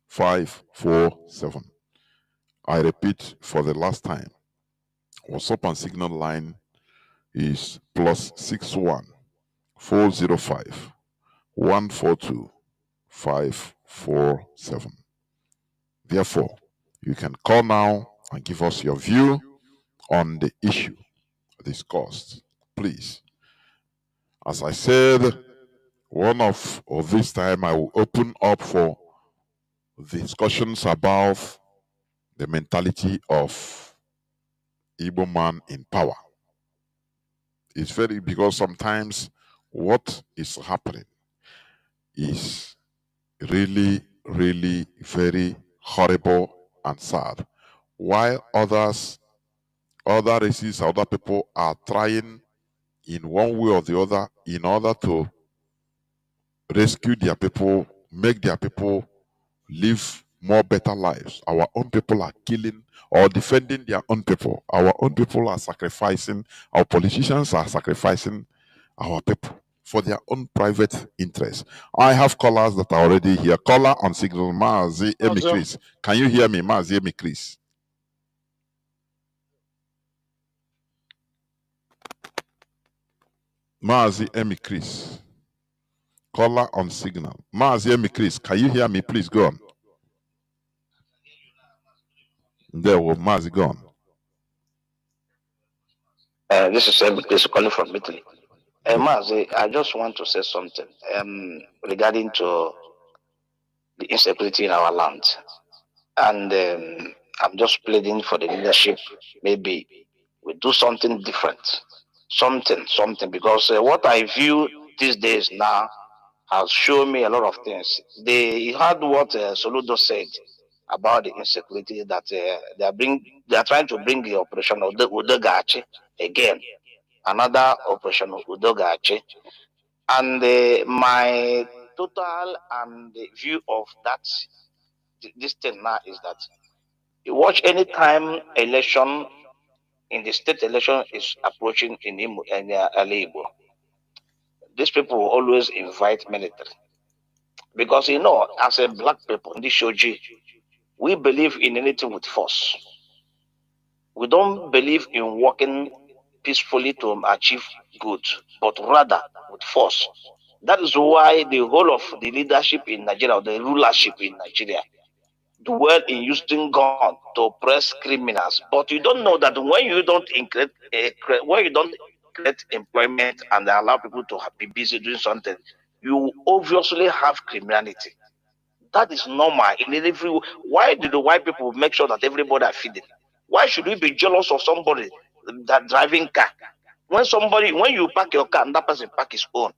547. I repeat for the last time. WhatsApp and Signal line is +61 405 142 547. Therefore, you can call now and give us your view on the issue discussed. Please. As I said, one of this time I will open up for discussions about the mentality of Igbo man in power. It's very, because sometimes what is happening is really, really very horrible and sad. While other races, other people are trying in one way or the other in order to rescue their people, make their people live more better lives. Our own people are killing or defending their own people. Our own people are sacrificing, our politicians are sacrificing our people for their own private interests. I have callers that are already here. Caller on Signal, Mazi Emi Chris. Can you hear me, Mazi Emi Chris? Mazi Emi Chris. Caller on Signal. Mazi Emi Chris, can you hear me? Please go on. There was Mazi, go on. This is Emi Chris calling from Italy. Mazi, I just want to say something regarding to the insecurity in our land. And I'm just pleading for the leadership. Maybe we do something different. Something, because what I view these days now has shown me a lot of things. They heard what Soludo said about the insecurity that they are trying to bring the operation of the Udogachi again, another operation of Udogachi. And my total and the view of that, this thing now is that you watch any time election in the state election is approaching in Igbo, these people will always invite military. Because, as a black people in this shoji, we believe in anything with force. We don't believe in working peacefully to achieve good, but rather with force. That is why the whole of the leadership in Nigeria, or the rulership in Nigeria, do well in using gun to oppress criminals. But you don't know that when you don't create employment and allow people to be busy doing something, you obviously have criminality. That is normal in every. Why do the white people make sure that everybody are feeding? Why should we be jealous of somebody that driving car? When you park your car and that person park his own,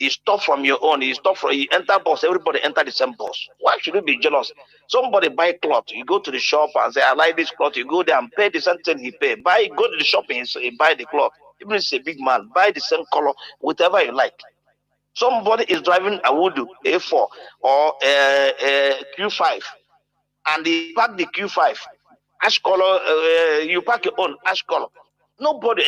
You stop from your own. You stop from you enter bus. Everybody enter the same bus. Why should you be jealous? Somebody buy cloth. You go to the shop and say, "I like this cloth." You go there and pay the same thing he pay. Buy. Go to the shop and he buy the cloth. Even if it's a big man, buy the same color, whatever you like. Somebody is driving a Wudu A4 or a Q5, and they pack the Q5 ash color. You pack your own ash color. Nobody.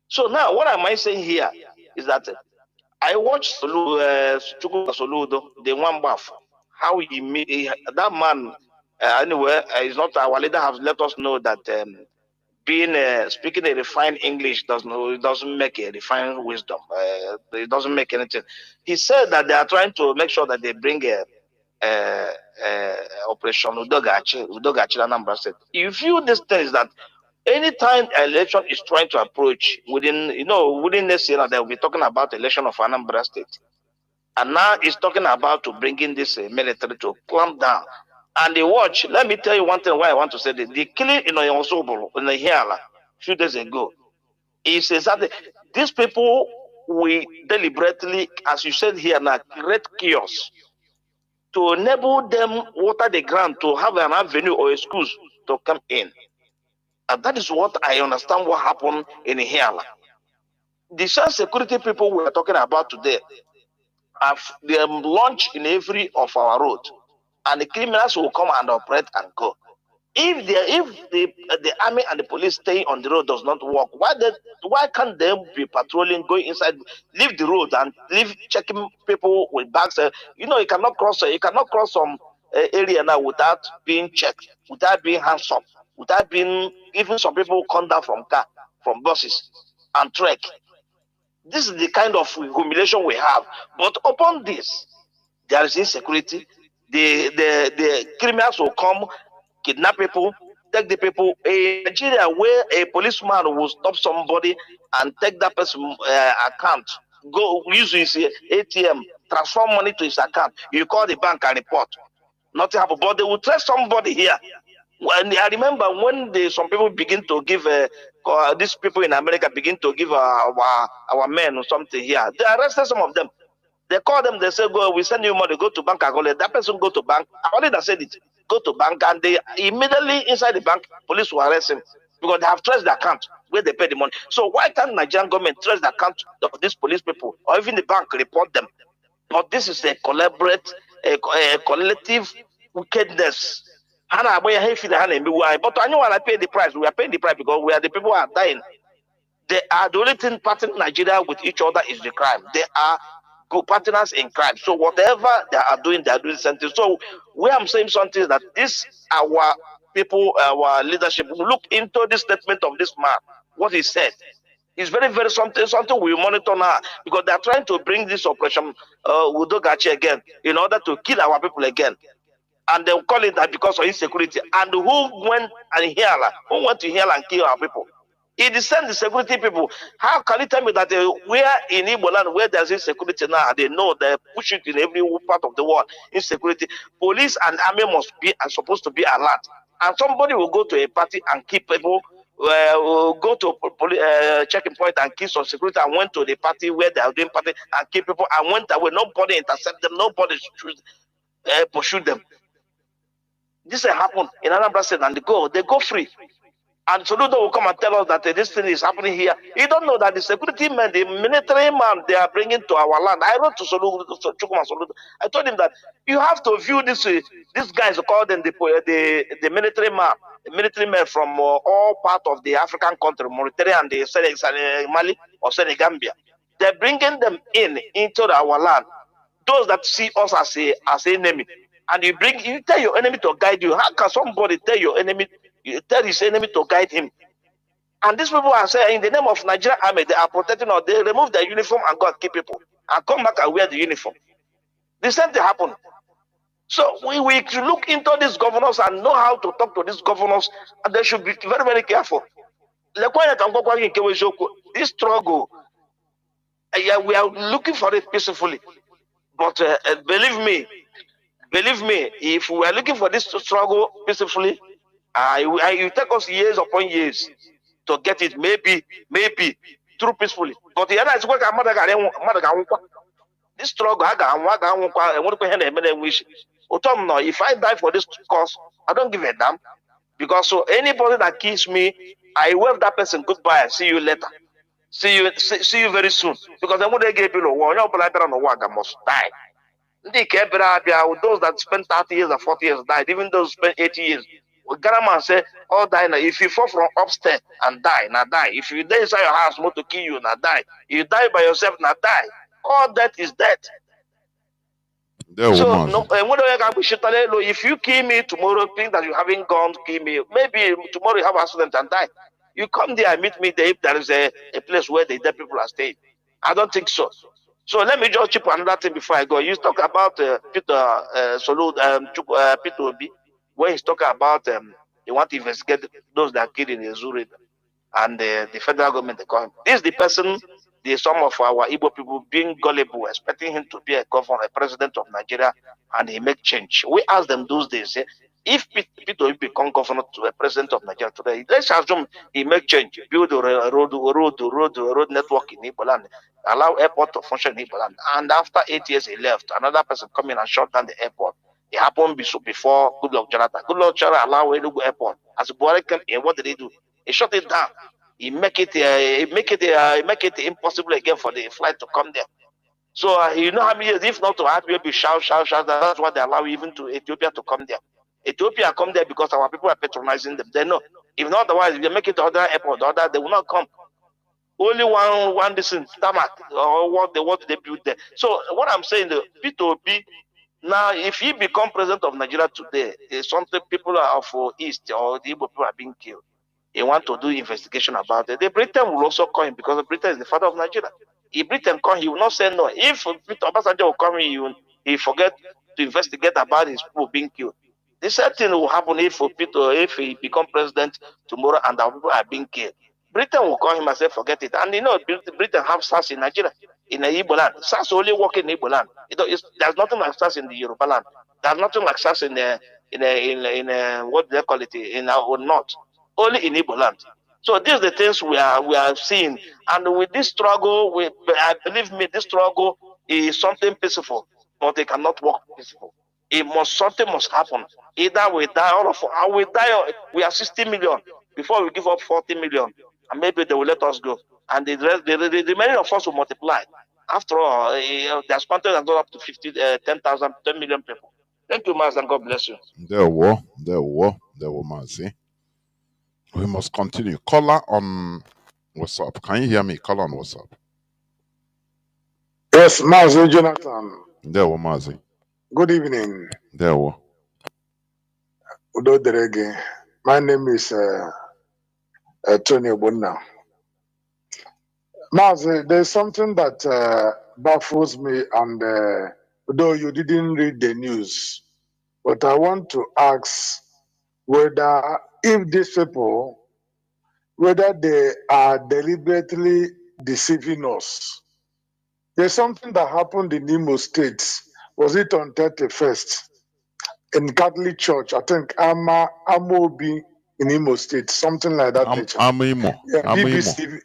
So now, what am I saying here is that I watched Soludo, the one buff, how he made that man. Anyway, is not our leader has let us know that being speaking a refined English doesn't make a refined wisdom. It doesn't make anything. He said that they are trying to make sure that they bring a Operation Udogachi Anambra State. If you this thing is that anytime election is trying to approach within next year, they will be talking about election of Anambra State. And now it's talking about to bring in this military to clamp down. And they watch, let me tell you one thing why I want to say this. The killing in Oyosobolo, in the Hiala, a few days ago, is exactly these people, we deliberately, as you said here, now create chaos to enable them water the ground to have an avenue or excuse to come in. And that is what I understand what happened in Hiala. The security people we are talking about today have launched in every of our roads, and the criminals will come and operate and go. If the army and the police staying on the road does not work, why can't they be patrolling, going inside, leave the road and leave checking people with bags? You cannot cross some area now without being checked, without being hands up, without being even some people come down from buses and trek. This is the kind of humiliation we have. But upon this, there is insecurity. The criminals will come, kidnap people, take the people. In Nigeria, where a policeman will stop somebody and take that person's account, go use his ATM, transfer money to his account. You call the bank and report. Nothing happened. But they will trace somebody here. When I remember when some people begin to give these people in America begin to give our men or something here, they arrested some of them. They call them, they say, "Go, we send you money, go to bank." That person go to bank. I already said it. Go to bank, and they immediately inside the bank, police will arrest him because they have traced the account where they pay the money. So why can't Nigerian government trace the account of these police people or even the bank report them? But this is a collective wickedness. But I want to pay the price. We are paying the price because we are the people who are dying. They are the only thing partnering Nigeria with each other is the crime. They are good partners in crime. So whatever they are doing something. So where I'm saying something is that this our people, our leadership, look into this statement of this man, what he said. It's very, very something we monitor now because they are trying to bring this operation Udogachi again in order to kill our people again. And they'll call it that because of insecurity. And who went to heal and kill our people? It is the security people. How can you tell me that we are in Igbo land where there's insecurity now? They know they push it in every part of the world. Insecurity. Police and army are supposed to be alert. And somebody will go to a party and kill people. Will go to checking point and kill some security and went to the party where they are doing party and kill people and went away. Nobody intercept them. Nobody pursue them. This happened in Anambra State and they go free. And Soludo will come and tell us that this thing is happening here. You don't know that the security men, the military man, they are bringing to our land. I wrote to Soludo, I told him that you have to view this. These guys called them the military men from all parts of the African country, Mauritania and the Mali or Senegambia. They're bringing them into our land. Those that see us as enemy. And you tell your enemy to guide you. How can somebody tell your enemy? You tell his enemy to guide him. And these people are saying in the name of Nigerian army, they are protecting us. They remove their uniform and go and kill people. And come back and wear the uniform. The same thing happened. So we should look into these governors and know how to talk to these governors. And they should be very, very careful. This struggle, we are looking for it peacefully. But believe me, if we are looking for this struggle peacefully, it will take us years upon years to get it. Maybe through peacefully. But the other is what this struggle, if I die for this cause, I don't give a damn. Because so anybody that kills me, I wave that person goodbye. See you later. See you very soon. Because then when they get below, must die. Those that spent 30 years or 40 years died, even those spent 80 years. Ghana say, all die now. If you fall from upstairs and die, now die. If you die inside your house, want to kill you, now die. You die by yourself, now die. All that is death. So no, if you kill me tomorrow, think that you haven't gone to kill me. Maybe tomorrow you have an accident and die. You come there and meet me there if there is a place where the dead people are staying. I don't think so. So let me just chip another thing before I go. You talk about Peter Peter Obi, where he's talking about they want to investigate those that are killed in the Zurich and the federal government. This is the person, some of our Igbo people being gullible, expecting him to be a governor, a president of Nigeria, and he make change. We asked them those days, if Peter Obi become governor to a president of Nigeria today, let's assume he make change, build a road network in Igbo land, allow airport to function in Igbo land, and after 8 years he left, another person come in and shut down the airport. It happened before Goodluck Jonathan. Goodluck Jonathan allowed Enugu airport. As Buhari came in, what did he do? He shut it down. He make it impossible again for the flight to come there. So you know how many years, if not to RBL shout, that's why they allow even to Ethiopia to come there. Ethiopia come there because our people are patronizing them. They know. If not otherwise, if they make it to other airport, they will not come. Only one listen, tarmac, or what they build there. So what I'm saying, the P2P, now if he become president of Nigeria today, something people are for East or the Igbo people are being killed. They want to do investigation about it. The Britain will also call him because Britain is the father of Nigeria. If Britain call him, he will not say no. If Peter Obasanjo will come in, he forget to investigate about his people being killed. The same thing will happen if he become president tomorrow and our people are being killed. Britain will call him and say, forget it. And you know, Britain have SARS in Nigeria, in the Igbo land. SARS only work in Igbo land. There's nothing like SARS in the Yoruba land. There's nothing like SARS in what do they call it, in our north. Only in Igbo land. So these are the things we are seeing. And with this struggle, believe me, this struggle is something peaceful, but it cannot work peaceful. Something must happen. Either we die, all of us, we die. We are 60 million before we give up 40 million, and maybe they will let us go. And the remaining of us will multiply. After all, there's content that goes up to 10,000, 10 million people. Thank you, Mazi, and God bless you. There were Mazi. We must continue. Caller on WhatsApp. Can you hear me? Caller on WhatsApp. Yes, Mazi Jonathan. There were Mazi. Good evening. There were. Udo Derege. My name is Tony Obunna. Mazi, there's something that baffles me, and though you didn't read the news, but I want to ask whether if these people, whether they are deliberately deceiving us. There's something that happened in Imo State. Was it on 31st? In Catholic Church, I think Amobi in Imo State, something like that nature. Amimo. Yeah, BBC.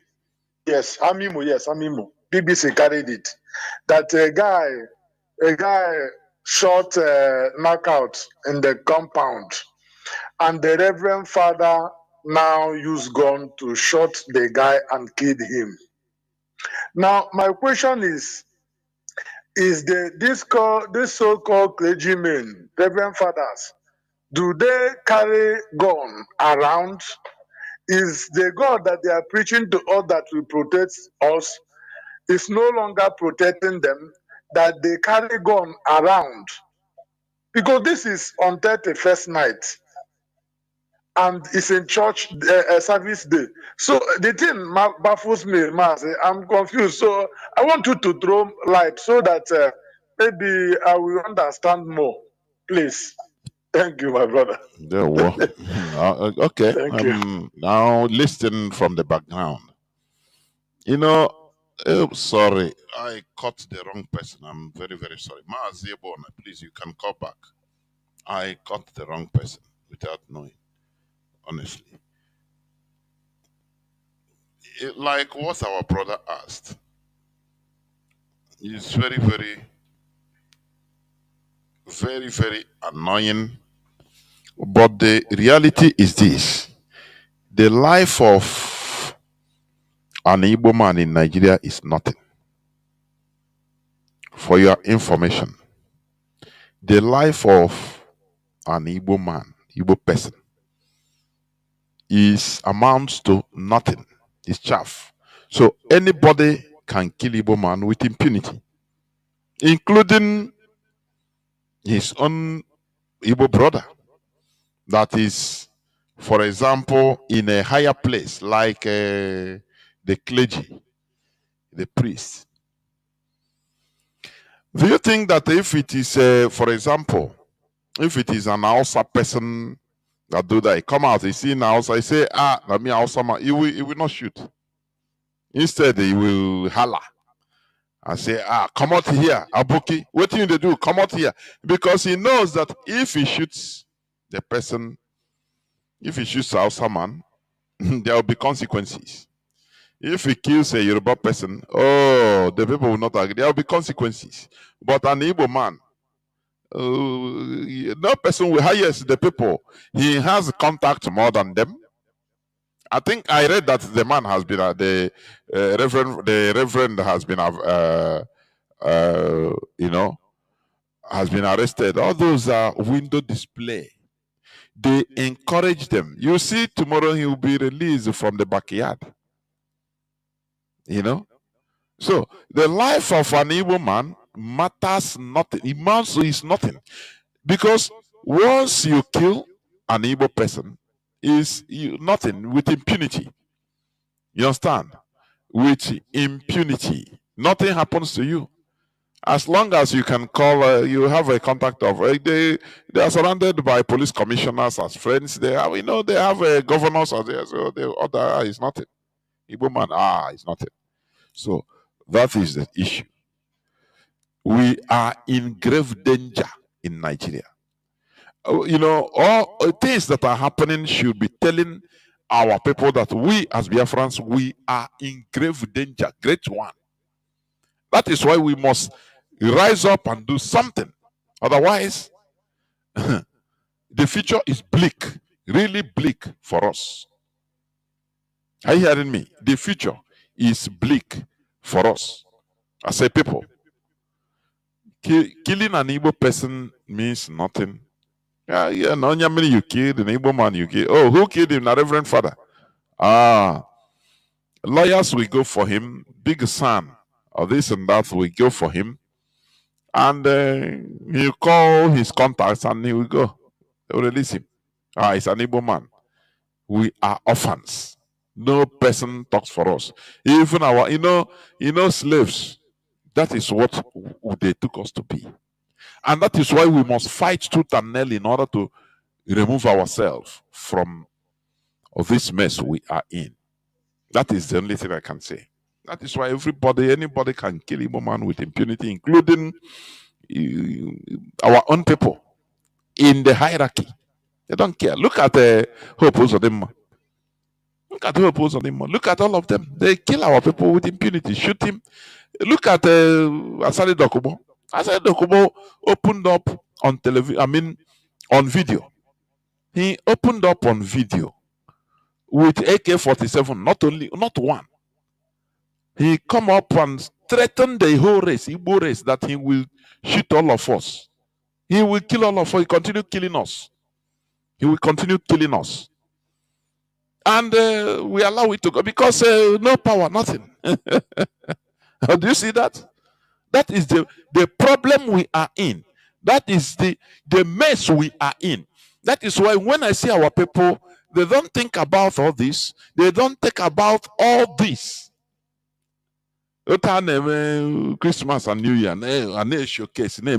Yes, Amimo. BBC carried it. That a guy shot knockout in the compound, and the Reverend Father now used gun to shoot the guy and killed him. Now, my question is this so-called clergymen, Reverend Fathers, do they carry gun around? Is the God that they are preaching to us that will protect us is no longer protecting them, that they carry gun around? Because this is on 31st night, and it's in church service day. So the thing baffles me, Mazi. I'm confused. So I want you to throw light so that maybe I will understand more. Please. Thank you, my brother. There were. Okay. Thank you. Now listen from the background. You know, sorry, I caught the wrong person. I'm very, very sorry. Mazi Bona, please, you can call back. I caught the wrong person without knowing, honestly. like what our brother asked, is very, very, very, very annoying. But the reality is this: the life of an Igbo man in Nigeria is nothing. For your information, the life of an Igbo man, Igbo person, is amounts to nothing. It's chaff. So anybody can kill Igbo man with impunity, including his own Igbo brother. That is, for example, in a higher place like the clergy, the priest. Do you think that if it is, for example, if it is an Hausa person that do that, he come out, he see in Hausa, he say, let me Hausa man, he will not shoot. Instead, he will holler and say, come out here, Abuki, what do you do? Come out here. Because he knows that if he shoots the person, if he shoots Hausa man, there will be consequences. If he kills a Yoruba person, oh, the people will not agree. There will be consequences. But an Igbo man, no person will hire the people. He has contact more than them. I think I read that the man has been the reverend has been has been arrested. All those are window display. They encourage them. You see, tomorrow he will be released from the backyard. You know, so the life of an Igbo man matters nothing. It amounts is nothing, because once you kill an Igbo person, is nothing with impunity. You understand? With impunity, nothing happens to you. As long as you can call, you have a contact of. They are surrounded by police commissioners as friends. They have, they have governors as there. So the other is nothing. Igbo man, is nothing. So that is the issue. We are in grave danger in Nigeria. All things that are happening should be telling our people that we as Biafrans, we are in grave danger, great one. That is why we must rise up and do something. Otherwise, the future is bleak, really bleak for us. Are you hearing me? The future is bleak for us as a people. Killing an Igbo person means nothing. No, you killed an Igbo man, you killed. Oh, who killed him? The Reverend Father. Lawyers will go for him. Big son or this and that will go for him. And he'll call his contacts and he will go. They will release him. It's an Igbo man. We are orphans. No person talks for us. Even our, slaves. That is what they took us to be. And that is why we must fight tooth and nail in order to remove ourselves from this mess we are in. That is the only thing I can say. That is why anybody can kill Igbo man with impunity, including our own people in the hierarchy. They don't care. Look at Hope Uzodimma. Look at Hope Uzodimma. Look at all of them. They kill our people with impunity. Shoot him. Look at Asali Dokubo. Asali Dokubo opened up on television. On video. He opened up on video with AK-47. Not one. He come up and threatened the whole race, Igbo race, that he will shoot all of us. He will kill all of us. He continue killing us. He will continue killing us. And we allow it to go because no power, nothing. Do you see that? That is the problem we are in. That is the mess we are in. That is why when I see our people, they don't think about all this. They don't think about all this. Christmas and New Year, and showcase, we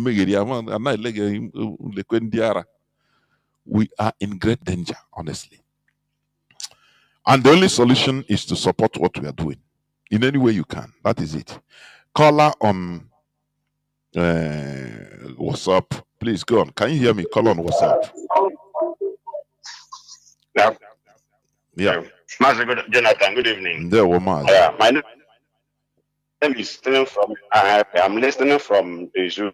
are in great danger, honestly. And the only solution is to support what we are doing in any way you can. That is it. Caller on WhatsApp, please go on. Can you hear me? Call on WhatsApp. Yeah. Yeah. Master, good, Jonathan, good evening. There were Mazi. Yeah, my name is listening from. I'm listening from the zoo,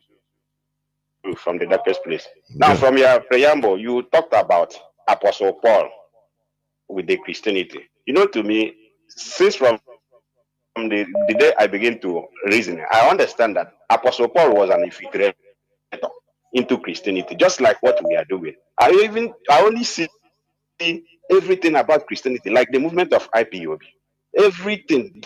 from the darkest place. Now, There. from your preamble, you talked about Apostle Paul with the Christianity. You know, to me, since from the day I begin to reason, I understand that Apostle Paul was an infiltrator into Christianity, just like what we are doing. I only see everything about Christianity, like the movement of IPOB, everything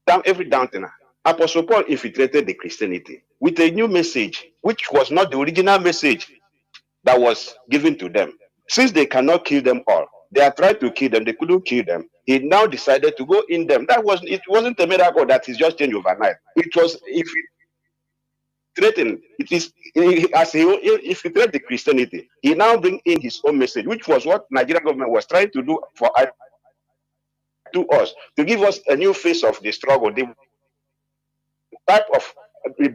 down, every down thing. Apostle Paul infiltrated the Christianity with a new message, which was not the original message that was given to them. Since they cannot kill them all, they are trying to kill them, they couldn't kill them. He now decided to go in them. It wasn't a miracle that is just changed overnight. It was infiltrating. It is as he infiltrated the Christianity. He now bring in his own message, which was what Nigerian government was trying to do to us, to give us a new face of the struggle. The type of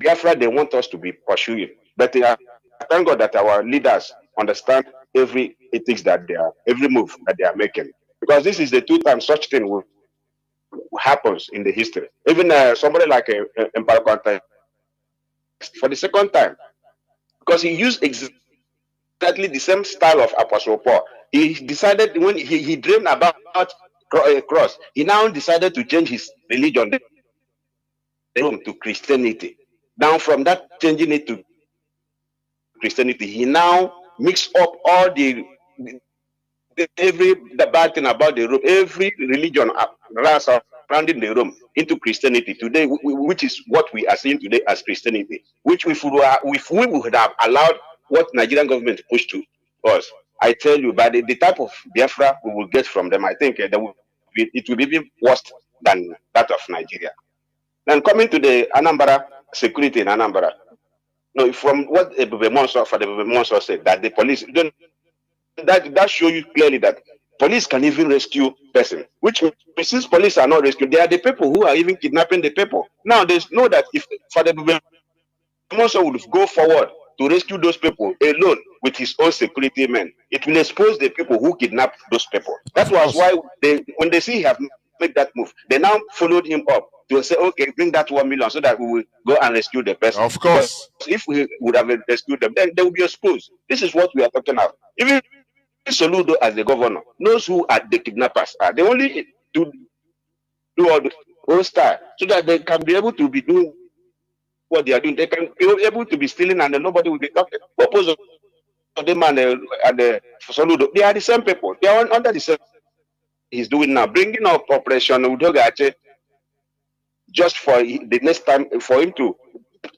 Biafra they want us to be pursuing. But thank God that our leaders understand every ethics that they are, every move that they are making. Because this is the 2 times such thing happens in the history. Even somebody like Emperor Contact, for the 2nd time, because he used exactly the same style of Apostle Paul. He decided when he dreamed about a cross, he now decided to change his religion to Christianity. Now from that changing it to Christianity, he now mixed up all the bad thing about the Rome, every religion surrounding the Rome into Christianity today, which is what we are seeing today as Christianity. Which if we would have allowed what Nigerian government pushed to us, I tell you, by the type of Biafra we will get from them, I think it will be even worse than that of Nigeria. Then coming to the Anambra security in Anambra, no, from what Monso said, that the police that show you clearly that police can even rescue person. Which means since police are not rescued, they are the people who are even kidnapping the people. Now they know that if Father Monso would go forward to rescue those people alone with his own security men, it will expose the people who kidnapped those people. That was why when they see he have made that move, they now followed him up to say, okay, bring that 1 million so that we will go and rescue the person. Of course. Because if we would have rescued them, then they will be exposed. This is what we are talking about. Even Soludo, as the governor, knows who are the kidnappers are. They only do all the whole style so that they can be able to be doing what they are doing. They can be able to be stealing and nobody will be talking. Purpose of them and the Soludo, they are the same people. They are under the same. He's doing now, bringing up Operation Udogache just for the next time for him to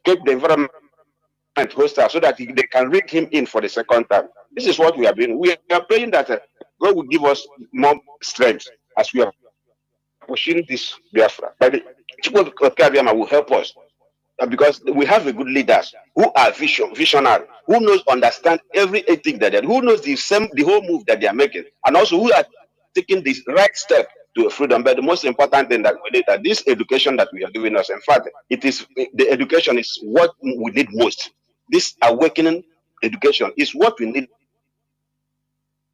keep the environment hostile so that they can rig him in for the 2nd time. This is what we are doing. We are praying that God will give us more strength as we are pushing this Biafra. But the people of Kabiama will help us because we have a good leaders who are visionary, who knows, understand every ethic that they are, who knows the whole move that they are making, and also who are taking this right step to freedom. But the most important thing that we need, that this education that we are doing us, in fact, the education is what we need most. This awakening education is what we need,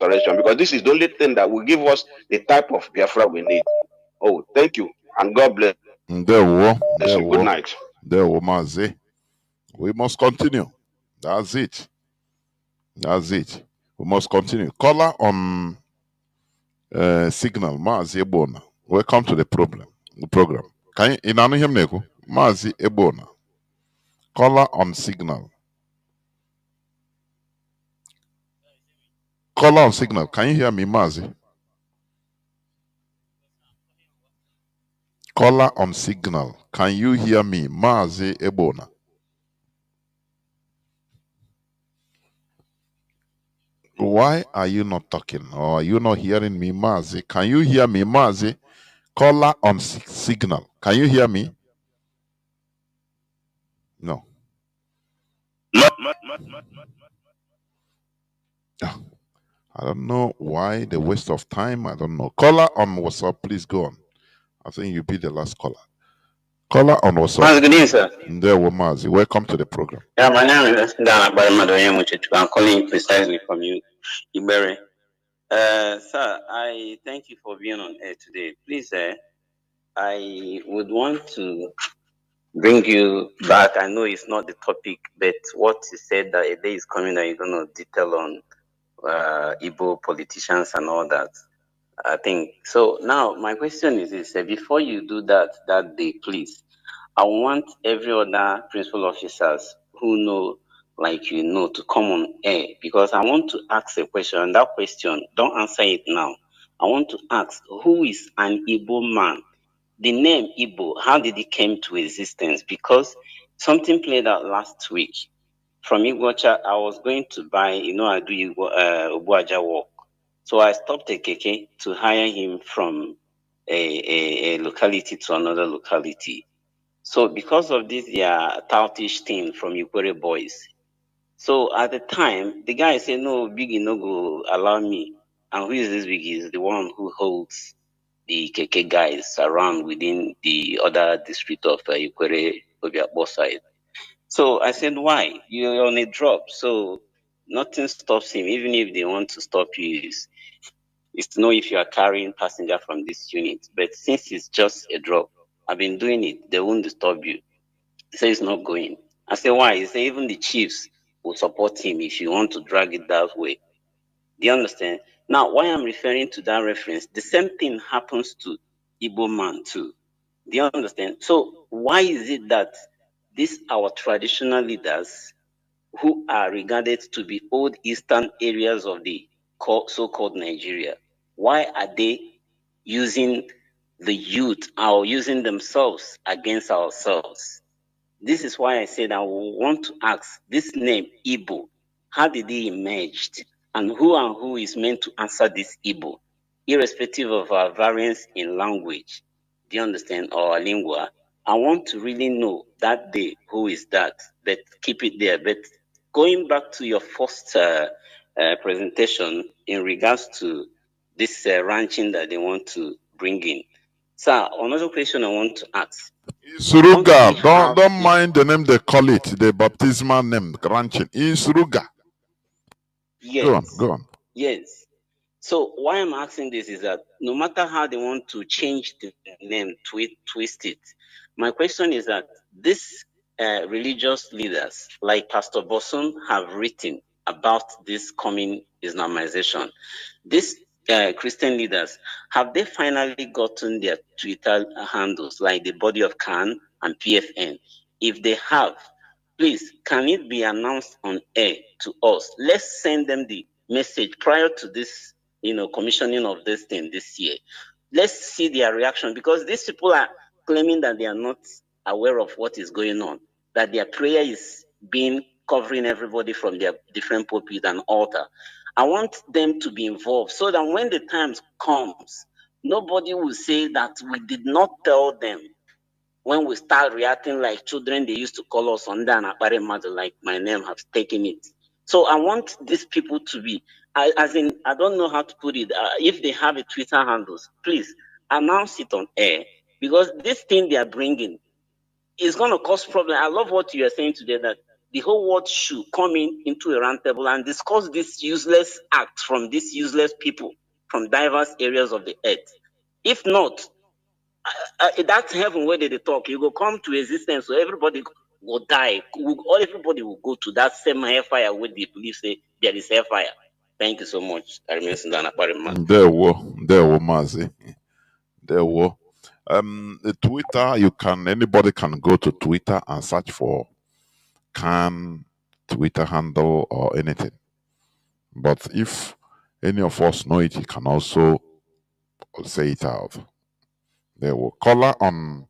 because this is the only thing that will give us the type of Biafra we need. Oh, thank you, and God bless. Good night. There were Mazi. We must continue. That's it. That's it. We must continue. Caller on signal, Mazi Ebona. Welcome to the program. Can you in him nego? Mazi Ebona. Caller on signal. Caller on signal. Can you hear me, Mazi? Caller on signal. Can you hear me, Mazi Ebona? Why are you not talking? Or are you not hearing me, Mazi? Can you hear me, Mazi? Caller on signal. Can you hear me? No. I don't know why the waste of time. I don't know. Caller on WhatsApp, please go on. I think you'll be the last caller. Caller on WhatsApp. Mazi, good evening, sir. There were Mazi. Welcome to the program. Yeah, my name is Dana Baramadoyemuchitu. I'm calling you precisely from you, Ibere. Sir, I thank you for being on air today. Please, I would want to bring you back. I know it's not the topic, but what you said that a day is coming that you're going to detail on Igbo politicians and all that. I think so. Now, my question is this: before you do that day, please, I want every other principal officers who know, like you know, to come on air because I want to ask a question. And that question, don't answer it now. I want to ask, who is an Igbo man? The name Igbo, how did it came to existence? Because something played out last week. From Igbocha, I was going to buy, I do Ubuaja work. So I stopped a keke to hire him from a locality to another locality. So because of this, toutish thing from Ikwere boys. So at the time, the guy said, no, Biggie no go allow me. And who is this Biggie? Is the one who holds the KK guys around within the other district of Ikwere, Obiakpo side. So I said, why? You're on a drop. So nothing stops him. Even if they want to stop you, is to know if you are carrying passenger from this unit. But since it's just a drop, I've been doing it. They won't disturb you. He said it's not going. I said, why? He said even the chiefs will support him if you want to drag it that way. Do you understand? Now, why I'm referring to that reference, the same thing happens to Igbo man too. Do you understand? So why is it that these our traditional leaders who are regarded to be old eastern areas of the so-called Nigeria, why are they using the youth or using themselves against ourselves? This is why I said I want to ask this name Igbo. How did it emerge? And who is meant to answer this Igbo, irrespective of our variance in language? Do you understand? Or lingua? I want to really know that day who is that, but keep it there. But going back to your first presentation in regards to this ranching that they want to bring in. Sir, another question I want to ask. Isuruga. Don't mind the name they call it, the baptismal name, ranching. Isuruga. Yes. Go on. Yes. So why I'm asking this is that no matter how they want to change the name, twist it, my question is that these religious leaders like Pastor Bosun have written about this coming Islamization. These Christian leaders, have they finally gotten their Twitter handles like the body of Kanu and PFN? If they have, please, can it be announced on air to us? Let's send them the message prior to this, commissioning of this thing this year. Let's see their reaction because these people are claiming that they are not aware of what is going on, that their prayer is being covering everybody from their different pulpit and altar. I want them to be involved so that when the time comes, nobody will say that we did not tell them. When we start reacting like children, they used to call us on that mother, like my name has taken it. So I want these people to be, I don't know how to put it. If they have a Twitter handles, please announce it on air because this thing they are bringing is going to cause problem. I love what you are saying today that the whole world should come into a round table and discuss this useless act from these useless people from diverse areas of the earth. If not, that's heaven where they talk. You go come to existence, so everybody will die. Everybody will go to that same hellfire where they believe say there is hellfire. Thank you so much. I remain Sundana Pariman. There were Mazi. There were. The Twitter, anybody can go to Twitter and search for Twitter handle or anything. But if any of us know it, you can also say it out. There were caller on.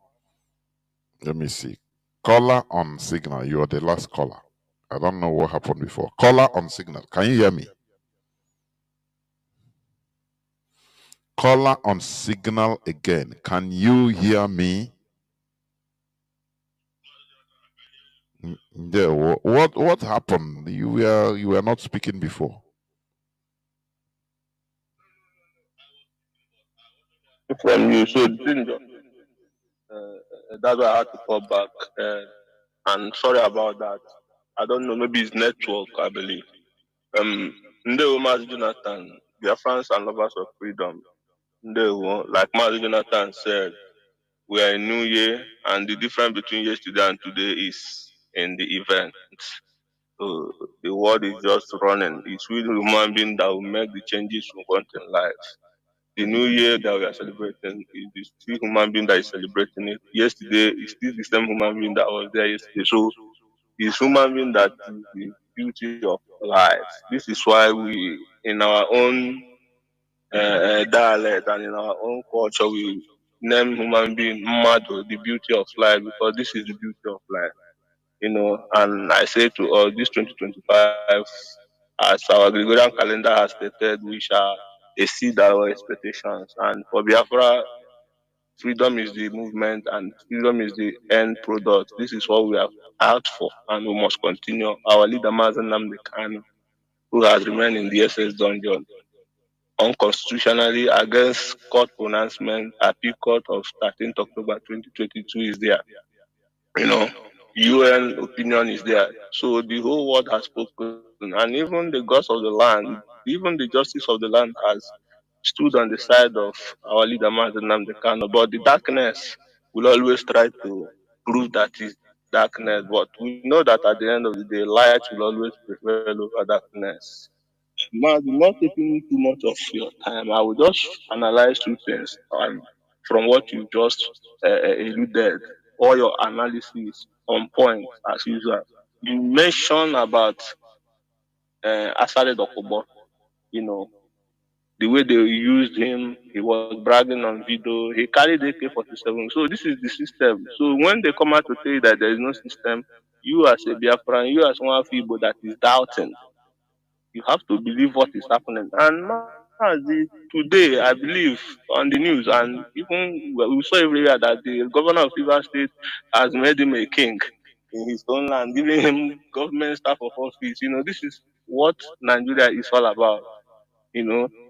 Let me see. Caller on signal. You are the last caller. I don't know what happened before. Caller on signal. Can you hear me? Caller on signal again. Can you hear me? Yeah. What happened? You were not speaking before. From you, so that's why I had to call back. And sorry about that. I don't know, maybe it's network, I believe. Mazi Jonathan, Biafrans and lovers of freedom. They won't, like Mazi Jonathan said, we are in New Year, and the difference between yesterday and today is in the event. So the world is just running. It's really human being that will make the changes we want in life. The New Year that we are celebrating is the still human being that is celebrating it. Yesterday is still the same human being that was there yesterday. So it's human being that is the beauty of life. This is why we, in our own dialect and in our own culture, we name human being Mado, the beauty of life, because this is the beauty of life. And I say to all, this 2025, as our Gregorian calendar has stated, we shall exceed our expectations. And for Biafra, freedom is the movement and freedom is the end product. This is what we have out for, and we must continue. Our leader, Mazi Nnamdi Kanu, who has remained in the SS dungeon unconstitutionally against court pronouncement, appeal court of 13th October 2022 is there. UN opinion is there. So the whole world has spoken, and even the gods of the land, even the justice of the land has stood on the side of our leader Mazi Nnamdi Kanu. But the darkness will always try to prove that it's darkness. But we know that at the end of the day, light will always prevail over darkness. Mazi, not taking too much of your time, I will just analyze two things from what you just alluded. All your analysis on point as usual. You mentioned about Asare Dokubo, the way they used him, he was bragging on video, he carried AK-47. So this is the system. So when they come out to tell you that there is no system, you as a Biafran, you as one of people that is doubting, you have to believe what is happening. And today, I believe on the news, and even we saw everywhere that the governor of River State has made him a king in his own land, giving him government staff of office. This is what Nigeria is all about.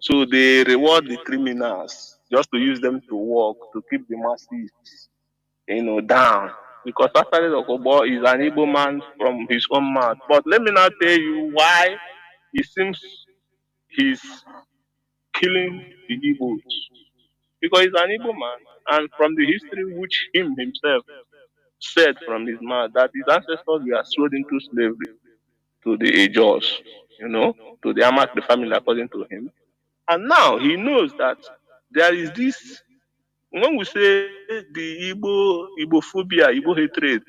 So they reward the criminals just to use them to work, to keep the masses, down. Because Asari Okobo is an Igbo man from his own mouth. But let me now tell you why it seems he's killing the Igbos. Because he's an Igbo man, and from the history which him himself said from his mouth, that his ancestors were sold into slavery to the Ejos, to the Amak family, according to him. And now he knows that there is this, when we say the Igbophobia, Igbo hatred,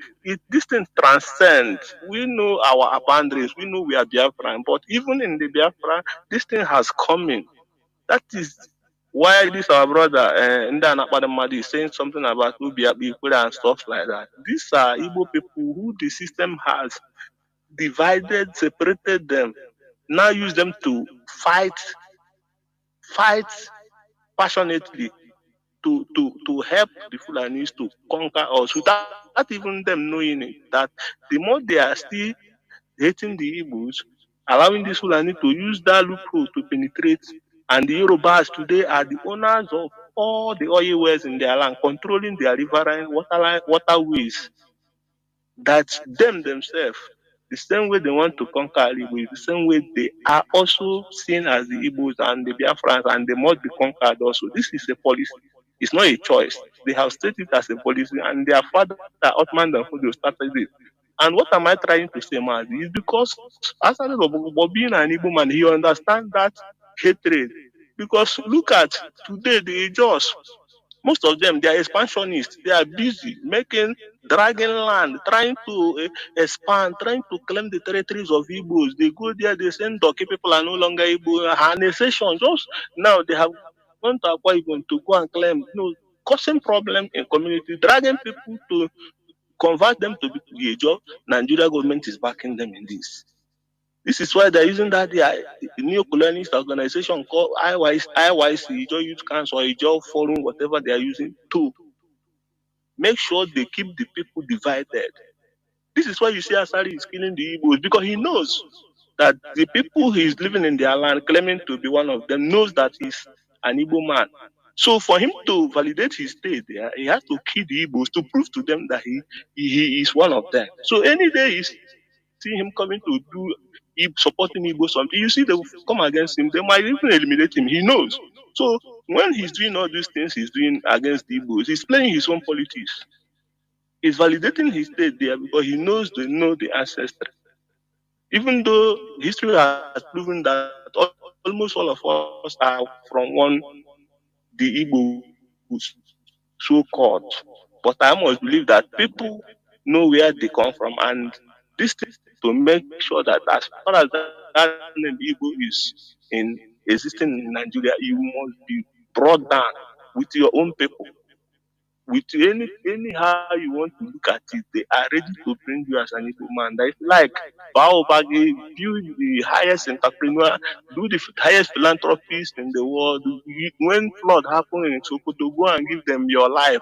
this thing transcends. We know our boundaries, we know we are Biafran, but even in the Biafra, this thing has come in. That is why this our brother Nnamdi is saying something about Ubia people and stuff like that. These are Igbo people who the system has divided, separated them, now use them to fight passionately to help the Fulanis to conquer us without even them knowing it. That the more they are still hating the Igbos, allowing the Fulani to use that loophole to penetrate, and the Yorubas today are the owners of all the oil wells in their land, controlling their riverine waterways, that them themselves, the same way they want to conquer Igbo, the same way they are also seen as the Igbos and the Biafrans, and they must be conquered also. This is a policy. It's not a choice. They have stated it as a policy, and their father, Ottoman Danfodio, started it. And what am I trying to say, Mazi, is because as being an Igbo man, he understands that hatred. Because look at today, the Ejos, most of them, they are expansionists. They are busy dragging land, trying to expand, trying to claim the territories of Igbos. They go there, they send Doki people are no longer Igbo. Annexation, just now they have gone to Akwa Ibom to go and claim, causing problem in community, dragging people to convert them to be a job. Nigeria government is backing them in this. This is why they're using that the neo-colonialist organization called IYC, Ijo Youth Council, or Ijo Forum, whatever they are using, to make sure they keep the people divided. This is why you see Asari is killing the Igbos, because he knows that the people he is living in their land, claiming to be one of them, knows that he's an Igbo man. So for him to validate his stay there, he has to kill the Igbos to prove to them that he is one of them. So any day you see him coming to do supporting Igbo something, you see they will come against him. They might even eliminate him. He knows. So when he's doing all these things he's doing against the Igbos, he's playing his own politics. He's validating his state there because he knows they know the ancestry. Even though history has proven that almost all of us are from the Igbos, so-called. But I must believe that people know where they come from, and this thing to make sure that as far as that name Igbo is in existing in Nigeria, you must be brought down with your own people. With anyhow you want to look at it, they are ready to bring you as an Igbo man. That is like Baobagi, build the highest entrepreneur, do the highest philanthropist in the world. When flood happen in Sokoto, go and give them your life.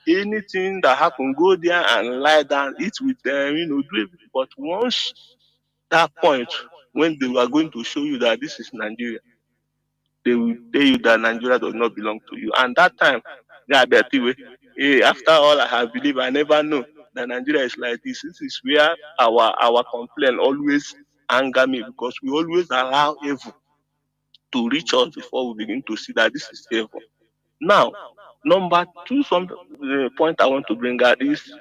Anything that happen, go there and lie down, eat with them, do everything. But once that point when they are going to show you that this is Nigeria, they will tell you that Nigeria does not belong to you. And that time, after all I have believed, I never know that Nigeria is like this. This is where our complaint always anger me, because we always allow evil to reach us before we begin to see that this is evil. Now, number two, point I want to bring out is,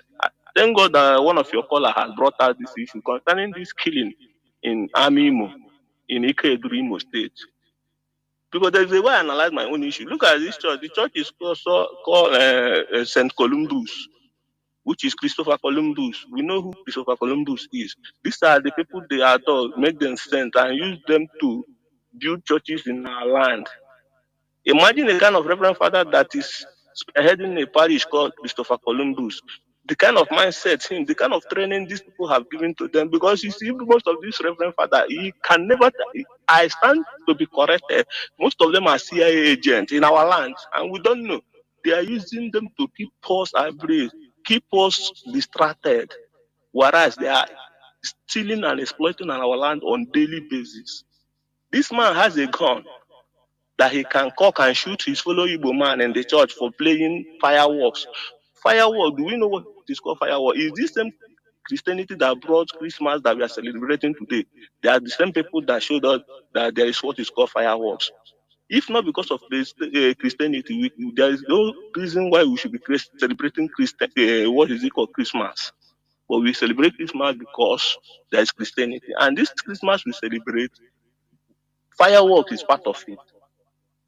thank God that one of your callers has brought out this issue concerning this killing in Amimo, in Ikedu, Imo State. Because there's a way I analyze my own issue. Look at this church. The church is also called St. Columbus, which is Christopher Columbus. We know who Christopher Columbus is. These are the people they adore, make them saints, and use them to build churches in our land. Imagine a kind of reverend father that is spearheading a parish called Christopher Columbus. The kind of mindset, the kind of training these people have given to them, because you see, most of these reverend father, he can never, I stand to be corrected, most of them are CIA agents in our land, and we don't know. They are using them to keep us abreast, keep us distracted, whereas they are stealing and exploiting our land on daily basis. This man has a gun that he can cock and shoot his fellow Igbo man in the church for playing fireworks. Fireworks, do we know what is called fireworks? Is this same Christianity that brought Christmas that we are celebrating today? They are the same people that showed us that there is what is called fireworks. If not because of this Christianity, there is no reason why we should be celebrating what is it called, Christmas. But we celebrate Christmas because there is Christianity. And this Christmas we celebrate, fireworks is part of it.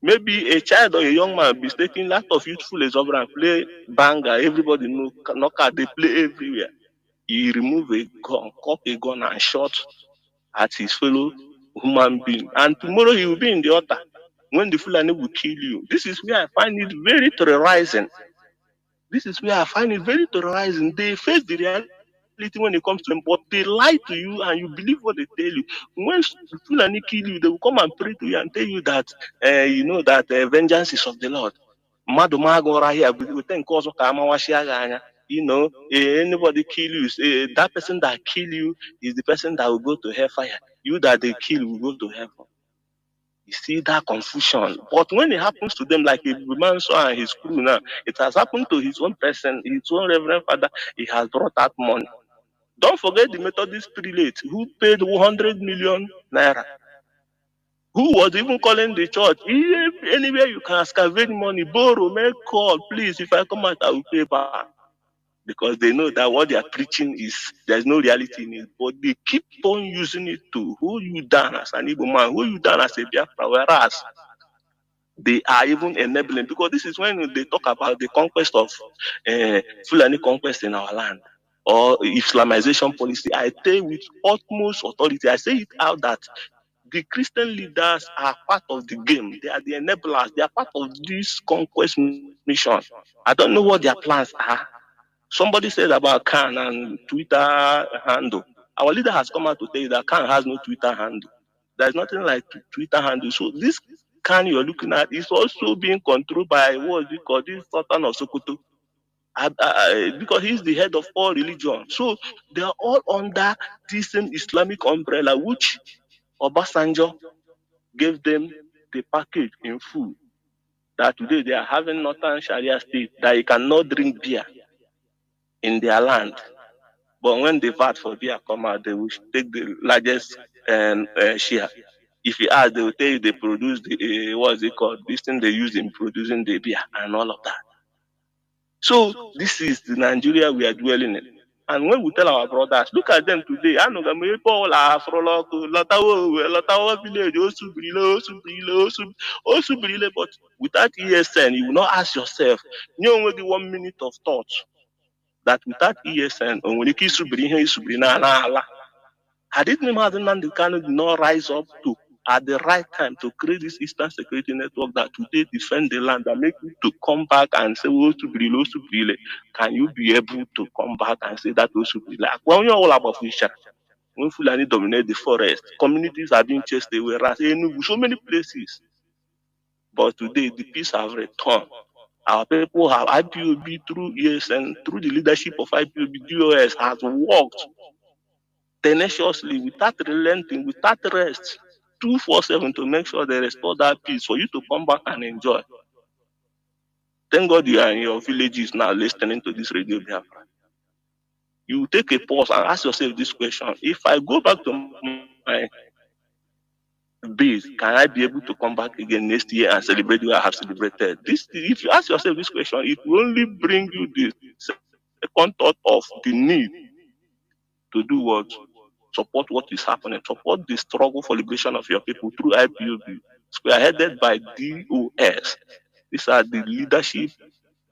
Maybe a child or a young man is taking lot of youthful exuberance, play banger, everybody know, knockout, they play everywhere. He remove a gun, cock a gun and shot at his fellow human being. And tomorrow he will be in the altar when the Fulani will kill you. This is where I find it very terrorizing. This is where I find it very terrorizing. They face the reality when it comes to them, but they lie to you and you believe what they tell you. When Fulani kill you, they will come and pray to you and tell you that vengeance is of the Lord. Anybody kill you, that person that kill you is the person that will go to hellfire. You that they kill will go to heaven. You see that confusion. But when it happens to them, like a man saw and his crew now, it has happened to his own person, his own reverend father, he has brought out money. Don't forget the Methodist prelate who paid 100 million naira. Who was even calling the church, anywhere you can excavate money, borrow, make call, please, if I come out, I will pay back. Because they know that what they are preaching there's no reality in it. But they keep on using it to hold you down as an Igbo man, hold you down as a Biafra, whereas they are even enabling. Because this is when they talk about the conquest of Fulani conquest in our land, or Islamization policy. I say with utmost authority, I say it out that the Christian leaders are part of the game. They are the enablers. They are part of this conquest mission. I don't know what their plans are. Somebody said about Khan and Twitter handle. Our leader has come out to tell you that Khan has no Twitter handle. There's nothing like Twitter handle. So this Khan you're looking at is also being controlled by what is it called, this Sultan of Sokoto. Because he's the head of all religions. So they are all under this same Islamic umbrella, which Obasanjo gave them the package in full. That today they are having Northern Sharia state, that you cannot drink beer in their land. But when the VAT for beer come out, they will take the largest share. If you ask, they will tell you they produce the what's it called? This thing they use in producing the beer and all of that. So this is the Nigeria we are dwelling in. And when we tell our brothers, look at them today, I know them people are Lotawo village, Osubrile, but without ESN, you will not ask yourself, you only 1 minute of thought that without ESN, had it been Nnamdi Kanu did not rise up to at the right time to create this Eastern Security Network that today defend the land and make you to come back and say, oh, Subrile, can you be able to come back and say that, oh, Subrile? When you're all about Fisher, when Fulani dominate the forest, communities are being chased away, so many places. But today, the peace have returned. Our people have IPOB through years and through the leadership of IPOB, DOS has worked tenaciously, without relenting, without rest, 247 to make sure they restore that peace for you to come back and enjoy. Thank God you are in your villages now listening to this radio Biafra. You take a pause and ask yourself this question: if I go back to my base, can I be able to come back again next year and celebrate what I have celebrated? This, if you ask yourself this question, it will only bring you the second thought of the need to do what? Support what is happening, support the struggle for liberation of your people through IPOB, spearheaded by DOS. These are the leadership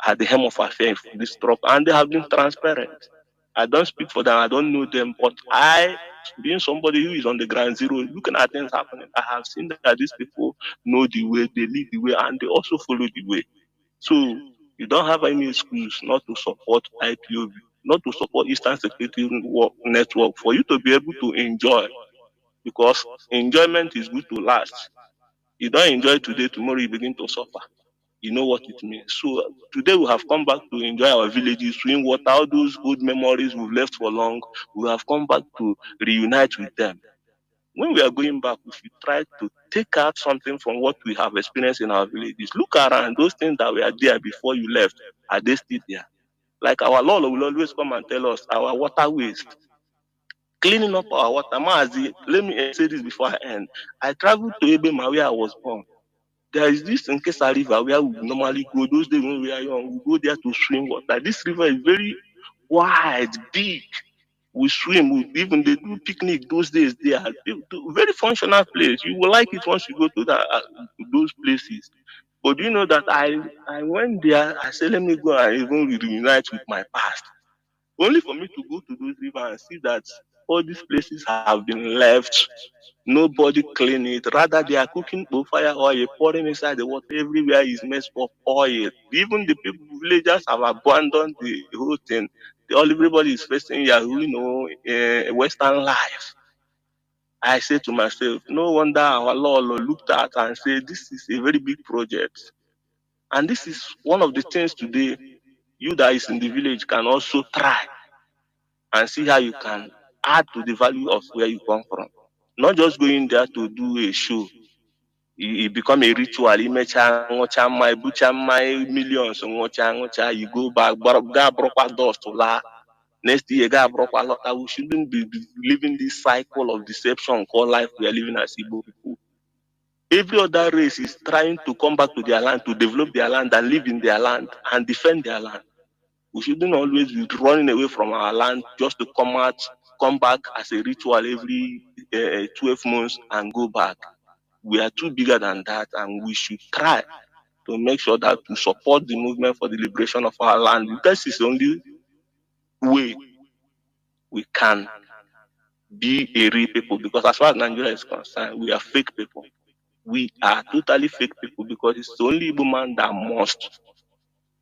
at the helm of affairs for this struggle, and they have been transparent. I don't speak for them, I don't know them, but I, being somebody who is on the ground zero, looking at things happening, I have seen that these people know the way, they lead the way, and they also follow the way. So you don't have any excuse not to support IPOB, not to support Eastern Security Network, for you to be able to enjoy, because enjoyment is good to last. You don't enjoy today, tomorrow you begin to suffer. You know what it means. So today we have come back to enjoy our villages, swim water, all those good memories we've left for long. We have come back to reunite with them. When we are going back, we should try to take out something from what we have experienced in our villages. Look around, those things that were there before you left, are they still there? Like our Lord will always come and tell us our water waste. Cleaning up our water. Mazi, let me say this before I end. I traveled to Ebema where I was born. There is this Nkesa River where we normally go. Those days when we are young, we go there to swim water. This river is very wide, big. We swim, even they do picnic those days there. Very functional place. You will like it once you go to those places. But do you know that I went there, I said, let me go and even reunite with my past. Only for me to go to those rivers and see that all these places have been left. Nobody clean it. Rather, they are cooking fire oil, pouring inside the water. Everywhere is messed up oil. Even the people, villagers have abandoned the whole thing. Everybody is facing Western life. I say to myself, no wonder our Lord looked at and said, this is a very big project. And this is one of the things today, you that is in the village can also try and see how you can add to the value of where you come from. Not just going there to do a show. It become a ritual. Millions, you go back, dust to la. Next year, we shouldn't be living this cycle of deception called life we are living as Igbo people. Every other race is trying to come back to their land, to develop their land and live in their land and defend their land. We shouldn't always be running away from our land just to come back as a ritual every 12 months and go back. We are too bigger than that, and we should try to make sure that we support the movement for the liberation of our land. This is the only way we can be a real people, because as far as Nigeria is concerned, we are fake people. We are totally fake people, because it's the only Igbo man that must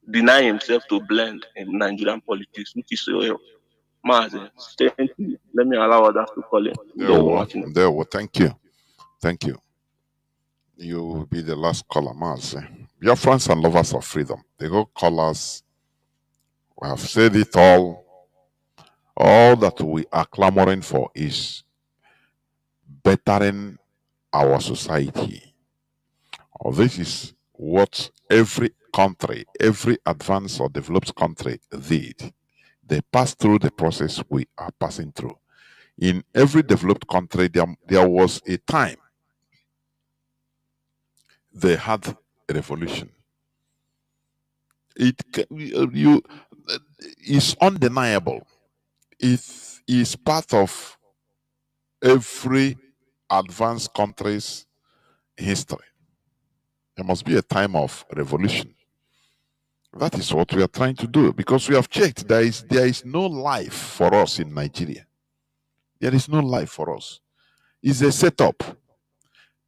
deny himself to blend in Nigerian politics, which is so Mazi. Let me allow others to call in. There, thank you. Thank you. You will be the last caller, Mazi. Biafrans and lovers of freedom. They go callers. We have said it all. All that we are clamoring for is bettering our society. This is what every country, every advanced or developed country did. They passed through the process we are passing through. In every developed country, there was a time they had a revolution. It's undeniable. It is part of every advanced country's history. There must be a time of revolution. That is what we are trying to do, because we have checked. There is no life for us in Nigeria. There is no life for us. It's a setup.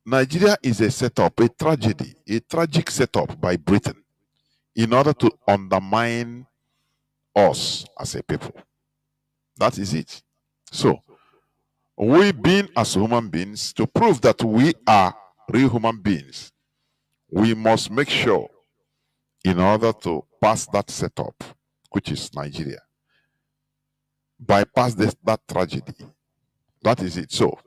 Nigeria is a setup, a tragedy, a tragic setup by Britain in order to undermine us as a people. That is it. So, we being as human beings, to prove that we are real human beings, we must make sure, in order to pass that setup, which is Nigeria, bypass that tragedy. That is it. So,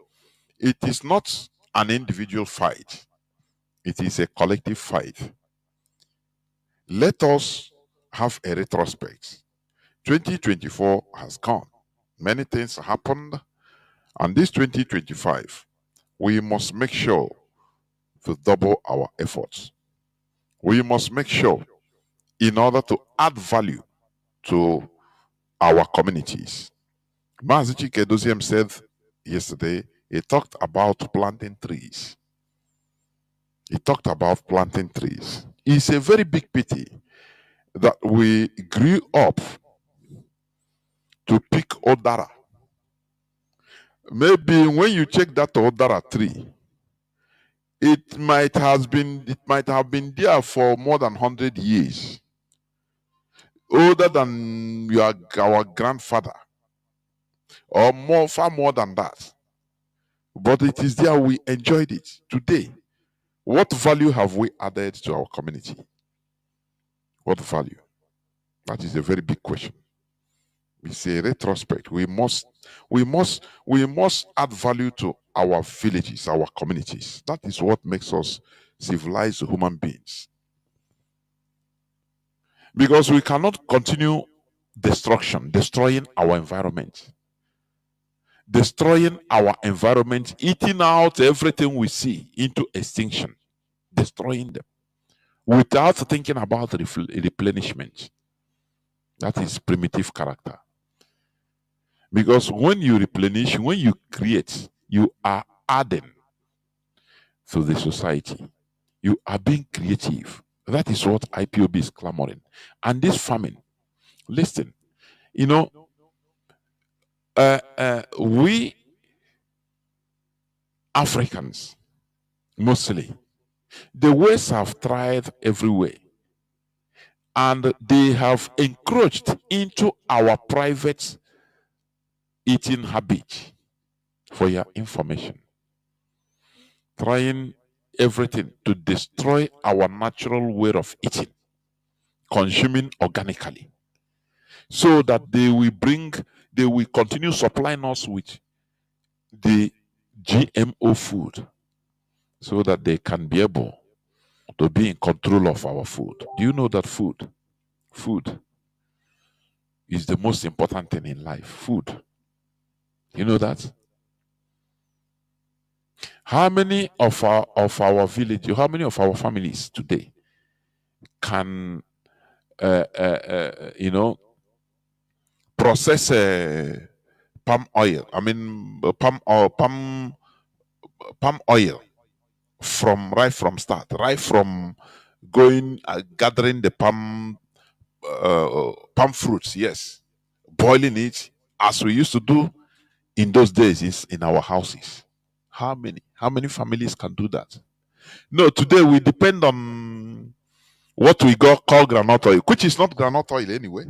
it is not an individual fight. It is a collective fight. Let us have a retrospect. 2024 has gone. Many things happened. And this 2025, we must make sure to double our efforts. We must make sure, in order to add value to our communities. Mazi Chinedu said yesterday, he talked about planting trees. He talked about planting trees. It's a very big pity that we grew up to pick Odara. Maybe when you check that Odara tree, it might have been there for more than 100 years. Older than our grandfather. Or far more than that. But it is there, we enjoyed it. Today, what value have we added to our community? What value? That is a very big question. It's a retrospect. We must add value to our villages, our communities. That is what makes us civilized human beings. Because we cannot continue destroying our environment. Destroying our environment, eating out everything we see into extinction, destroying them without thinking about replenishment. That is primitive character. Because when you replenish, when you create, you are adding to the society. You are being creative. That is what IPOB is clamoring. And this famine, listen, we Africans, mostly, the West have tried everywhere. And they have encroached into our private eating habit, for your information. Trying everything to destroy our natural way of eating, consuming organically, so that they will continue supplying us with the GMO food, so that they can be able to be in control of our food. Do you know that food is the most important thing in life? Food. You know that? How many of our village, how many of our families today can process palm oil? I mean palm oil right from start, right from going gathering the palm fruits, yes, boiling it as we used to do in those days is in our houses. How many families can do that? No, today we depend on what we call groundnut oil, which is not groundnut oil anyway.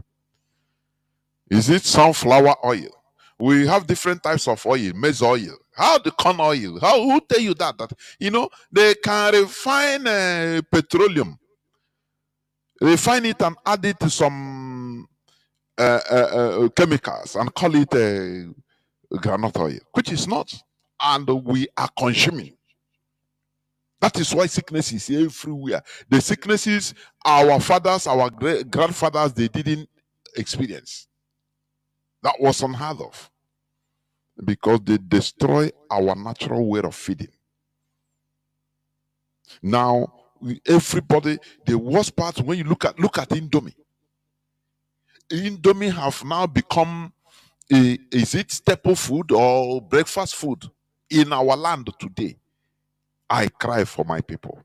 Is it sunflower oil? We have different types of oil, maize oil. How the corn oil? Who tell you that they can refine petroleum, refine it and add it to some chemicals and call it groundnut oil, which is not, and we are consuming. That is why sickness is everywhere. The sicknesses our fathers, our grandfathers, they didn't experience. That was unheard of. because they destroy our natural way of feeding. Now, everybody, the worst part when you look at Indomie. Indomie have now become is it staple food or breakfast food in our land today? I cry for my people.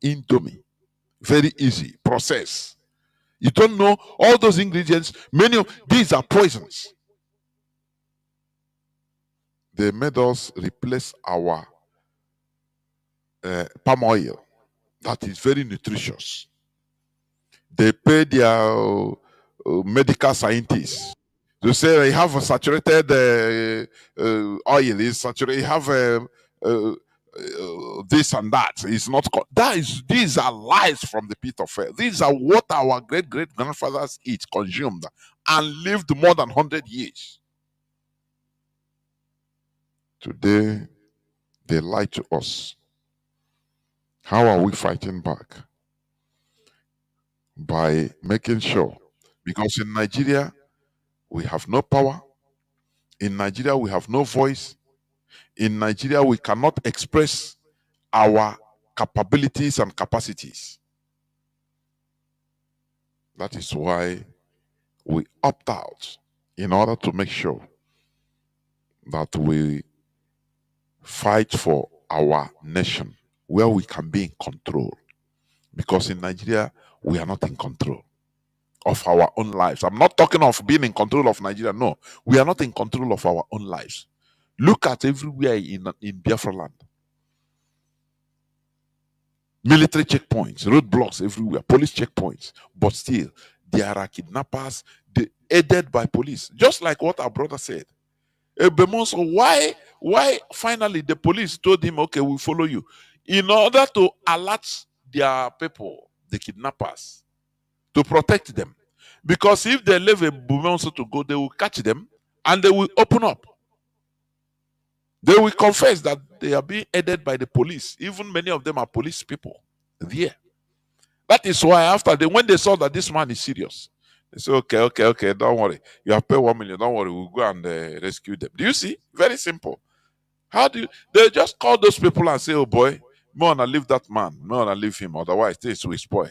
Indomie, very easy process. You don't know all those ingredients. Many of these are poisons. They made us replace our palm oil that is very nutritious. They pay their medical scientists to say they have a saturated oil, is saturated, you have this and that. It's not these are lies from the pit of hell. These are what our great grandfathers consumed and lived more than 100 years. Today they lie to us. How are we fighting back? By making sure, because in Nigeria we have no power, in Nigeria we have no voice, in Nigeria we cannot express our capabilities and capacities. That is why we opt out in order to make sure that we fight for our nation where we can be in control. Because in Nigeria, we are not in control of our own lives. I'm not talking of being in control of Nigeria. No, we are not in control of our own lives. Look at everywhere in Biafra land. Military checkpoints, roadblocks everywhere, police checkpoints. But still, there are kidnappers aided by police. Just like what our brother said. So why finally the police told him, okay, we'll follow you. In order to alert their people, the kidnappers, to protect them. Because if they leave a Bemonso to go, they will catch them and they will open up. They will confess that they are being aided by the police. Even many of them are police people there. That is why when they saw that this man is serious, they say, okay, don't worry. You have paid 1 million, don't worry, we'll go and rescue them. Do you see? Very simple. They just call those people and say, oh boy, more than leave that man, more than leave him, otherwise things will spoil.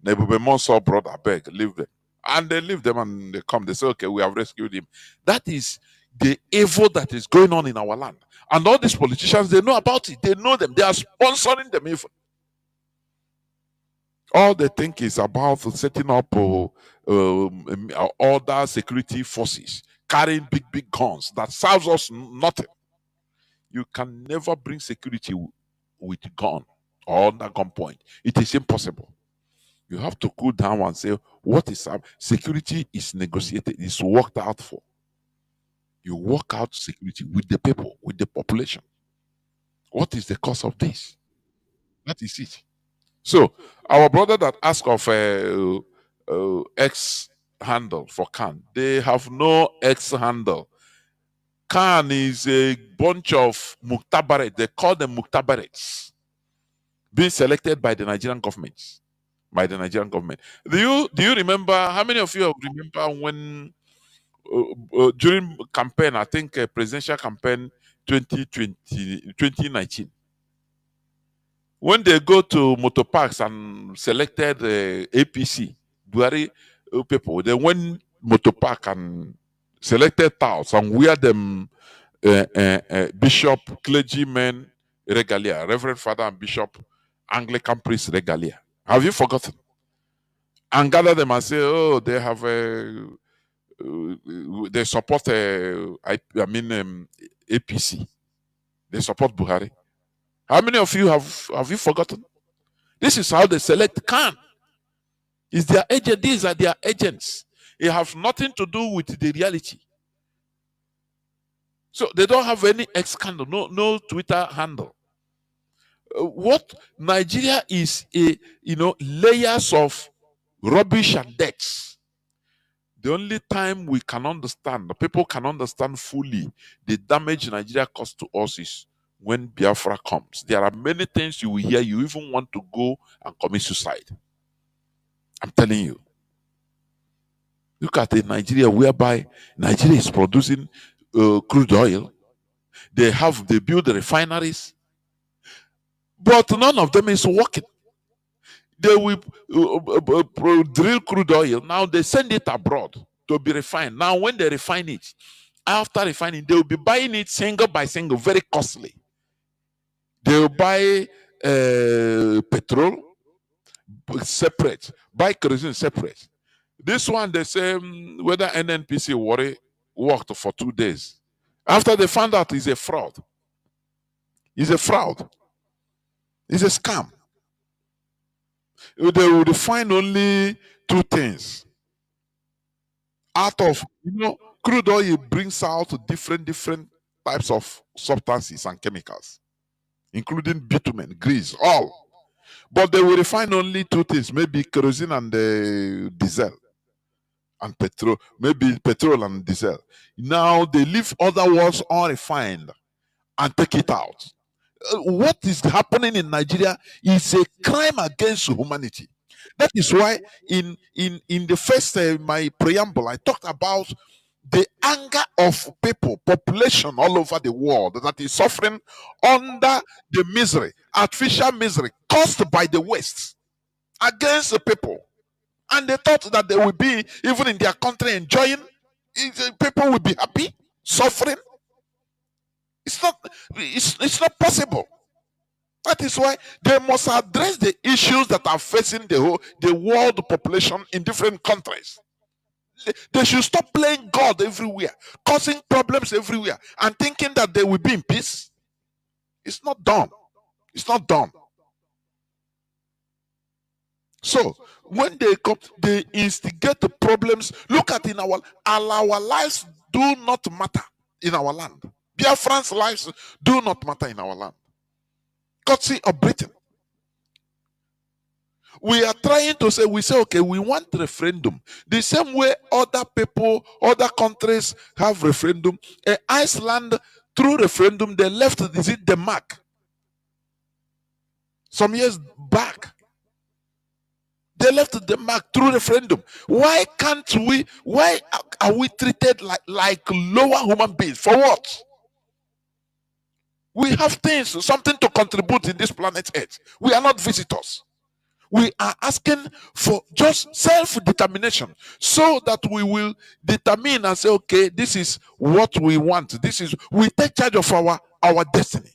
Nebuchadnezzar saw brother, beg, leave them. And they leave them and they come, they say, okay, we have rescued him. That is the evil that is going on in our land. And all these politicians, they know about it. They know them. They are sponsoring them even. All they think is about setting up other security forces, carrying big guns that serves us nothing. You can never bring security with gun or under gunpoint. It is impossible. You have to cool down and say, what is up? Security is negotiated, it's worked out for. You work out security with the people, with the population. What is the cause of this? That is it. So, our brother that asked of X handle for Khan, they have no X handle. Khan is a bunch of Muktabaret. They call them Muktabarets, being selected by the Nigerian government. Do you remember? How many of you remember when during campaign? I think presidential campaign 2019. When they go to motor parks and selected APC, Buhari people, they went motor park and selected towels and wear them bishop, clergymen regalia, Reverend Father and Bishop, Anglican priest regalia. Have you forgotten? And gather them and say, oh, they have they support APC. They support Buhari. How many of you have you forgotten? This is how they select Khan. Is their agent? These are their agents. It has nothing to do with the reality. So they don't have any X handle, no Twitter handle. What Nigeria is layers of rubbish and debts. The only time we can understand, the people can understand fully the damage Nigeria caused to us is when Biafra comes. There are many things you will hear, you even want to go and commit suicide. I'm telling you. Look at Nigeria, whereby Nigeria is producing crude oil. They build the refineries, but none of them is working. They will drill crude oil. Now they send it abroad to be refined. Now when they refine it, after refining, they will be buying it single by single, very costly. They will buy petrol separate, buy kerosene separate. This one, they say whether NNPC worked for 2 days. After they found out it's a fraud. It's a fraud. It's a scam. They will refine only 2 things. Out of, crude oil brings out different types of substances and chemicals, including bitumen, grease, all. But they will refine only 2 things, maybe kerosene and diesel and petrol, maybe petrol and diesel. Now they leave other ones unrefined and take it out. What is happening in Nigeria is a crime against humanity. That is why in the first my preamble, I talked about the anger of people, population all over the world that is suffering under the misery, artificial misery caused by the West against the people. And they thought that they will be, even in their country, enjoying. People will be happy, suffering. It's not possible. That is why they must address the issues that are facing the world population in different countries. They should stop playing God everywhere, causing problems everywhere, and thinking that they will be in peace. It's not done. It's not done. So when they come, they instigate the problems. Look at our lives do not matter in our land. Biafrans' lives do not matter in our land. Courtesy of Britain. We are trying to say, okay, we want referendum. The same way other people, other countries have referendum. Iceland, through referendum, they left, is it Denmark? Some years back. They left Denmark through referendum. Why are we treated like lower human beings? For what? We have something to contribute in this planet Earth. We are not visitors. We are asking for just self-determination so that we will determine and say, okay, this is what we want. We take charge of our destiny.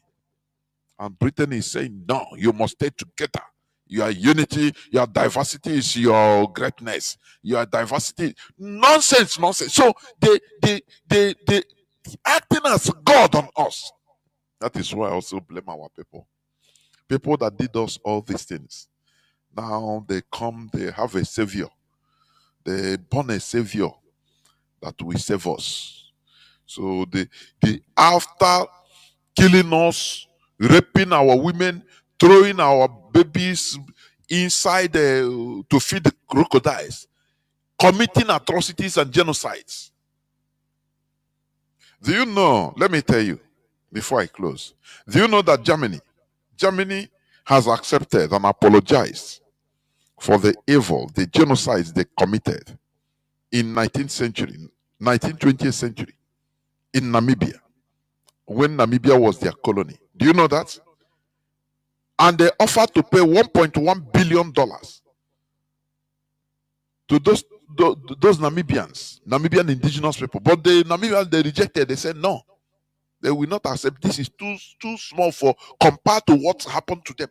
And Britain is saying, no, you must stay together. Your unity, your diversity is your greatness. Your diversity, nonsense. So they acting as God on us. That is why I also blame our people. People that did us all these things. Now they come, they have a savior. They born a savior that will save us. So they after killing us, raping our women, throwing our babies inside to feed the crocodiles, committing atrocities and genocides. Do you know, let me tell you before I close, do you know that Germany has accepted and apologized for the evil, the genocides they committed in 19th century, 20th century in Namibia, when Namibia was their colony. Do you know that? And they offered to pay $1.1 billion to those Namibian indigenous people. But the Namibians, they rejected. They said no, they will not accept. This is too small compared to what's happened to them.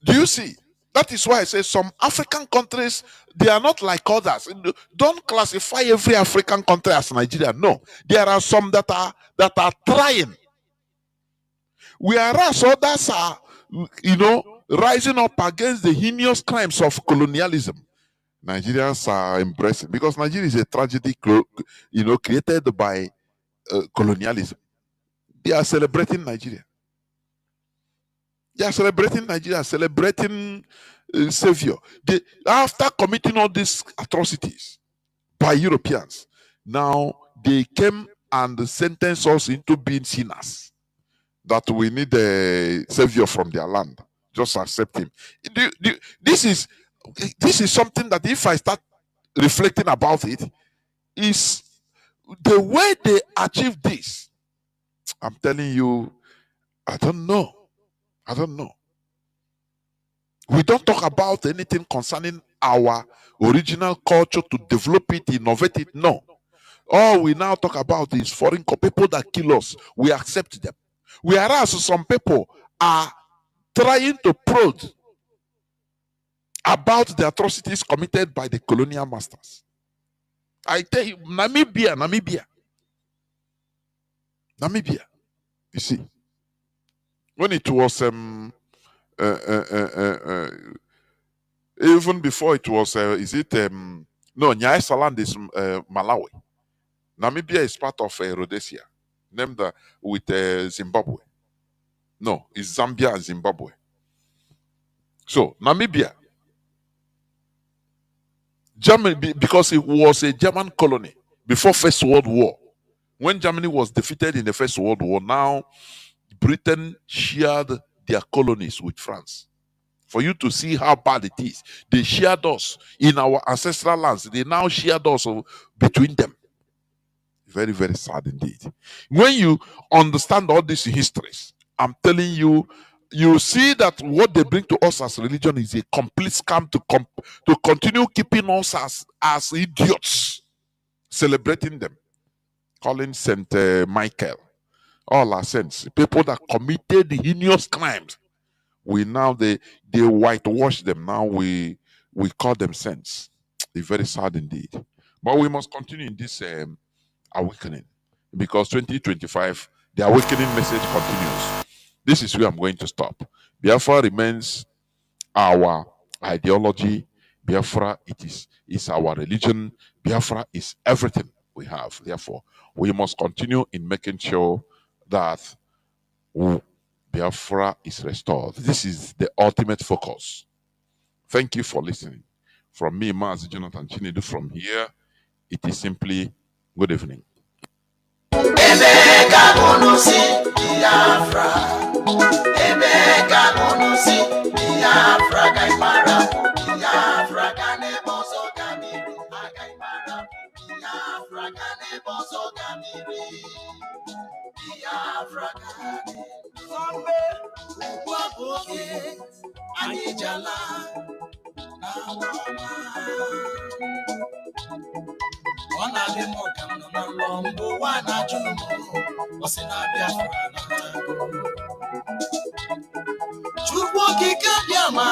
Do you see? That is why I say some African countries, they are not like others. Don't classify every African country as Nigeria. No, there are some that are trying. Whereas others are, rising up against the heinous crimes of colonialism. Nigerians are embracing, because Nigeria is a tragedy, created by colonialism. They are celebrating Nigeria. They are celebrating Nigeria, celebrating Savior. After committing all these atrocities by Europeans, now they came and sentenced us into being sinners. That we need a Savior from their land. Just accept him. This is something that if I start reflecting about it, is the way they achieve this, I'm telling you, I don't know. I don't know. We don't talk about anything concerning our original culture to develop it, innovate it. No. All we now talk about is foreign people that kill us. We accept them. Whereas some people are trying to prod about the atrocities committed by the colonial masters. I tell you, Namibia. You see, when it was even before it was no, Nyasaland is Malawi. Namibia is part of Rhodesia, named with Zimbabwe. No, it's Zambia and Zimbabwe. So Namibia, Germany, because it was a German colony before First World War. When Germany was defeated in the First World War, now Britain shared their colonies with France. For you to see how bad it is, they shared us in our ancestral lands. They now shared us between them. Very, very sad indeed. When you understand all these histories, I'm telling you, you see that what they bring to us as religion is a complete scam to continue keeping us as idiots, celebrating them, calling Saint Michael, all our saints, people that committed heinous crimes. We now they whitewash them. Now we call them saints. It's very sad indeed. But we must continue in this awakening, because 2025 the awakening message continues. This is where I'm going to stop. Biafra remains our ideology. Biafra is our religion. Biafra is everything we have. Therefore, we must continue in making sure that Biafra is restored. This is the ultimate focus. Thank you for listening. From me, Mazi Jonathan Chinedu, from here, it is simply good evening. Emeka Onosi Biafra, Emeka Onosi Biafra, Gaimara Biafra, Ganebozo Gamiri, Gaimara Biafra, Ganebozo Gamiri, Biafra, Sombe, Waboke, Anijala, Nawama. Ọ na-adị m ka m nọ na nrọ mgbe ụwa na-ajụ m ọ sị na Biafra na-atago Chukwu okike bịa ma